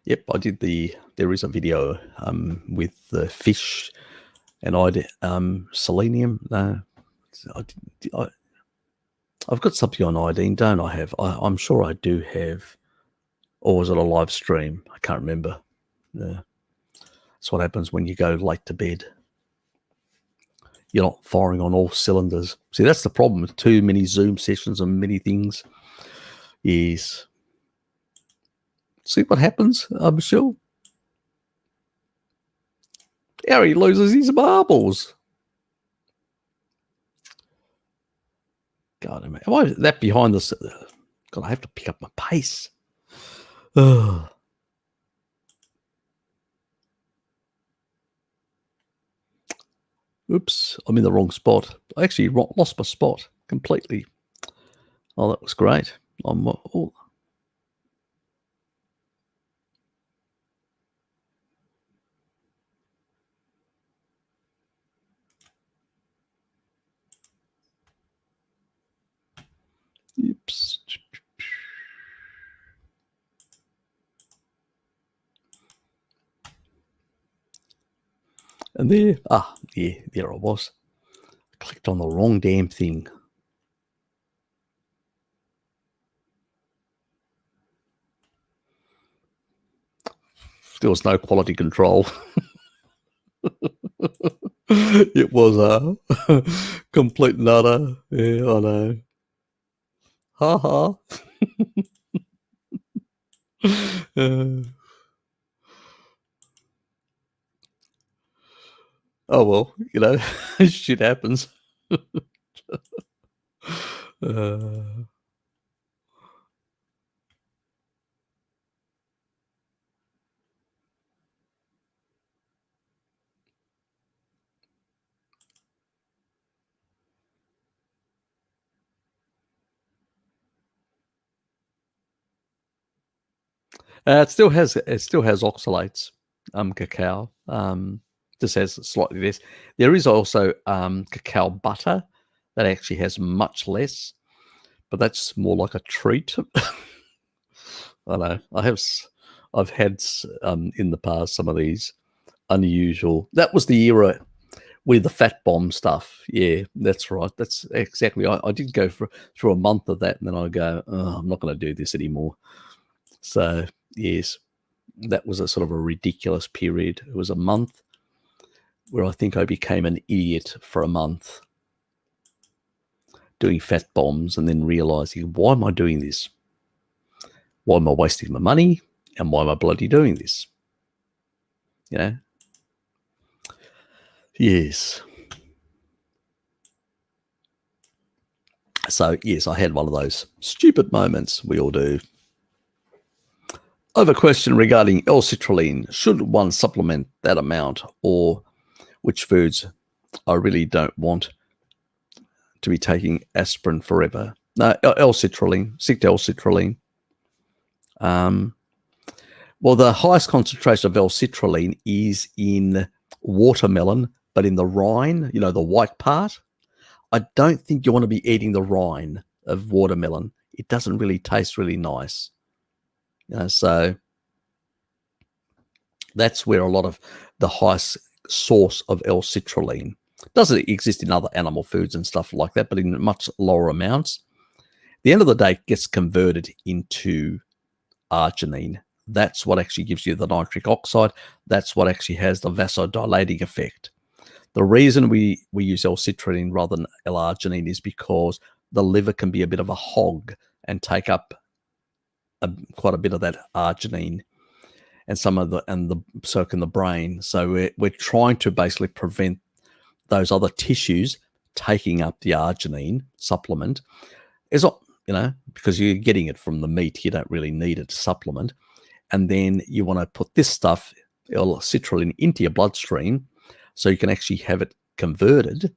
[SPEAKER 1] Yep, I did there is a video with the fish and selenium. I've got something on iodine, don't I? I'm sure I do have. Or was it a live stream? I can't remember. Yeah. That's what happens when you go late to bed. You're not firing on all cylinders. See, that's the problem with too many Zoom sessions and many things. Yes. See what happens, Michelle? Harry loses his marbles. God, am I that behind this? God, I have to pick up my pace. Ugh. Oops, I'm in the wrong spot. I actually lost my spot completely. Oh, that was great. Oops. And there I was. I clicked on the wrong damn thing. There was no quality control. It was a complete nutter. Yeah, I know. Ha ha. Oh well, shit happens. It still has oxalates, cacao. Just has slightly less. There is also cacao butter that actually has much less, but that's more like a treat. I know. I've had in the past some of these unusual. That was the era with the fat bomb stuff. Yeah, that's right. That's exactly. I did go through a month of that, and then I go, oh, I'm not going to do this anymore. So yes, that was a sort of a ridiculous period. It was a month where I think I became an idiot for a month doing fat bombs, and then realizing, why am I doing this? Why am I wasting my money? And why am I bloody doing this? Yes. So, yes, I had one of those stupid moments. We all do. I have a question regarding L-citrulline. Should one supplement that amount, or which foods I really don't want to be taking aspirin forever? No, L-citrulline. Stick to L-citrulline. Well, the highest concentration of L-citrulline is in watermelon, but in the rind, the white part. I don't think you want to be eating the rind of watermelon. It doesn't really taste really nice. So that's where a lot of the highest source of L-citrulline. Doesn't exist in other animal foods and stuff like that, but in much lower amounts. At the end of the day, it gets converted into arginine. That's what actually gives you the nitric oxide. That's what actually has the vasodilating effect. The reason we use L-citrulline rather than L-arginine is because the liver can be a bit of a hog and take up quite a bit of that arginine, and so can the brain. So we're trying to basically prevent those other tissues taking up the arginine supplement. It's not, because you're getting it from the meat, you don't really need it to supplement. And then you want to put this stuff, L-citrulline, into your bloodstream so you can actually have it converted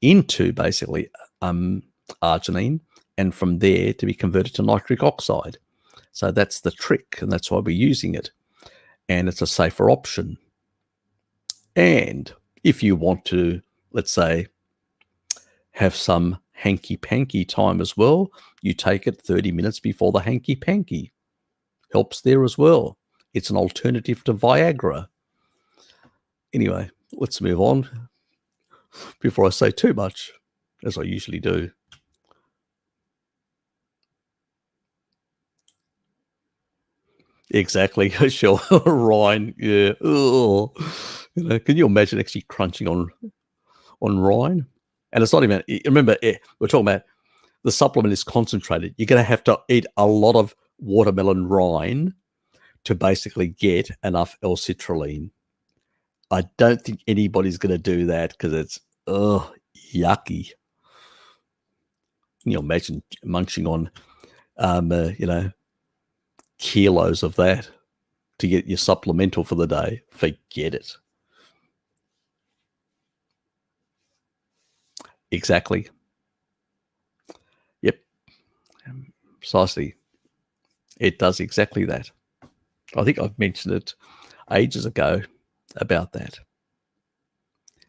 [SPEAKER 1] into basically arginine, and from there to be converted to nitric oxide. So that's the trick, and that's why we're using it. And it's a safer option. And if you want to, let's say, have some hanky-panky time as well, you take it 30 minutes before the hanky-panky. Helps there as well. It's an alternative to Viagra. Anyway, let's move on before I say too much, as I usually do. Exactly, sure. Rind, yeah. Ugh. Can you imagine actually crunching on rind? And it's not even, remember, we're talking about the supplement is concentrated. You're going to have to eat a lot of watermelon rind to basically get enough L-citrulline. I don't think anybody's going to do that because it's yucky. Can you imagine munching on, kilos of that to get your supplemental for the day? Forget it. Exactly. Yep. Precisely. It does exactly that. I think I've mentioned it ages ago about that.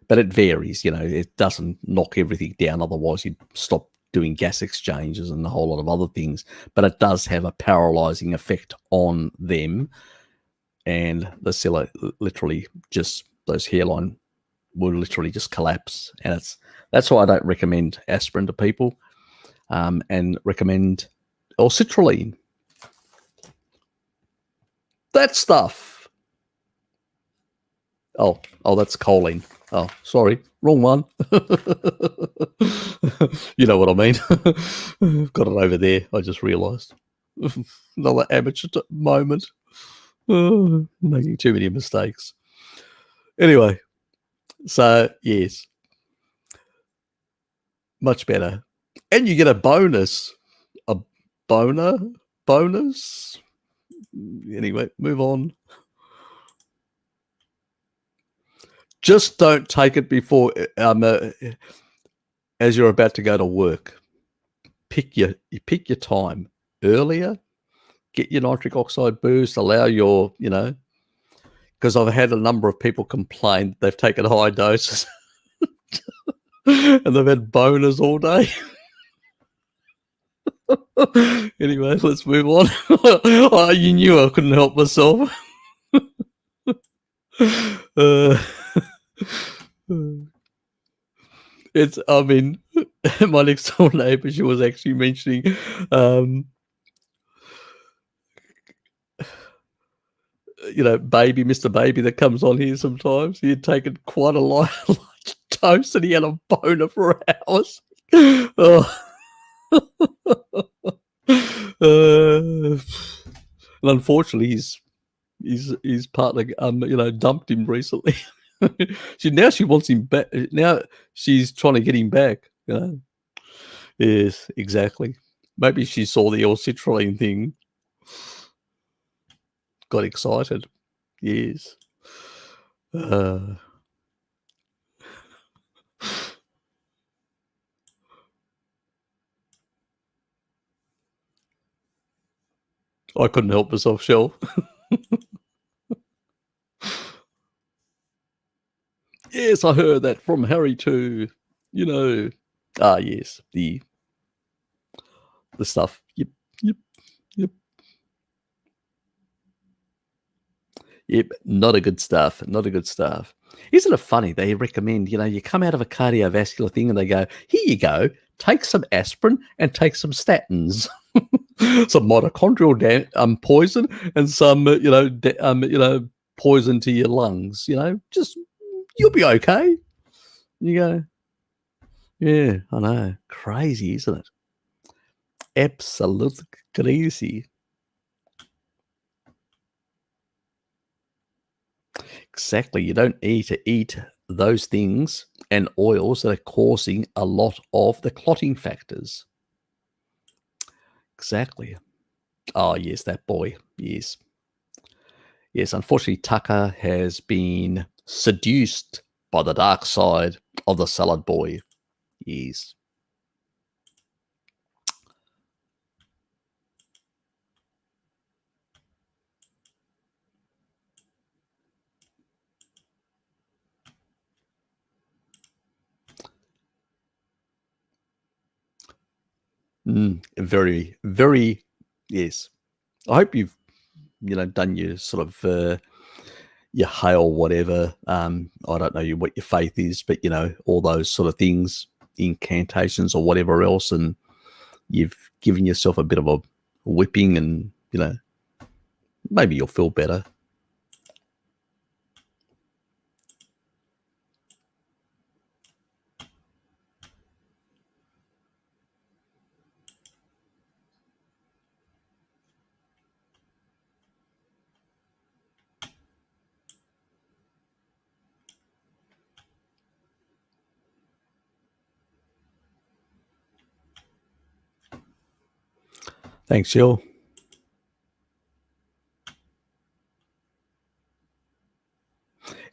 [SPEAKER 1] But it varies, it doesn't knock everything down. Otherwise, you'd stop doing gas exchanges and a whole lot of other things. But it does have a paralyzing effect on them. And the cell literally just, those hairline will literally just collapse. And that's why I don't recommend aspirin to people, and recommend L-citrulline. That stuff. Oh, that's choline. Oh, sorry, wrong one. You know what I mean. I've got it over there. I just realised. Another amateur moment. Making too many mistakes. Anyway, so yes, much better, and you get a bonus. Bonus. Anyway, move on. Just don't take it before as you're about to go to work. Pick your time earlier. Get your nitric oxide boost. Allow your, because I've had a number of people complain they've taken high doses and they've had boners all day. Anyway, let's move on. Oh, you knew I couldn't help myself. My next door neighbor, she was actually mentioning Mr. Baby that comes on here sometimes. He had taken quite a large dose and he had a boner for hours. And unfortunately, his partner, dumped him recently. Now she wants him back. Now she's trying to get him back. Yes, exactly. Maybe she saw the L-citrulline thing, got excited. Yes. Uh, I couldn't help myself, Shell. Yes, I heard that from Harry too. You know. Ah, yes, the stuff. Yep, yep, yep, yep. Not a good stuff. Not a good stuff. Isn't it funny? They recommend, you come out of a cardiovascular thing and they go, here you go, take some aspirin and take some statins. Some mitochondrial poison and some, poison to your lungs. Just you'll be okay. You go, yeah, I know, crazy, isn't it? Absolutely crazy. Exactly. You don't need to eat those things and oils that are causing a lot of the clotting factors. Exactly. Oh, yes, that boy. Yes. Yes, unfortunately, Tucker has been seduced by the dark side of the salad boy. Yes. Very, very, yes. I hope you've, done your sort of your hail, whatever. I don't know what your faith is, but all those sort of things, incantations or whatever else, and you've given yourself a bit of a whipping, and maybe you'll feel better. Thanks, Jill.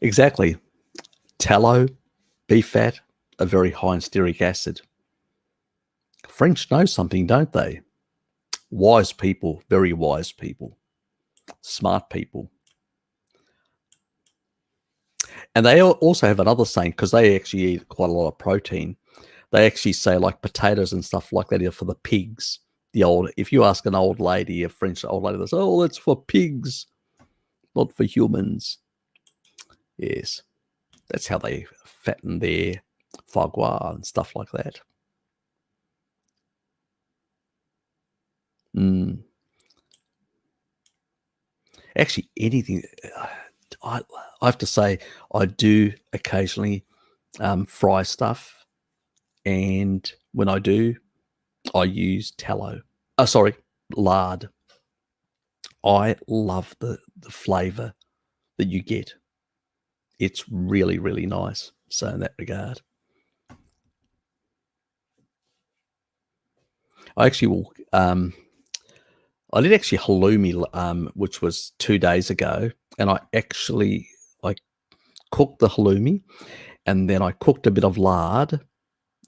[SPEAKER 1] Exactly. Tallow, beef fat, are very high in stearic acid. French know something, don't they? Wise people, very wise people, smart people. And they also have another saying, because they actually eat quite a lot of protein. They actually say like potatoes and stuff like that are for the pigs. If you ask an old lady, a French old lady, they say, "Oh, that's for pigs, not for humans." Yes, that's how they fatten their foie gras and stuff like that. Mm. Actually, anything. I, I have to say, I do occasionally fry stuff, and when I do, I use tallow. Sorry, lard. I love the flavor that you get. It's really, really nice. So in that regard, I actually will. I did actually halloumi, which was 2 days ago, and I cooked the halloumi, and then I cooked a bit of lard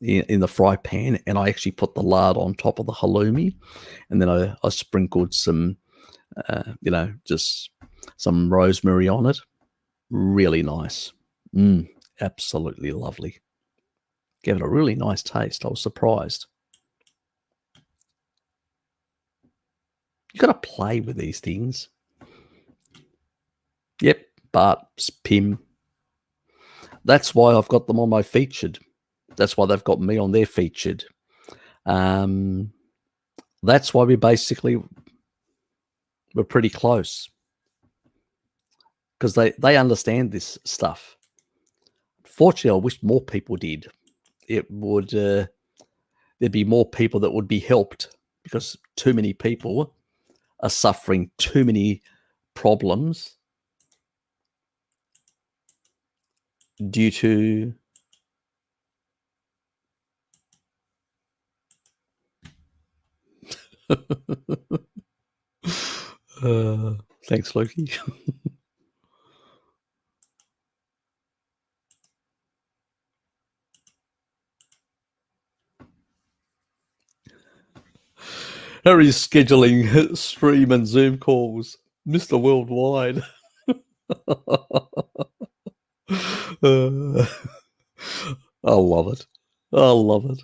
[SPEAKER 1] in the fry pan, and I actually put the lard on top of the halloumi, and then I sprinkled some, just some rosemary on it. Really nice. Absolutely lovely. Gave it a really nice taste. I was surprised. You got to play with these things. Yep, Bart, Pim. That's why I've got them on my featured. That's why they've got me on their featured. Um, that's why we're pretty close, because they understand this stuff. Fortunately, I wish more people did. It would there'd be more people that would be helped, because too many people are suffering too many problems due to Thanks, Loki. Harry's scheduling stream and Zoom calls. Mr. Worldwide. I love it. I love it.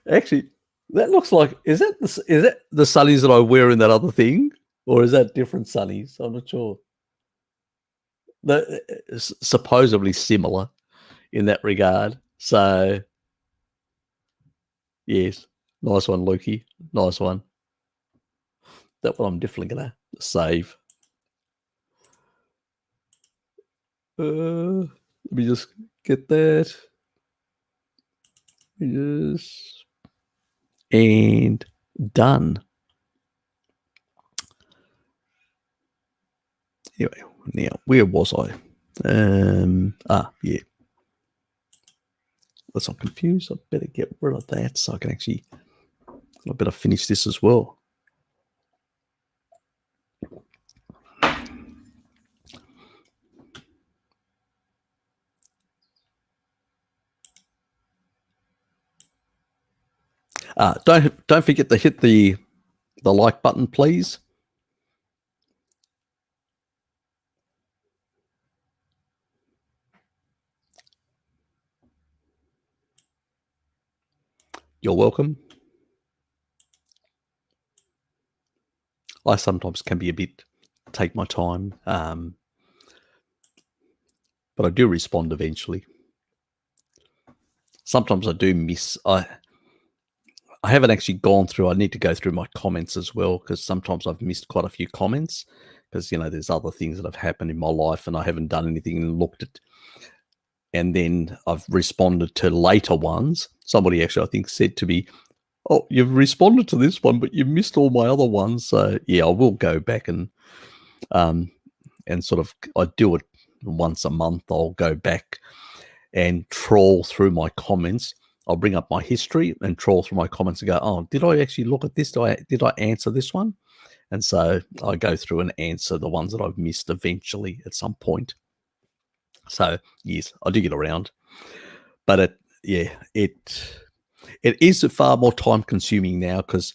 [SPEAKER 1] Actually, that looks like is that the sunnies that I wear in that other thing, or is that different sunnies? I'm not sure. They're supposedly similar in that regard. So, yes, nice one, Lukey. Nice one. That one I'm definitely gonna save. Let me just get that. Yes. And done. Anyway, now where was I? Yeah. Let's not confuse. I better get rid of that so I can actually. I better finish this as well. Don't forget to hit the like button, please. You're welcome. I sometimes can be a bit take my time, but I do respond eventually. Sometimes I do miss. I haven't actually gone through. I need to go through my comments as well because sometimes I've missed quite a few comments because there's other things that have happened in my life and I haven't done anything and looked at. And then I've responded to later ones. Somebody actually, I think, said to me, "Oh, you've responded to this one, but you missed all my other ones." So yeah, I will go back and sort of I do it once a month. I'll go back and trawl through my comments. I'll bring up my history and trawl through my comments and go, "Oh, did I actually look at this? Did I answer this one?" And so I go through and answer the ones that I've missed eventually at some point. So yes, I do get around, but it is far more time consuming now because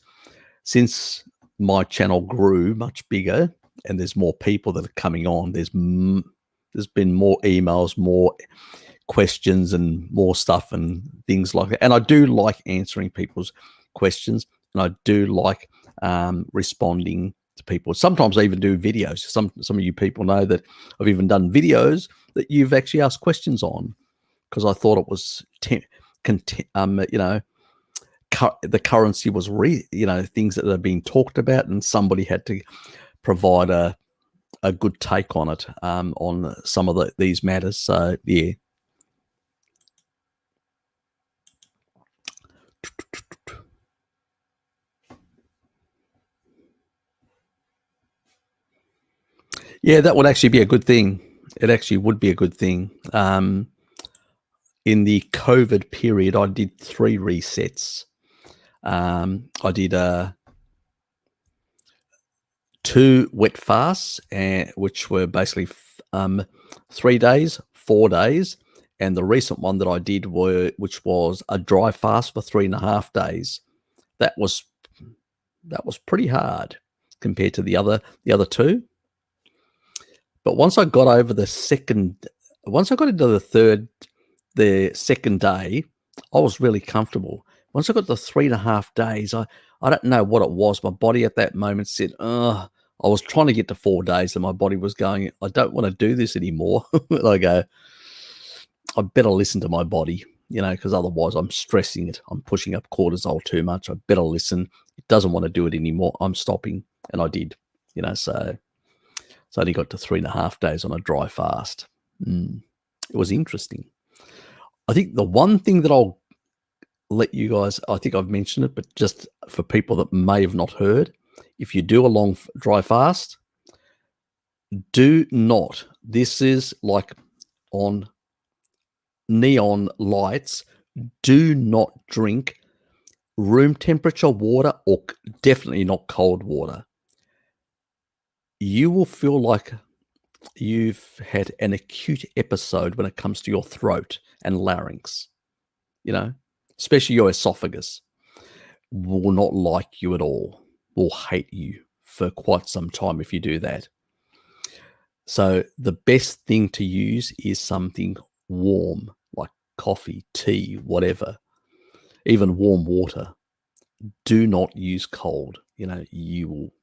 [SPEAKER 1] since my channel grew much bigger and there's more people that are coming on, there's been more emails, more questions and more stuff and things like that. And I do like answering people's questions and I do like responding to people. Sometimes I even do videos. Some of you people know that I've even done videos that you've actually asked questions on because I thought it was, the currency was things that are being talked about and somebody had to provide a good take on it on some of these matters. So yeah. Yeah, that would actually be a good thing. It actually would be a good thing. In the COVID period, I did 3 resets. I did 2 wet fasts, which were basically 3 days, 4 days, and the recent one that I did which was a dry fast for 3.5 days. That was pretty hard compared to the other 2. But once I got into the second day, I was really comfortable. Once I got to 3.5 days, I don't know what it was. My body at that moment said, I was trying to get to 4 days and my body was going, I don't want to do this anymore. And I go, I better listen to my body, because otherwise I'm stressing it. I'm pushing up cortisol too much. I better listen. It doesn't want to do it anymore. I'm stopping. And I did, so I only got to 3.5 days on a dry fast. It was interesting. I think the one thing that I'll let you guys, I think I've mentioned it, but just for people that may have not heard, if you do a long dry fast, do not, this is like on neon lights, do not drink room temperature water, or definitely not cold water. You will feel like you've had an acute episode when it comes to your throat and larynx, especially your esophagus. Will not like you at all, will hate you for quite some time if you do that. So the best thing to use is something warm, like coffee, tea, whatever, even warm water. Do not use cold. You will,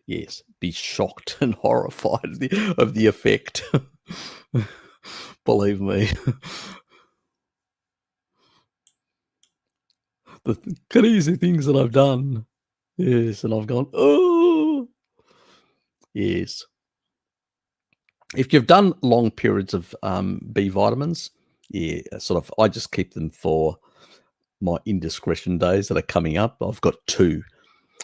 [SPEAKER 1] yes, be shocked and horrified of the effect. Believe me. The crazy things that I've done. Yes, and I've gone, oh, yes. If you've done long periods of B vitamins, yeah, I just keep them for my indiscretion days that are coming up. I've got two.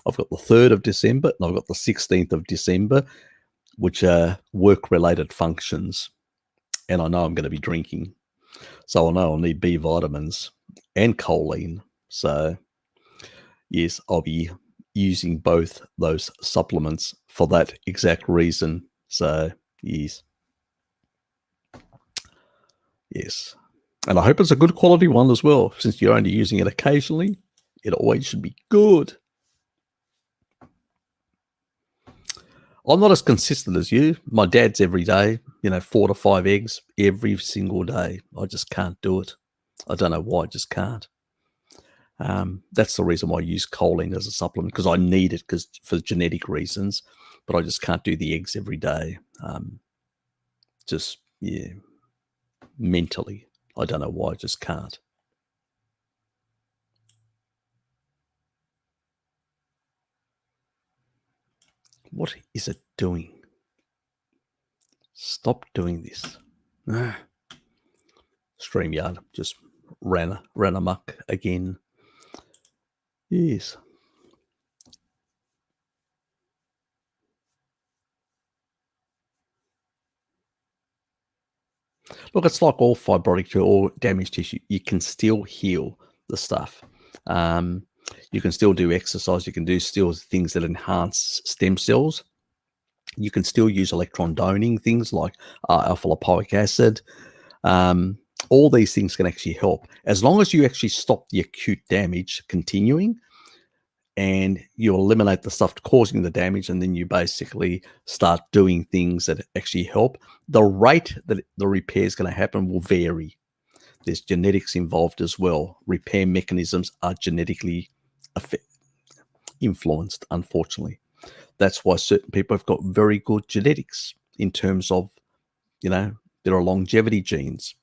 [SPEAKER 1] I've got the 3rd of December and I've got the 16th of December, which are work-related functions. And I know I'm going to be drinking. So I know I'll need B vitamins and choline. So, yes, I'll be using both those supplements for that exact reason. So, yes. Yes. And I hope it's a good quality one as well. Since you're only using it occasionally, it always should be good. I'm not as consistent as you. My dad's every day, 4 to 5 eggs every single day. I just can't do it. I don't know why, I just can't. That's the reason why I use choline as a supplement, because I need it for genetic reasons, but I just can't do the eggs every day. Mentally. I don't know why, I just can't. What is it doing? Stop doing this. StreamYard just ran amok again. Yes. Look, it's like all fibrotic tissue, all damaged tissue. You can still heal the stuff. You can still do exercise. You can do still things that enhance stem cells. You can still use electron doning things like alpha lipoic acid. All these things can actually help as long as you actually stop the acute damage continuing and you eliminate the stuff causing the damage, and then you basically start doing things that actually help. The rate that the repair is going to happen will vary. There's genetics involved as well. Repair mechanisms are genetically influenced, unfortunately. That's why certain people have got very good genetics in terms of, there are longevity genes.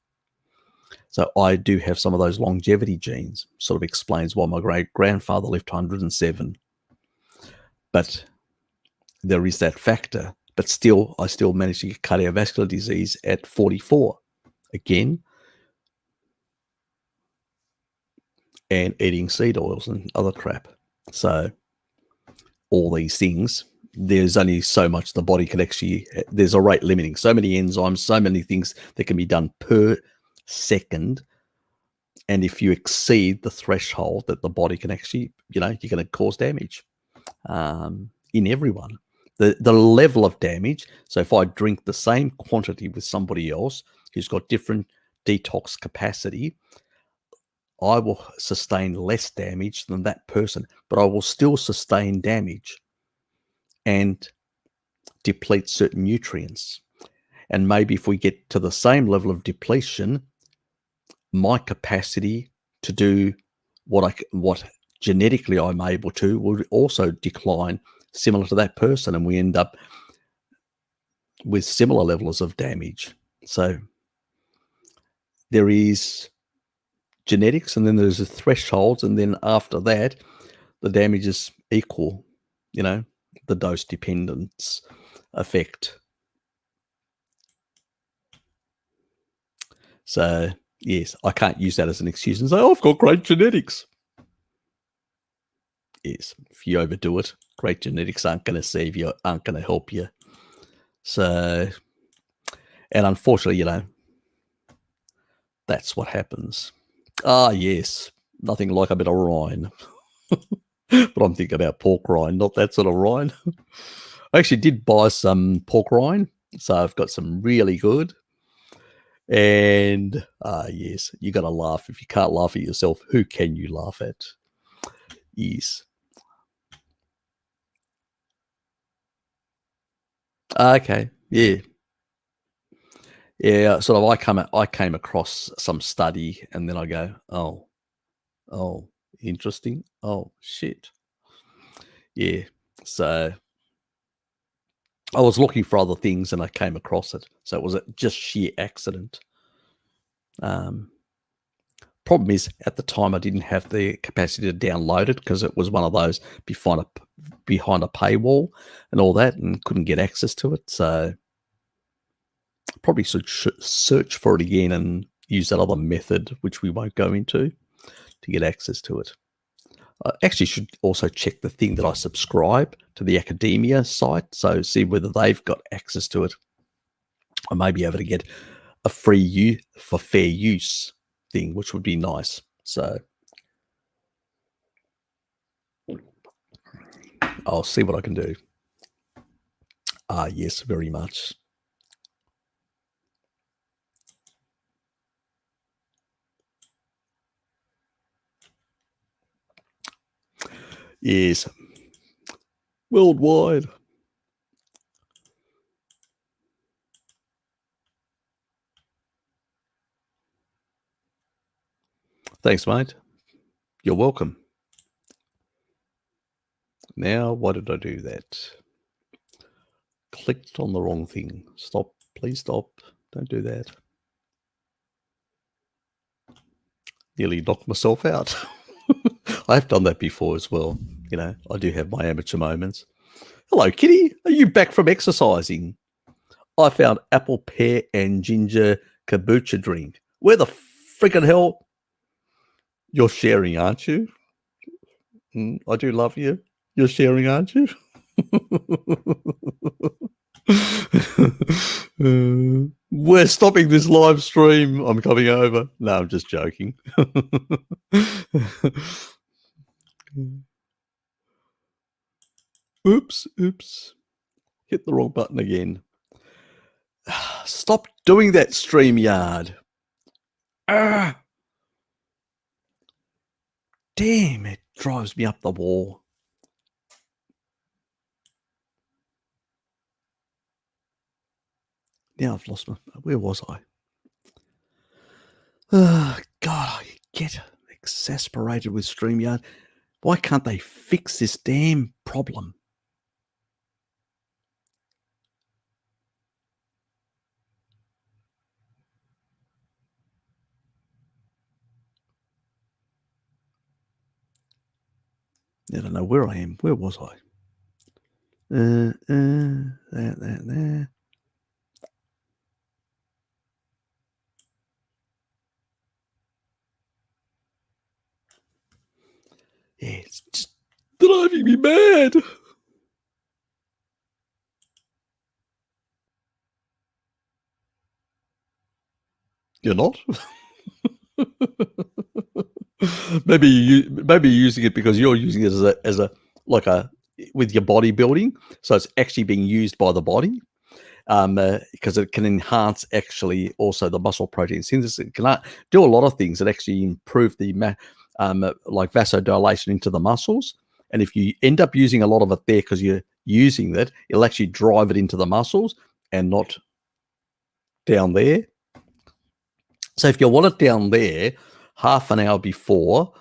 [SPEAKER 1] So I do have some of those longevity genes. Sort of explains why my great-grandfather lived to 107. But there is that factor. But still, I still managed to get cardiovascular disease at 44. Again, and eating seed oils and other crap. So all these things, there's only so much the body can actually, there's a rate limiting. So many enzymes, so many things that can be done per second. And if you exceed the threshold that the body can actually, you're going to cause damage in everyone. The level of damage. So if I drink the same quantity with somebody else who's got different detox capacity, I will sustain less damage than that person, but I will still sustain damage and deplete certain nutrients. And maybe if we get to the same level of depletion, my capacity to do what genetically I'm able to will also decline similar to that person, and we end up with similar levels of damage. So there is genetics, and then there's the thresholds, and then after that, the damage is equal, the dose dependence effect. So, yes, I can't use that as an excuse and say, oh, I've got great genetics. Yes, if you overdo it, great genetics aren't going to save you, aren't going to help you. So, and unfortunately, That's what happens. Ah, yes. Nothing like a bit of rind. But I'm thinking about pork rind, not that sort of rind. I actually did buy some pork rind, so I've got some really good. And yes, you got to laugh. If you can't laugh at yourself, who can you laugh at? Yes. Okay. Yeah. Yeah. Sort of. I came across some study, and then I go, oh, interesting. Oh, shit. Yeah. So I was looking for other things, and I came across it. So it was just sheer accident. Um, Problem is, at the time, I didn't have the capacity to download it because it was one of those behind a paywall and all that, and couldn't get access to it. So probably should search for it again and use that other method, which we won't go into, to get access to it. I actually should also check the thing that I subscribe to, the academia site, so see whether they've got access to it. I may be able to get a free for fair use thing, which would be nice. So I'll see what I can do. Ah, yes, very much. Yes. Worldwide. Thanks, mate. You're welcome. Now, why did I do that? Clicked on the wrong thing. Stop. Please stop. Don't do that. Nearly knocked myself out. I've done that before as well. You know, I do have my amateur moments. Hello, Kitty. Are you back from exercising? I found apple, pear, and ginger kombucha drink. Where the freaking hell? You're sharing, aren't you? I do love you. You're sharing, aren't you? We're stopping this live stream. I'm coming over. No, I'm just joking. Oops. Hit the wrong button again. Stop doing that, StreamYard. Damn, it drives me up the wall. Now I've lost where was I? Oh, God, I get exasperated with StreamYard. Why can't they fix this damn problem? I don't know where I am. Where was I? There. Yeah, it's just driving me mad. You're not? maybe you're using it because you're using it as a like a with your bodybuilding, so it's actually being used by the body, because it can enhance actually also the muscle protein synthesis. It can do a lot of things that actually improve the like vasodilation into the muscles. And if you end up using a lot of it there because you're using that, it'll actually drive it into the muscles and not down there. So if you want it down there, half an hour before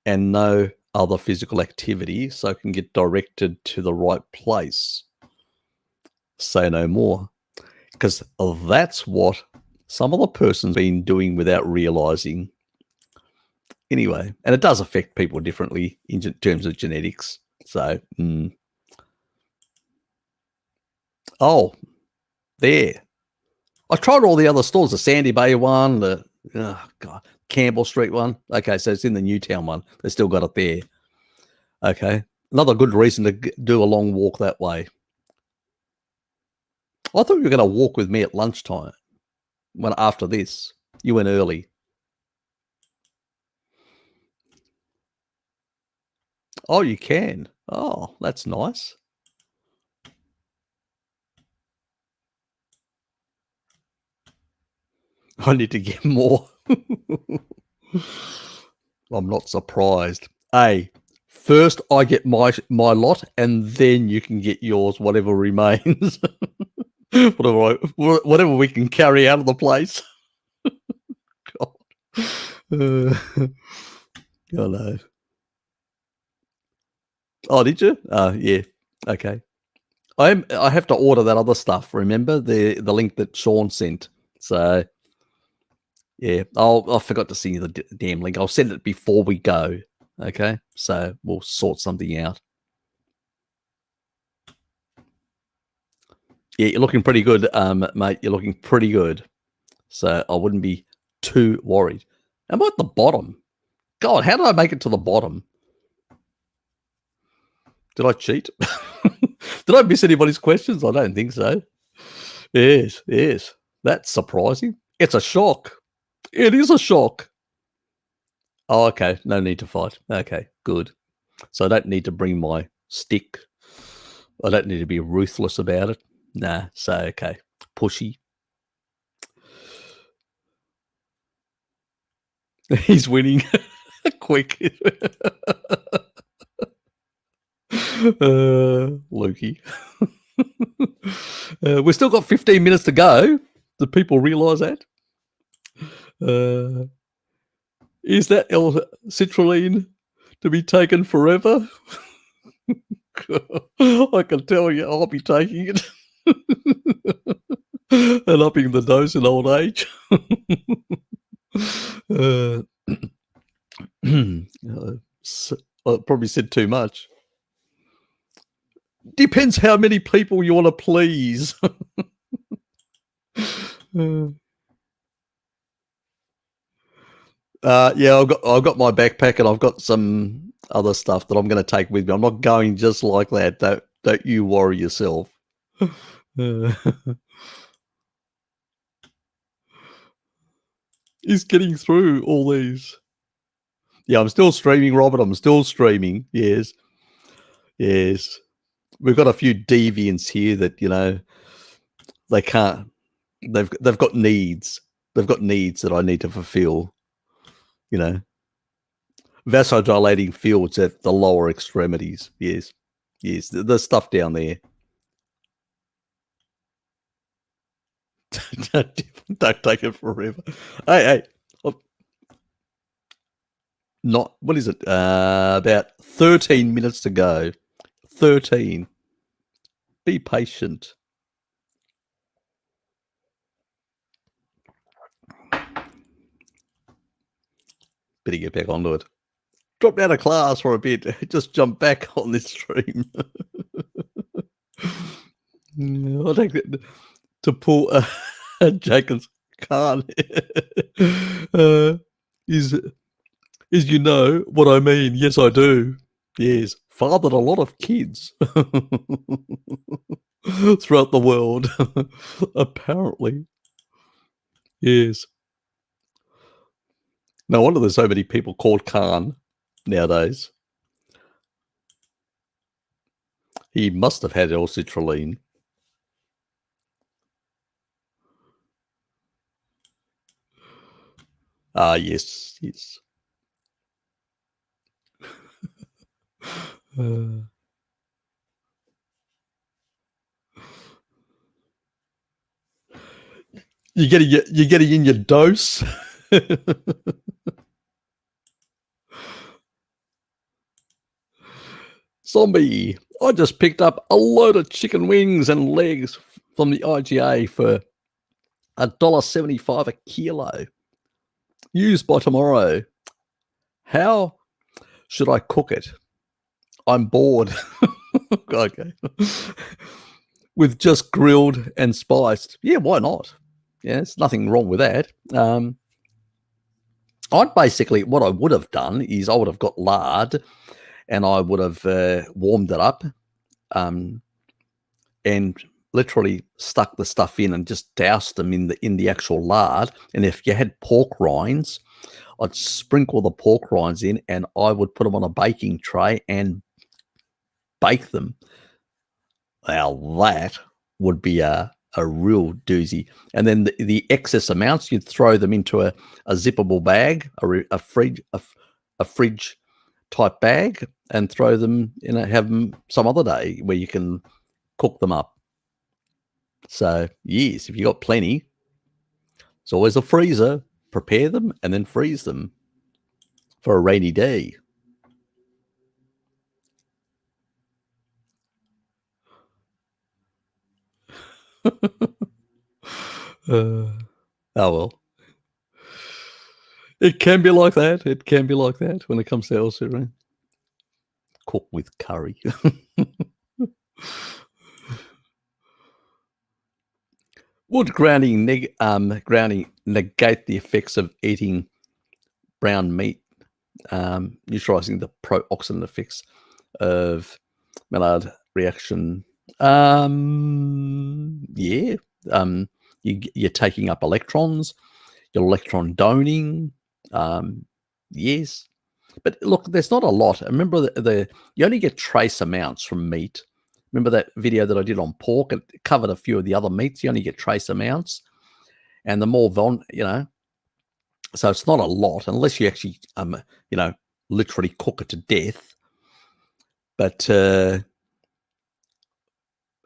[SPEAKER 1] and no other physical activity, so it can get directed to the right place. Say no more. Because that's what some other person's been doing without realizing. Anyway, and it does affect people differently in terms of genetics. So, oh, there. I tried all the other stores, the Sandy Bay one, the Campbell Street one. Okay, so it's in the Newtown one. They still got it there. Okay, another good reason to do a long walk that way. I thought you were going to walk with me at lunchtime after this. You went early. Oh, you can. Oh, that's nice. I need to get more. I'm not surprised. Hey, first I get my lot, and then you can get yours, whatever remains. whatever we can carry out of the place. God. Oh no. Oh, did you? Yeah. Okay. I have to order that other stuff. Remember the link that Sean sent. So yeah, I forgot to send you the damn link. I'll send it before we go. Okay, so we'll sort something out. Yeah, you're looking pretty good, mate. You're looking pretty good. So I wouldn't be too worried. Am I at the bottom? God, how did I make it to the bottom? Did I cheat? Did I miss anybody's questions? I don't think so. Yes, yes. That's surprising. It's a shock. It is a shock. Oh, okay. No need to fight. Okay, good. So I don't need to bring my stick. I don't need to be ruthless about it. Nah, so okay. Pushy. He's winning. Quick. Lukey. We've still got 15 minutes to go. Do people realise that? Is that L-citrulline to be taken forever? I can tell you I'll be taking it. And upping the dose in old age. I probably said too much. Depends how many people you want to please. Yeah, I've got my backpack and I've got some other stuff that I'm going to take with me. I'm not going just like that. Don't you worry yourself. He's getting through all these. Yeah, I'm still streaming, Robert. I'm still streaming. Yes. Yes. We've got a few deviants here that, they can't. They've got needs. They've got needs that I need to fulfill. Vasodilating fields at the lower extremities. Yes. Yes. The stuff down there. Don't take it forever. Hey. Not, what is it? About 13 minutes to go. 13. Be patient. Better get back onto it. Dropped out of class for a bit. Just jump back on this stream. I think that to pull Jacob's Khan is you know what I mean. Yes, I do. Yes, fathered a lot of kids throughout the world, apparently. Yes. No wonder there's so many people called Khan nowadays. He must have had L-citrulline. Ah, yes. You're getting in your dose. Zombie, I just picked up a load of chicken wings and legs from the IGA for $1.75 a kilo. Used by tomorrow. How should I cook it? I'm bored. Okay. With just grilled and spiced. Yeah, why not? Yeah, there's nothing wrong with that. I'd basically, what I would have done is I would have got lard and I would have warmed it up and literally stuck the stuff in and just doused them in the actual lard. And if you had pork rinds, I'd sprinkle the pork rinds in, and I would put them on a baking tray and bake them. Now that would be a real doozy. And then the excess amounts, you'd throw them into a zippable bag, a fridge type bag, and throw them have them some other day where you can cook them up. So yes, if you got plenty, it's always a freezer. Prepare them and then freeze them for a rainy day. Oh well. It can be like that. It can be like that when it comes to elsewhere. Cook with curry. Would grounding negate the effects of eating brown meat, neutralizing the pro-oxidant effects of Maillard reaction? Yeah. You're taking up electrons. You're electron doning. Yes. But look, there's not a lot. Remember, you only get trace amounts from meat. Remember that video that I did on pork? It covered a few of the other meats. You only get trace amounts. And the more, so it's not a lot unless you actually, literally cook it to death. But, and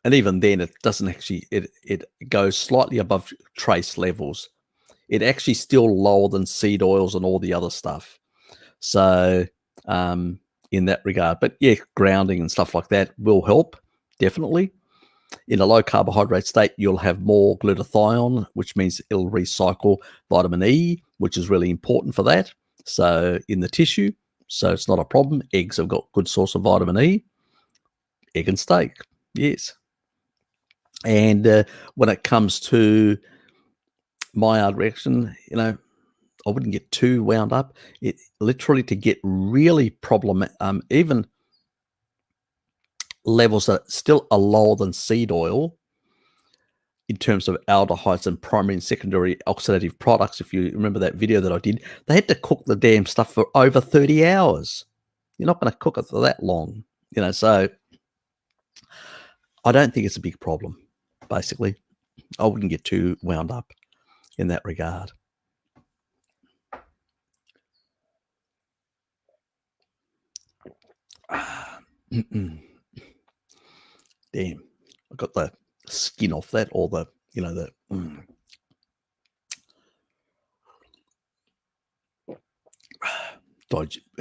[SPEAKER 1] even then, it doesn't actually, it goes slightly above trace levels. It actually still lower than seed oils and all the other stuff. So, in that regard, but yeah, grounding and stuff like that will help, definitely. In a low carbohydrate state, you'll have more glutathione, which means it'll recycle vitamin E, which is really important for that. So in the tissue, so it's not a problem. Eggs have got good source of vitamin E. Egg and steak, yes. And when it comes to Maillard reaction, I wouldn't get too wound up. It literally, to get really problematic, even levels that still are lower than seed oil in terms of aldehydes and primary and secondary oxidative products. If you remember that video that I did, they had to cook the damn stuff for over 30 hours. You're not going to cook it for that long, so I don't think it's a big problem, basically. I wouldn't get too wound up in that regard. Damn, I got the skin off that, or the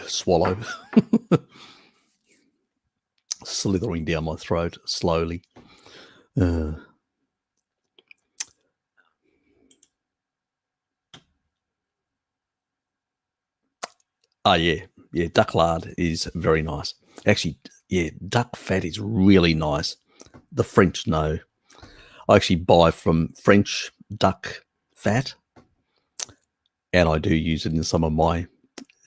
[SPEAKER 1] swallow slithering down my throat slowly. Yeah, duck lard is very nice. Actually, yeah, duck fat is really nice. The French know. I actually buy from French duck fat, and I do use it in some of my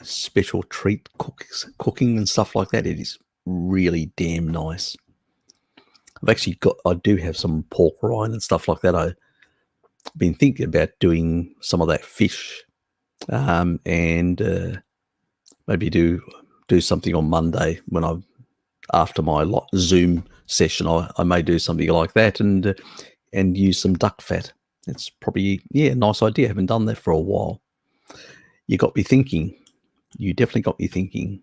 [SPEAKER 1] special treat cooking and stuff like that. It is really damn nice. I do have some pork rind and stuff like that. I've been thinking about doing some of that fish, and maybe do something on Monday when after my Zoom session. I may do something like that and use some duck fat. It's probably a nice idea. I haven't done that for a while. You got me thinking. You definitely got me thinking.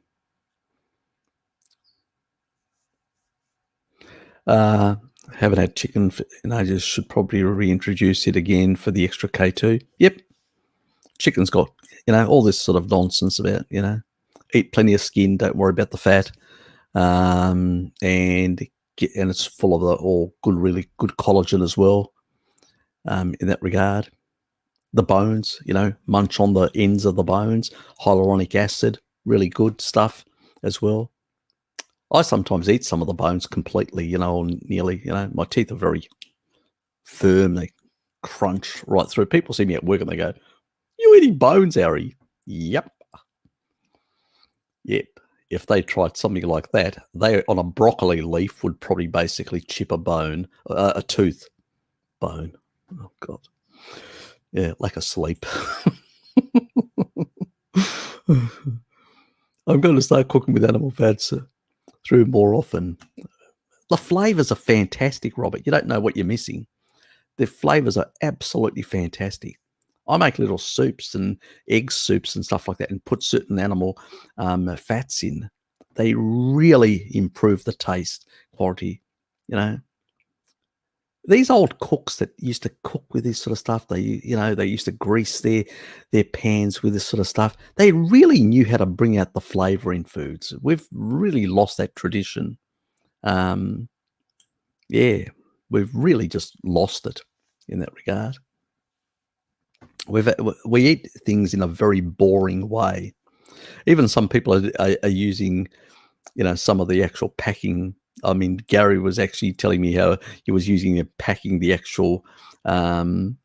[SPEAKER 1] Haven't had chicken and I just should probably reintroduce it again for the extra K2. Yep. Chicken's got, all this sort of nonsense about, eat plenty of skin, don't worry about the fat. And it's full of really good collagen as well. In that regard, the bones, munch on the ends of the bones, hyaluronic acid, really good stuff as well. I sometimes eat some of the bones completely, or nearly, my teeth are very firm. They crunch right through. People see me at work and they go, "You eating bones, Harry?" Yep. if they tried something like that, they on a broccoli leaf would probably basically chip a bone, a tooth bone. Oh God, yeah, lack of sleep. I'm going to start cooking with animal fats through more often. The flavors are fantastic, Robert. You don't know what you're missing. The flavors are absolutely fantastic. I make little soups and egg soups and stuff like that and put certain animal fats in. They really improve the taste quality. You know, these old cooks that used to cook with this sort of stuff, they used to grease their pans with this sort of stuff. They really knew how to bring out the flavor in foods. We've really lost that tradition. Um, yeah, we've really just lost it in that regard. We eat things in a very boring way. Even some people are using, some of the actual packing. I mean, Gary was actually telling me how he was using it, packing the actual. He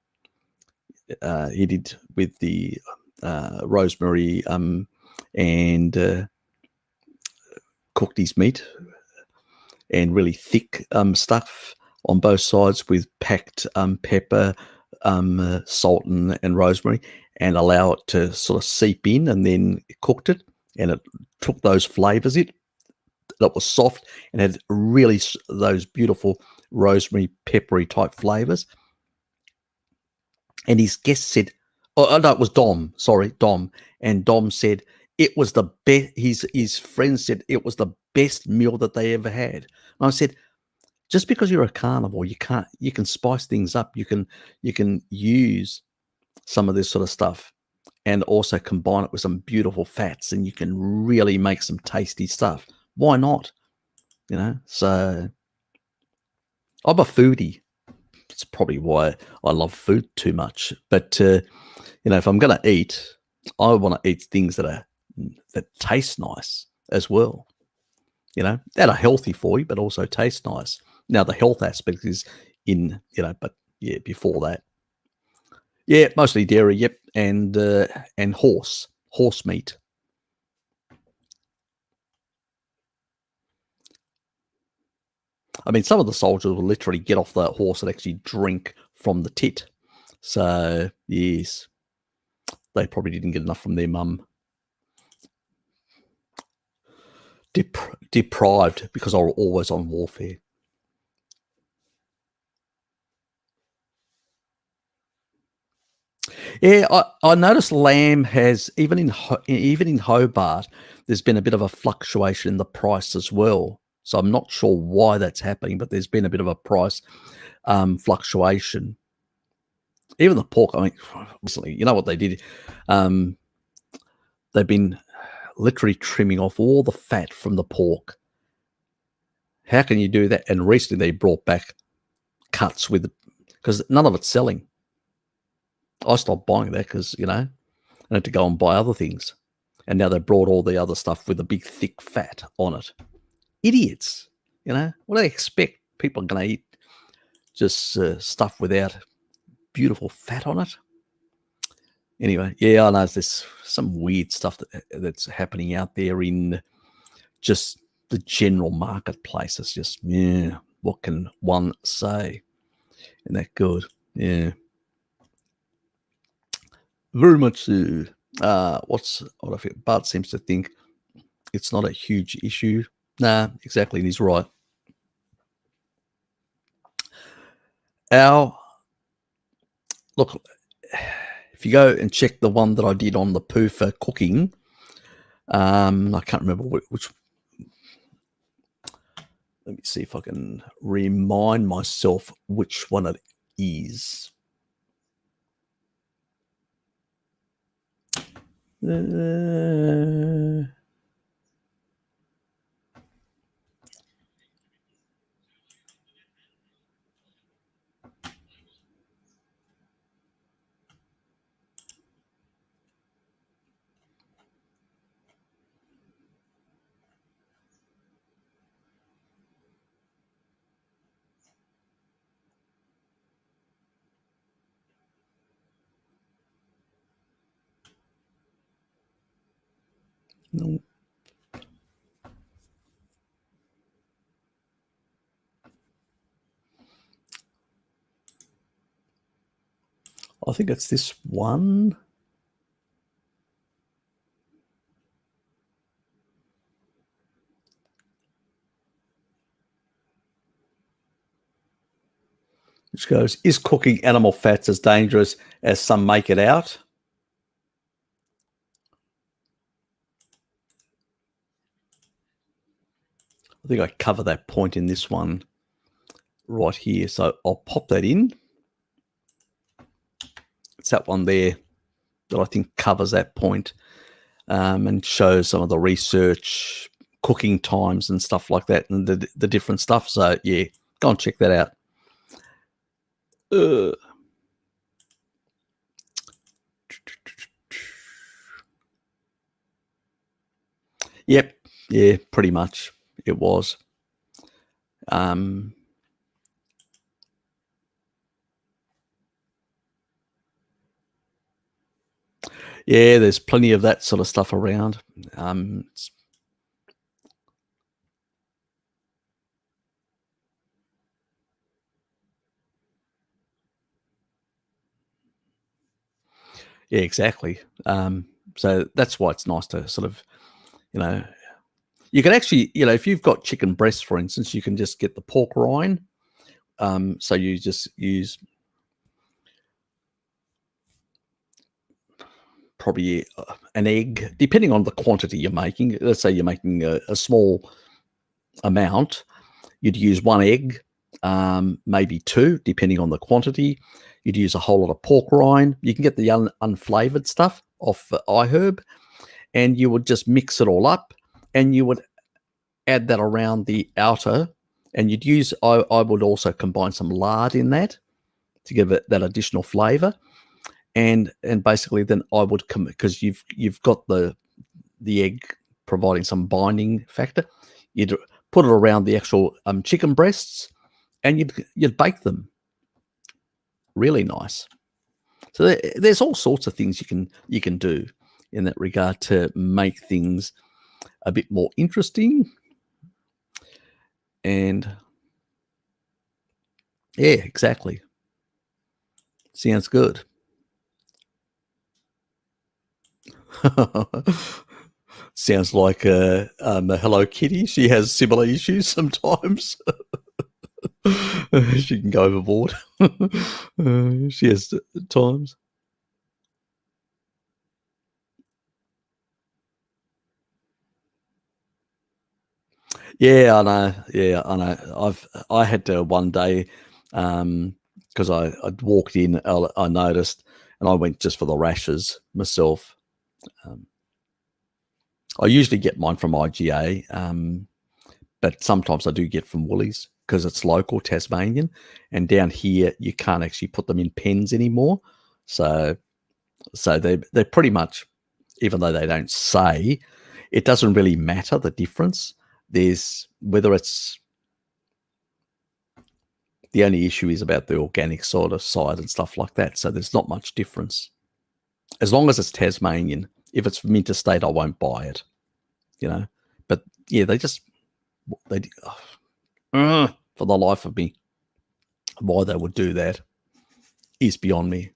[SPEAKER 1] did with the rosemary and cooked his meat and really thick stuff on both sides with packed pepper, salt and rosemary, and allow it to sort of seep in, and then cooked it, and it took those flavors that was soft and had really those beautiful rosemary, peppery type flavors. And his guest said, "Oh no, it was Dom. Sorry, Dom." And Dom said it was the best. His friend said it was the best meal that they ever had. And I said, just because you're a carnivore, you can spice things up. You can use some of this sort of stuff and also combine it with some beautiful fats, and you can really make some tasty stuff. Why not? So I'm a foodie. It's probably why I love food too much. But if I'm going to eat, I want to eat things that taste nice as well. That are healthy for you, but also taste nice. Now, the health aspect is but yeah, before that, yeah, mostly dairy, yep, and horse meat. I mean, some of the soldiers will literally get off the horse and actually drink from the tit. So yes, they probably didn't get enough from their mum. Deprived because they were always on warfare. Yeah, I noticed lamb has even in Hobart, there's been a bit of a fluctuation in the price as well. So I'm not sure why that's happening, but there's been a bit of a price fluctuation. Even the pork, I mean, recently, you know what they did? Um, they've been literally trimming off all the fat from the pork. How can you do that? And recently they brought back cuts because none of it's selling. I stopped buying that because, I had to go and buy other things. And now they brought all the other stuff with a big thick fat on it. Idiots. What do they expect? People are going to eat just stuff without beautiful fat on it. Anyway, yeah, I know there's some weird stuff that's happening out there in just the general marketplace. It's just, yeah, what can one say? Isn't that good? Yeah. Very much so. What I think Bart seems to think it's not a huge issue. Nah, exactly, and he's right. Look, if you go and check the one that I did on the poo for cooking, I can't remember which. Let me see if I can remind myself which one it is. No. I think it's this one. Which goes, is cooking animal fats as dangerous as some make it out? I think I cover that point in this one right here. So I'll pop that in. It's that one there that I think covers that point, and shows some of the research, cooking times and stuff like that, and the different stuff. So yeah, go and check that out. Yep. Yeah, pretty much it was. Yeah, there's plenty of that sort of stuff around. Yeah, exactly. So that's why it's nice to sort of, you can actually, if you've got chicken breasts, for instance, you can just get the pork rind. So you just use probably an egg, depending on the quantity you're making. Let's say you're making a small amount, you'd use one egg, maybe two, depending on the quantity. You'd use a whole lot of pork rind. You can get the unflavored stuff off iHerb, and you would just mix it all up, and you would add that around the outer, and you'd use, I would also combine some lard in that to give it that additional flavor. And basically then I would because you've got the egg providing some binding factor, you'd put it around the actual chicken breasts, and you'd bake them. Really nice. So there's all sorts of things you can do in that regard to make things a bit more interesting. And yeah, exactly. Sounds good. Sounds like a Hello Kitty. She has similar issues sometimes. She can go overboard. She has times. Yeah, I know. Yeah, I know. I had to one day, because I'd walked in, I noticed, and I went just for the rashes myself. I usually get mine from IGA, but sometimes I do get from Woolies because it's local Tasmanian, and down here you can't actually put them in pens anymore. So they're pretty much, even though they don't say, it doesn't really matter the difference. There's whether it's, the only issue is about the organic sort of side and stuff like that. So there's not much difference as long as it's Tasmanian. If it's from interstate, I won't buy it. But yeah, they for the life of me, why they would do that is beyond me.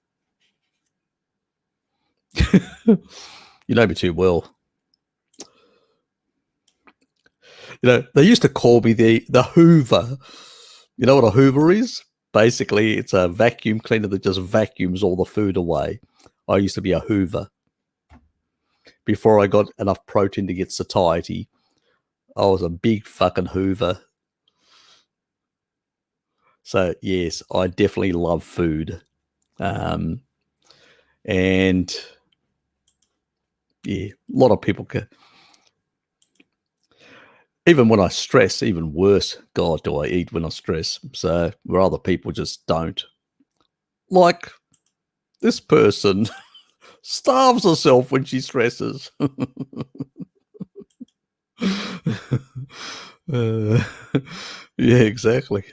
[SPEAKER 1] You know me too well. They used to call me the Hoover. You know what a Hoover is? Basically, it's a vacuum cleaner that just vacuums all the food away. I used to be a Hoover. Before I got enough protein to get satiety, I was a big fucking Hoover. So yes, I definitely love food. And yeah, a lot of people can. Even when I stress, even worse, God, do I eat when I stress. So where other people just don't. Like this person starves herself when she stresses. Yeah, exactly.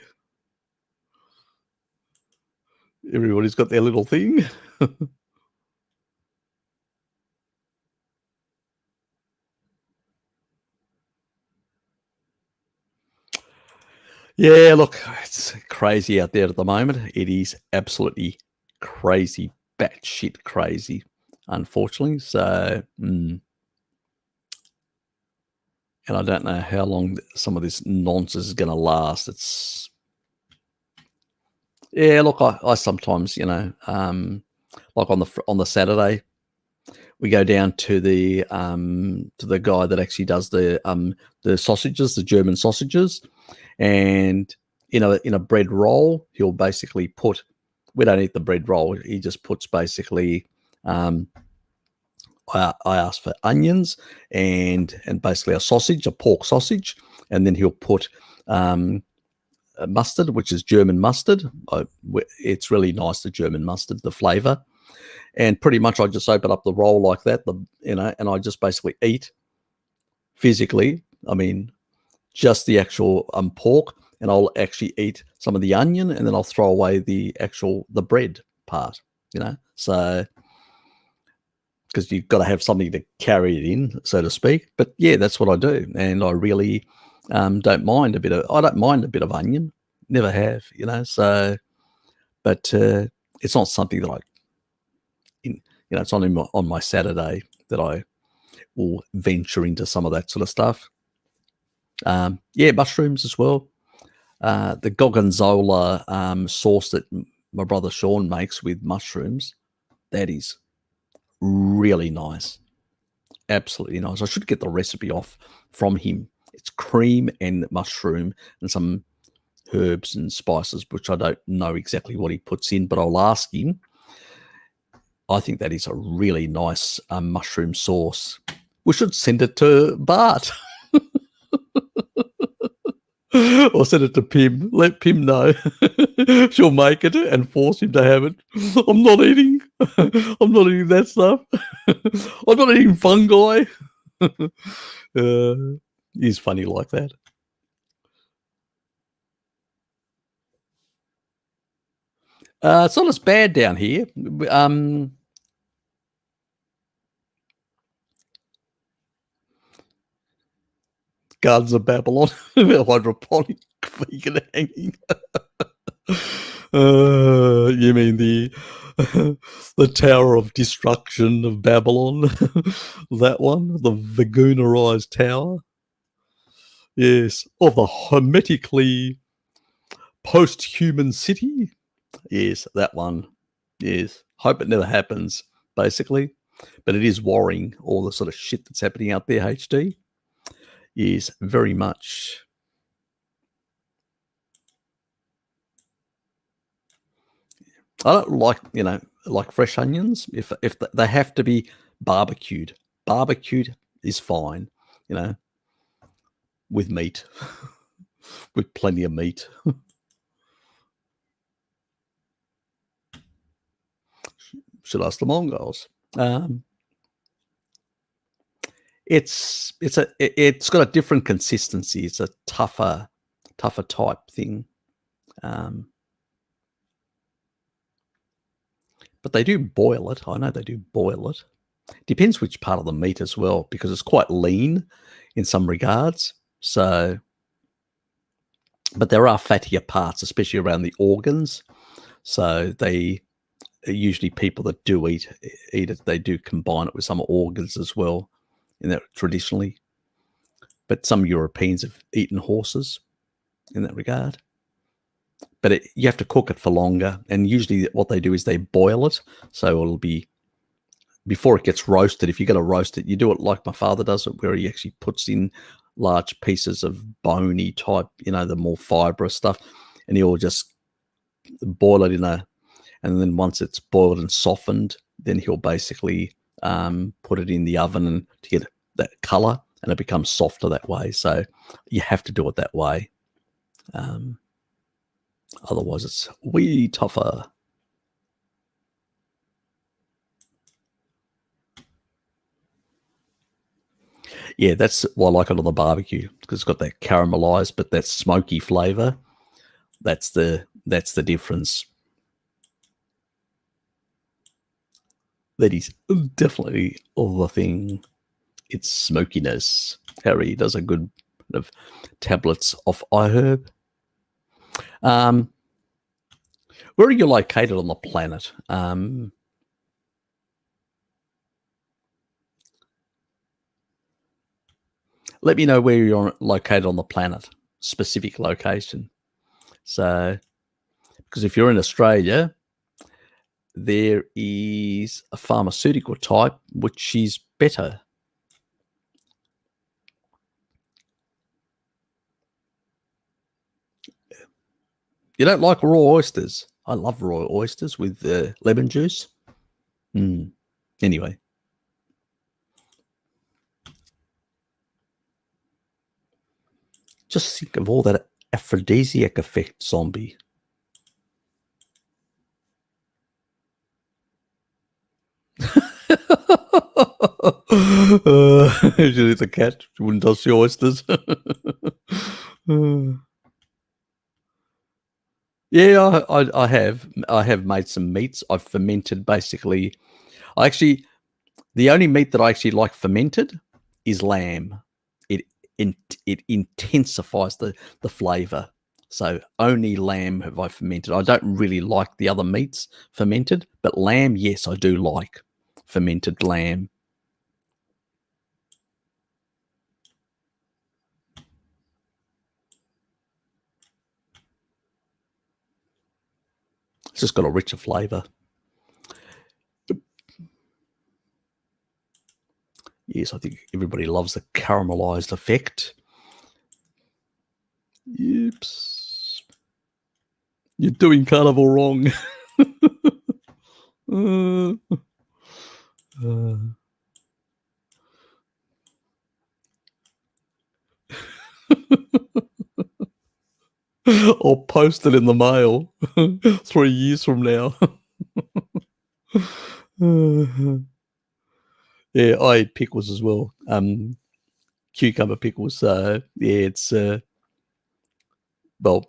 [SPEAKER 1] Everybody's got their little thing. Yeah, look, it's crazy out there at the moment. It is absolutely crazy. batshit crazy, unfortunately. So, and I don't know how long some of this nonsense is going to last. Yeah, look, I sometimes, like on the Saturday, we go down to the guy that actually does the sausages, the German sausages, and in a bread roll, he'll basically put. We don't eat the bread roll. He just puts basically. I ask for onions and basically a sausage, a pork sausage, and then he'll put mustard, which is German mustard. It's really nice, the German mustard, the flavour. And pretty much I just open up the roll like that, and I just basically eat physically. I mean, just the actual pork, and I'll actually eat some of the onion, and then I'll throw away the bread part. So because you've got to have something to carry it in, so to speak. But yeah, that's what I do, and I really don't mind a bit of. I don't mind a bit of onion. Never have, So, but it's not something that it's only on my Saturday that I will venture into some of that sort of stuff. Yeah, mushrooms as well. The gorgonzola sauce that my brother Sean makes with mushrooms, that is really nice. Absolutely nice. I should get the recipe off from him. It's cream and mushroom and some herbs and spices, which I don't know exactly what he puts in, but I'll ask him. I think that is a really nice mushroom sauce. We should send it to Bart. Or send it to Pim. Let Pim know. She'll make it and force him to have it. I'm not eating that stuff. I'm not eating fungi. He's funny like that. It's not as bad down here. Gardens of Babylon, hydroponic vegan hanging. You mean the Tower of Destruction of Babylon? That one, the veganerized tower. Yes, of the hermetically post-human city. Yes, that one. Yes, hope it never happens. Basically, but it is worrying, all the sort of shit that's happening out there. HD. Yes, very much. I don't like fresh onions. If they have to be barbecued, barbecued is fine. With meat, with plenty of meat. Should ask the Mongols. It's got a different consistency. It's a tougher type thing. But they do boil it. I know they do boil it. Depends which part of the meat as well, because it's quite lean in some regards. So, but there are fattier parts, especially around the organs. So they usually, people that do eat it, they do combine it with some organs as well, in that traditionally. But some Europeans have eaten horses in that regard. But you have to cook it for longer, and usually what they do is they boil it, so it'll be before it gets roasted. If you're going to roast it, you do it like my father does it, where he actually puts in large pieces of bony type, the more fibrous stuff, and he'll just boil it and then once it's boiled and softened, then he'll basically put it in the oven and to get that color, and it becomes softer that way. So you have to do it that way. Otherwise, it's way tougher. Yeah, that's why I like it on the barbecue, because it's got that caramelized, but that smoky flavor. That's the difference. That is definitely the thing. It's smokiness. Harry does a good bit of tablets of iHerb. Where are you located on the planet? let me know where you're located on the planet, specific location. So, because if you're in Australia, there is a pharmaceutical type which is better. You don't like raw oysters? I love raw oysters with lemon juice. Anyway. Just think of all that aphrodisiac effect, zombie. Usually the cat wouldn't touch the oysters. Yeah, I have made some meats. I've fermented basically. The only meat that I actually like fermented is lamb. It intensifies the flavor. So only lamb have I fermented. I don't really like the other meats fermented, but lamb, yes, I do like fermented lamb. It's just got a richer flavor. Yes, I think everybody loves the caramelized effect. Yips. You're doing Carnivore wrong. I'll post it in the mail 3 years from now. Yeah, I eat pickles as well. Cucumber pickles. Yeah, it's well,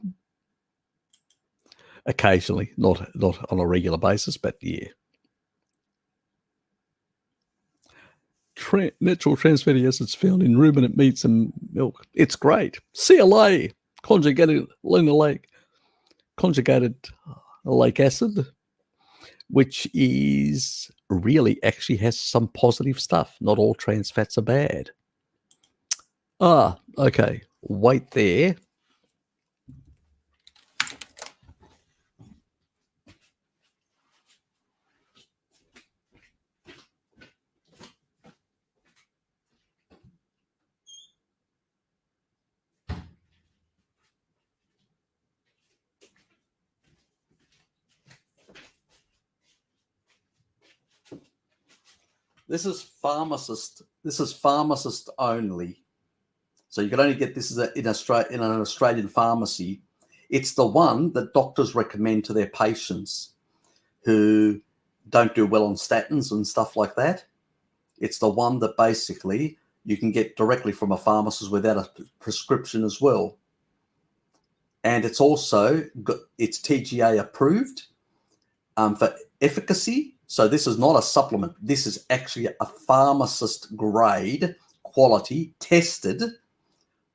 [SPEAKER 1] occasionally, not on a regular basis, but yeah. Natural trans fatty acids found in ruminant meats and milk. It's great. CLA, conjugated linoleic acid, which is really actually has some positive stuff. Not all trans fats are bad. Okay. Wait there. This is pharmacist only. So you can only get this in an Australian pharmacy. It's the one that doctors recommend to their patients who don't do well on statins and stuff like that. It's the one that basically you can get directly from a pharmacist without a prescription as well. And it's also it's TGA approved for efficacy. So this is not a supplement. This is actually a pharmacist grade quality tested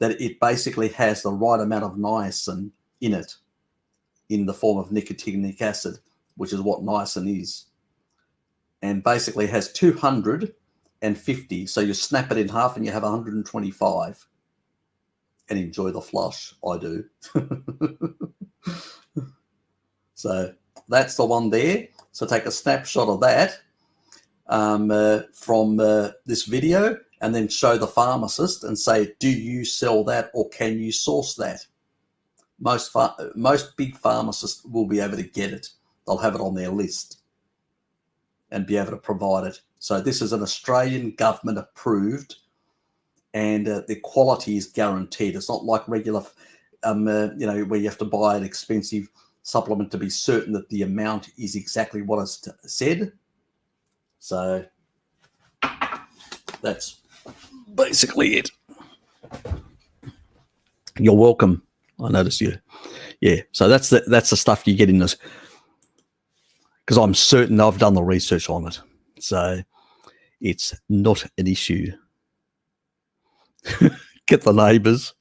[SPEAKER 1] that it basically has the right amount of niacin in it in the form of nicotinic acid, which is what niacin is. And basically has 250. So you snap it in half and you have 125 and enjoy the flush. I do. So that's the one there. So take a snapshot of that from this video and then show the pharmacist and say, do you sell that or can you source that? Most big pharmacists will be able to get it. They'll have it on their list and be able to provide it. So this is an Australian government approved and the quality is guaranteed. It's not like regular, where you have to buy an expensive supplement to be certain that the amount is exactly what is said. So that's basically it. You're welcome. I noticed you. Yeah. So that's the stuff you get in this, because I'm certain I've done the research on it. So it's not an issue. Get the neighbours.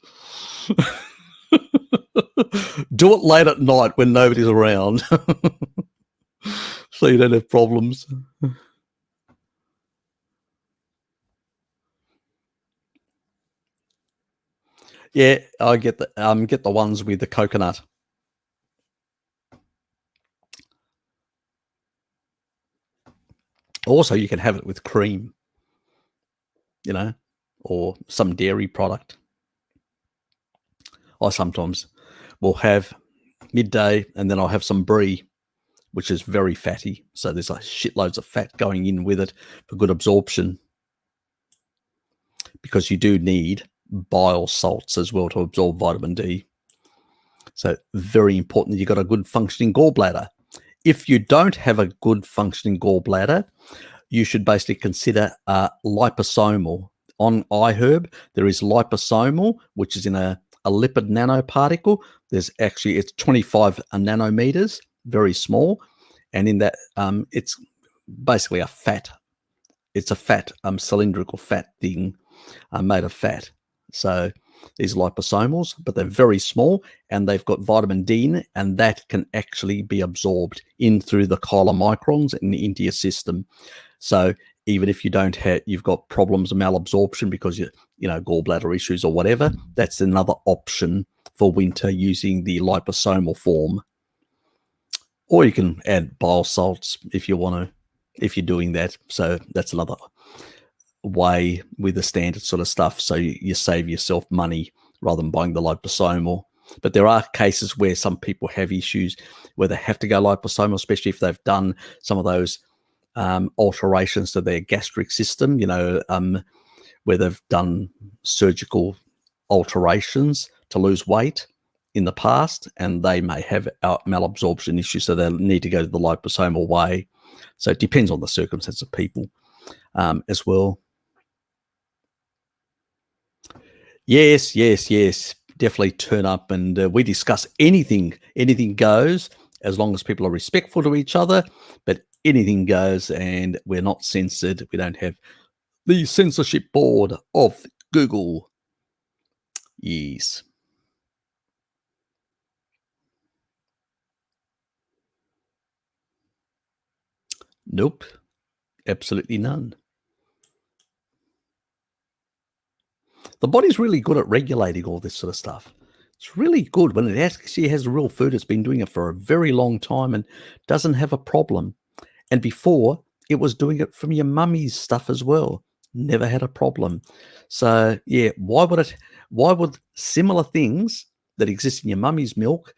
[SPEAKER 1] Do it late at night when nobody's around so you don't have problems. Yeah, I get the ones with the coconut. Also, you can have it with cream, or some dairy product. I sometimes will have midday, and then I'll have some brie, which is very fatty. So there's like shitloads of fat going in with it for good absorption, because you do need bile salts as well to absorb vitamin D. So very important that you've got a good functioning gallbladder. If you don't have a good functioning gallbladder, you should basically consider liposomal. On iHerb, there is liposomal, which is in a lipid nanoparticle. It's 25 nanometers, very small. And in that, it's basically a fat. It's a fat, cylindrical fat thing made of fat. So these liposomals, but they're very small, and they've got vitamin D in it, and that can actually be absorbed in through the chylomicrons and into your system. So even if you've got problems of malabsorption because gallbladder issues or whatever, that's another option for winter using the liposomal form. Or you can add bile salts if you want to, if you're doing that. So that's another way with the standard sort of stuff. So you save yourself money rather than buying the liposomal. But there are cases where some people have issues where they have to go liposomal, especially if they've done some of those alterations to their gastric system, where they've done surgical alterations to lose weight in the past, and they may have malabsorption issues, so they need to go to the liposomal way. So it depends on the circumstance of people as well. Yes. Definitely turn up, and we discuss anything. Anything goes, as long as people are respectful to each other. But anything goes, and we're not censored. We don't have the censorship board of Google. Yes. Nope. Absolutely none. The body's really good at regulating all this sort of stuff. It's really good when it actually has real food. It's been doing it for a very long time and doesn't have a problem. And before, it was doing it from your mummy's stuff as well. Never had a problem. So yeah, why would similar things that exist in your mummy's milk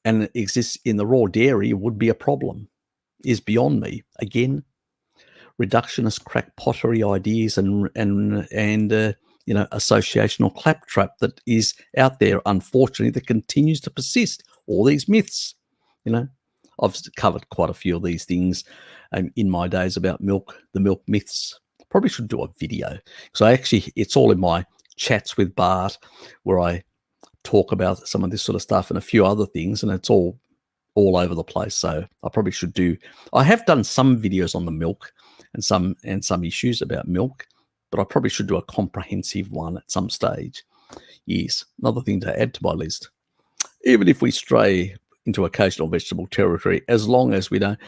[SPEAKER 1] and exists in the raw dairy would be a problem? Is beyond me. Again, reductionist crackpottery ideas and associational claptrap that is out there, unfortunately, that continues to persist. All these myths, I've covered quite a few of these things in my days about milk, the milk myths. Probably should do a video. So it's all in my chats with Bart, where I talk about some of this sort of stuff and a few other things, and it's all over the place. So I probably should I have done some videos on the milk and some issues about milk, but I probably should do a comprehensive one at some stage. Yes, another thing to add to my list. Even if we stray into occasional vegetable territory, as long as we don't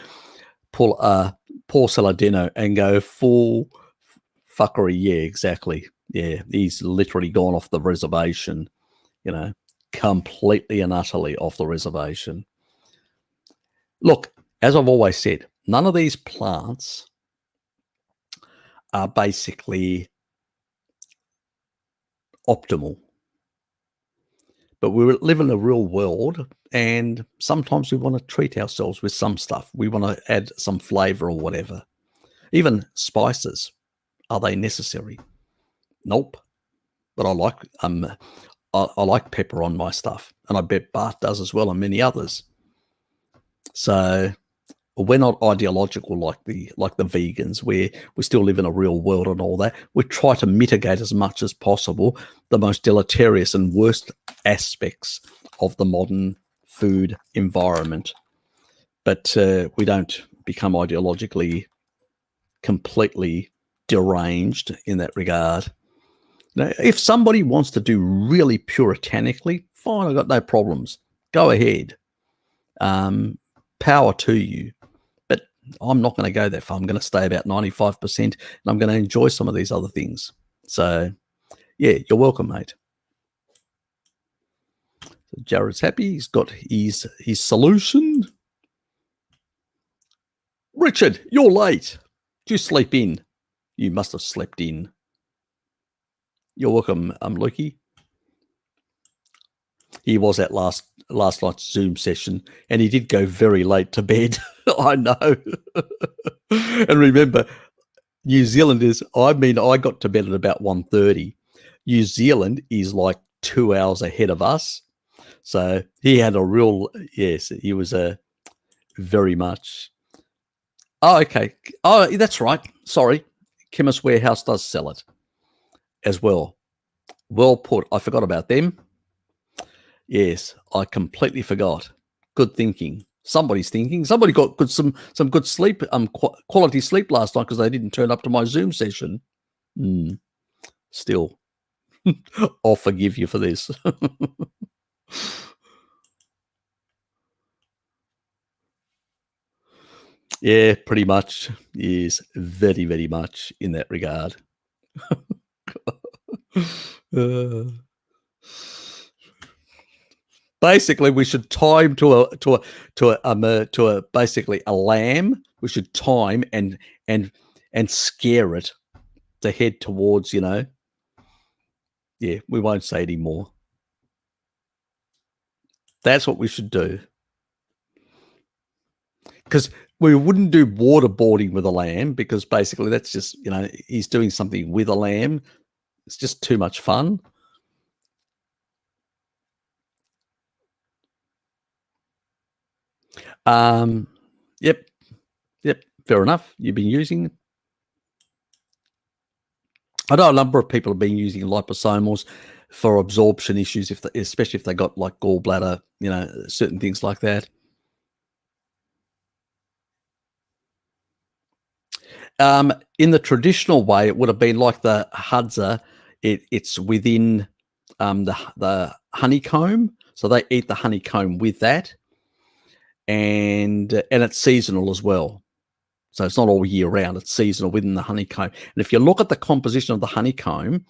[SPEAKER 1] pull a Paul Saladino and go full fuckery. Yeah, exactly. Yeah, he's literally gone off the reservation, completely and utterly off the reservation. Look, as I've always said, none of these plants are basically optimal. But we live in a real world, and sometimes we want to treat ourselves with some stuff. We want to add some flavor or whatever. Even spices, are they necessary? Nope. But I like I like pepper on my stuff, and I bet Bart does as well, and many others. So we're not ideological like the vegans, where we still live in a real world and all that. We try to mitigate as much as possible the most deleterious and worst aspects of the modern food environment. But we don't become ideologically completely deranged in that regard. Now, if somebody wants to do really puritanically, fine, I've got no problems. Go ahead. Power to you. But I'm not going to go that far. I'm going to stay about 95%, and I'm going to enjoy some of these other things. So, yeah, you're welcome, mate. So Jared's happy. He's got his solution. Richard, you're late. Did you sleep in? You must have slept in. You're welcome, Lukey. He was at last night's Zoom session, and he did go very late to bed. I know. And remember, New Zealand is, I got to bed at about 1:30. New Zealand is like 2 hours ahead of us. So he had a real, yes, he was a very much. Oh, okay. Oh, that's right. Sorry. Chemist Warehouse does sell it as well. Well put. I forgot about them. Yes, I completely forgot. Good thinking. Somebody's thinking. Somebody got some good sleep, quality sleep last night because they didn't turn up to my Zoom session. Still, I'll forgive you for this. Yeah, pretty much. Yes, very, very much in that regard. Basically, we should time to a basically a lamb. We should time and scare it to head towards, yeah, we won't say anymore. That's what we should do. Because we wouldn't do waterboarding with a lamb because basically that's just, he's doing something with a lamb. It's just too much fun. Yep. Fair enough. You've been using it. I know a number of people have been using liposomals for absorption issues, especially if they got like gallbladder, certain things like that. In the traditional way, it would have been like the Hadza. It's within the honeycomb, so they eat the honeycomb with that, and it's seasonal as well. So it's not all year round; it's seasonal within the honeycomb. And if you look at the composition of the honeycomb,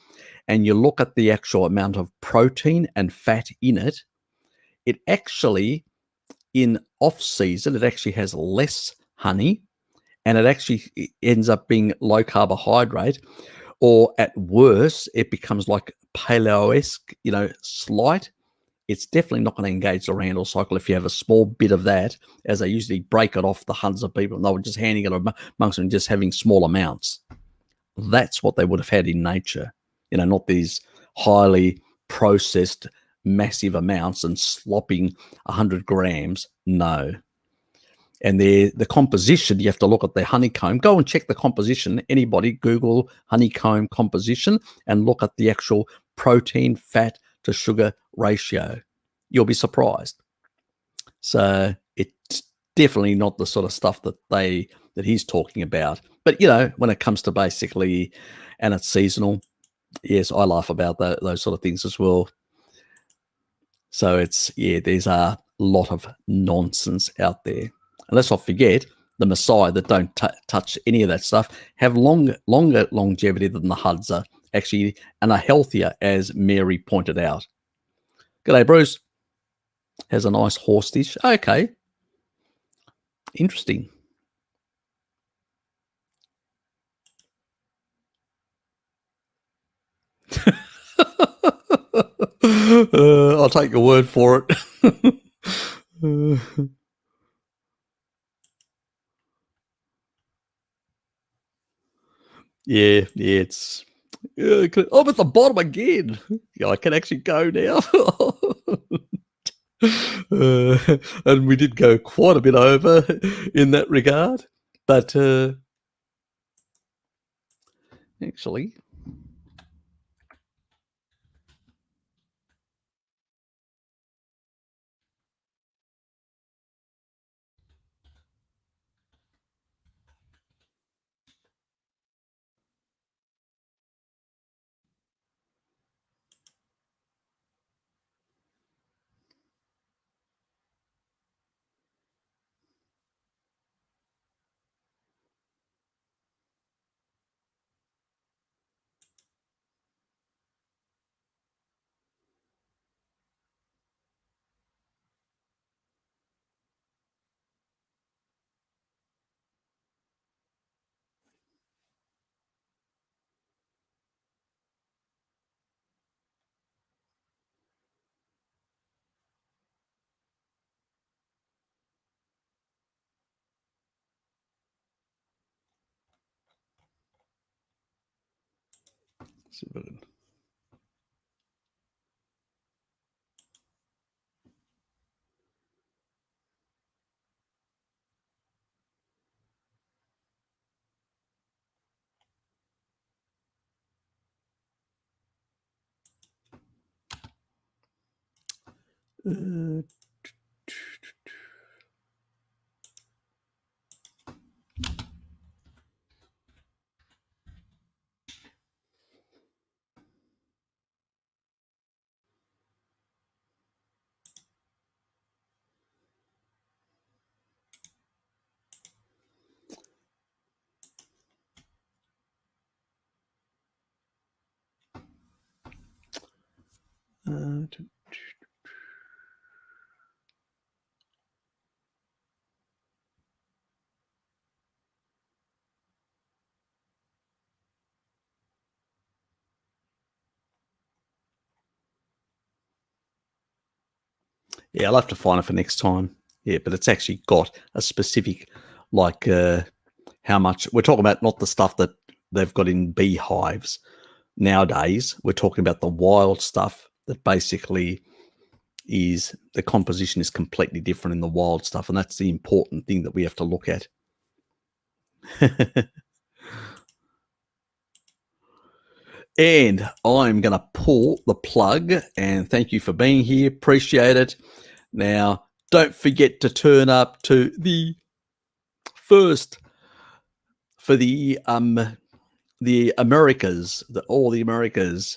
[SPEAKER 1] and you look at the actual amount of protein and fat in it, it actually, in off season, it actually has less honey, and it actually ends up being low carbohydrate, or at worst, it becomes like paleo-esque, slight. It's definitely not going to engage the Randall cycle if you have a small bit of that, as they usually break it off the hundreds of people, and they were just handing it amongst them, just having small amounts. That's what they would have had in nature, not these highly processed massive amounts and slopping 100 grams. No. And the composition, you have to look at the honeycomb. Go and check the composition. Anybody Google honeycomb composition and look at the actual protein, fat to sugar ratio. You'll be surprised. So it's definitely not the sort of stuff that he's talking about. But when it comes to basically, and it's seasonal, yes, I laugh about those sort of things as well. So there's a lot of nonsense out there. And let's not forget the Maasai that don't touch any of that stuff have longer longevity than the Hadza, actually, and are healthier, as Mary pointed out. G'day, Bruce. Has a nice horse dish. Okay. Interesting. I'll take your word for it. Yeah, it's. I'm at the bottom again. Yeah, I can actually go now. And we did go quite a bit over in that regard. But actually, see if I can. Yeah, I'll have to find it for next time. Yeah, but it's actually got a specific, like, how much we're talking about, not the stuff that they've got in beehives nowadays. We're talking about the wild stuff that basically is the composition is completely different in the wild stuff. And that's the important thing that we have to look at. And I'm going to pull the plug, and thank you for being here. Appreciate it. Now, don't forget to turn up to the first for the Americas, all the Americas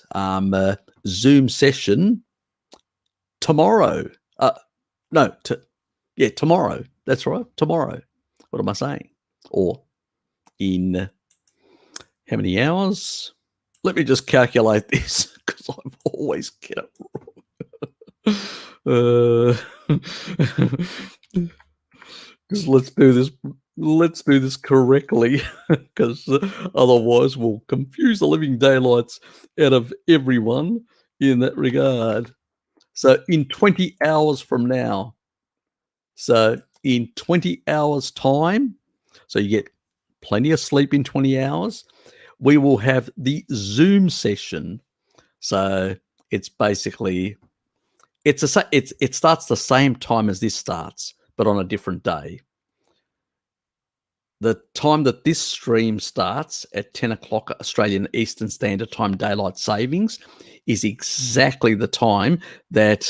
[SPEAKER 1] Zoom session tomorrow. Tomorrow. That's right, tomorrow. What am I saying? Or in how many hours? Let me just calculate this because I always get it wrong. Because let's do this correctly, because otherwise we'll confuse the living daylights out of everyone in that regard. So in 20 hours from now, so in 20 hours time, so you get plenty of sleep in 20 hours, we will have the Zoom session. So it's basically, it starts the same time as this starts, but on a different day. The time that this stream starts at 10 o'clock Australian Eastern Standard Time Daylight Savings is exactly the time that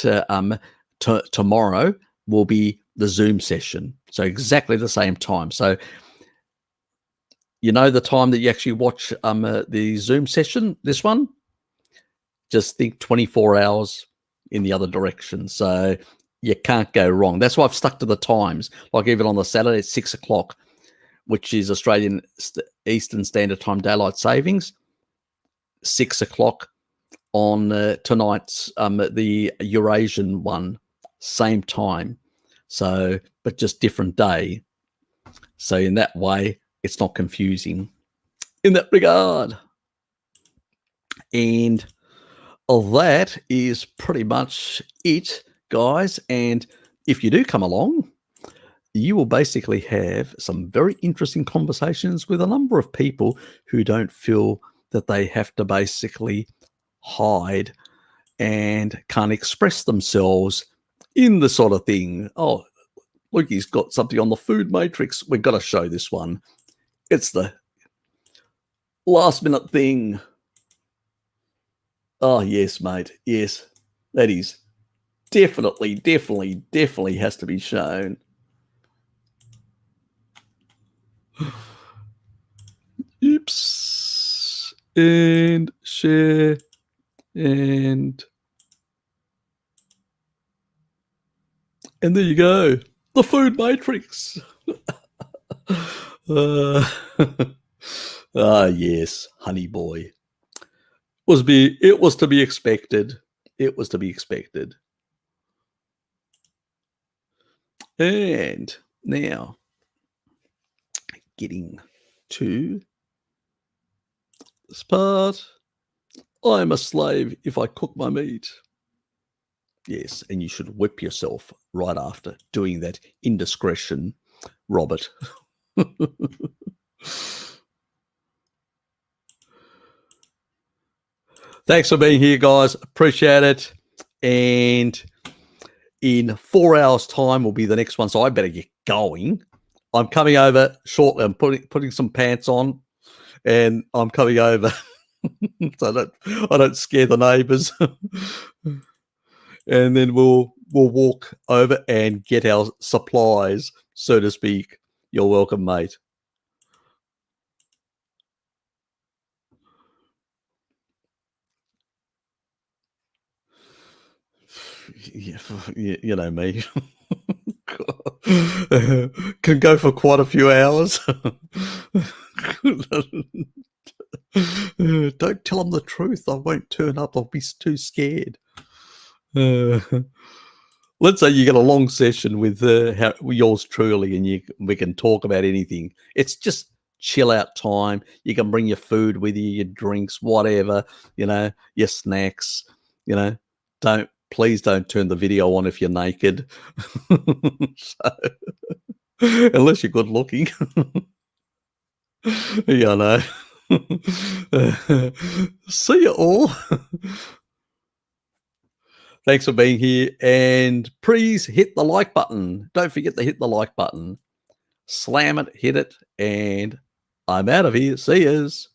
[SPEAKER 1] tomorrow will be the Zoom session. So exactly the same time. So you know the time that you actually watch the Zoom session, this one, just think 24 hours in the other direction. So you can't go wrong. That's why I've stuck to the times. Like even on the Saturday at 6 o'clock, which is Australian Eastern Standard Time Daylight Savings, 6 o'clock on tonight's the Eurasian one, same time. So, but just different day. So in that way, it's not confusing in that regard. And that is pretty much it, guys. And if you do come along, you will basically have some very interesting conversations with a number of people who don't feel that they have to basically hide and can't express themselves in the sort of thing. Oh, look, he's got something on the food matrix. We've got to show this one. It's the last minute thing. Oh, yes, mate. Yes, that is definitely has to be shown. Oops. And share. And there you go. The food matrix. Yes, honey boy. It was to be expected. It was to be expected. And now, getting to this part. I am a slave if I cook my meat. Yes, and you should whip yourself right after doing that indiscretion, Robert. Thanks for being here, guys. Appreciate it. And in 4 hours' time will be the next one, so I better get going. I'm coming over shortly. I'm putting some pants on, and I'm coming over so I don't scare the neighbours. And then we'll walk over and get our supplies, so to speak. You're welcome, mate. Yeah, you know me. Can go for quite a few hours. Don't tell them the truth. I won't turn up. I'll be too scared. Let's say you get a long session with yours truly, and we can talk about anything. It's just chill out time. You can bring your food with you, your drinks, whatever, your snacks. Please don't turn the video on if you're naked. So, unless you're good looking. Yeah, I know. See you all. Thanks for being here, and please hit the like button. Don't forget to hit the like button. Slam it, hit it, and I'm out of here. See yous.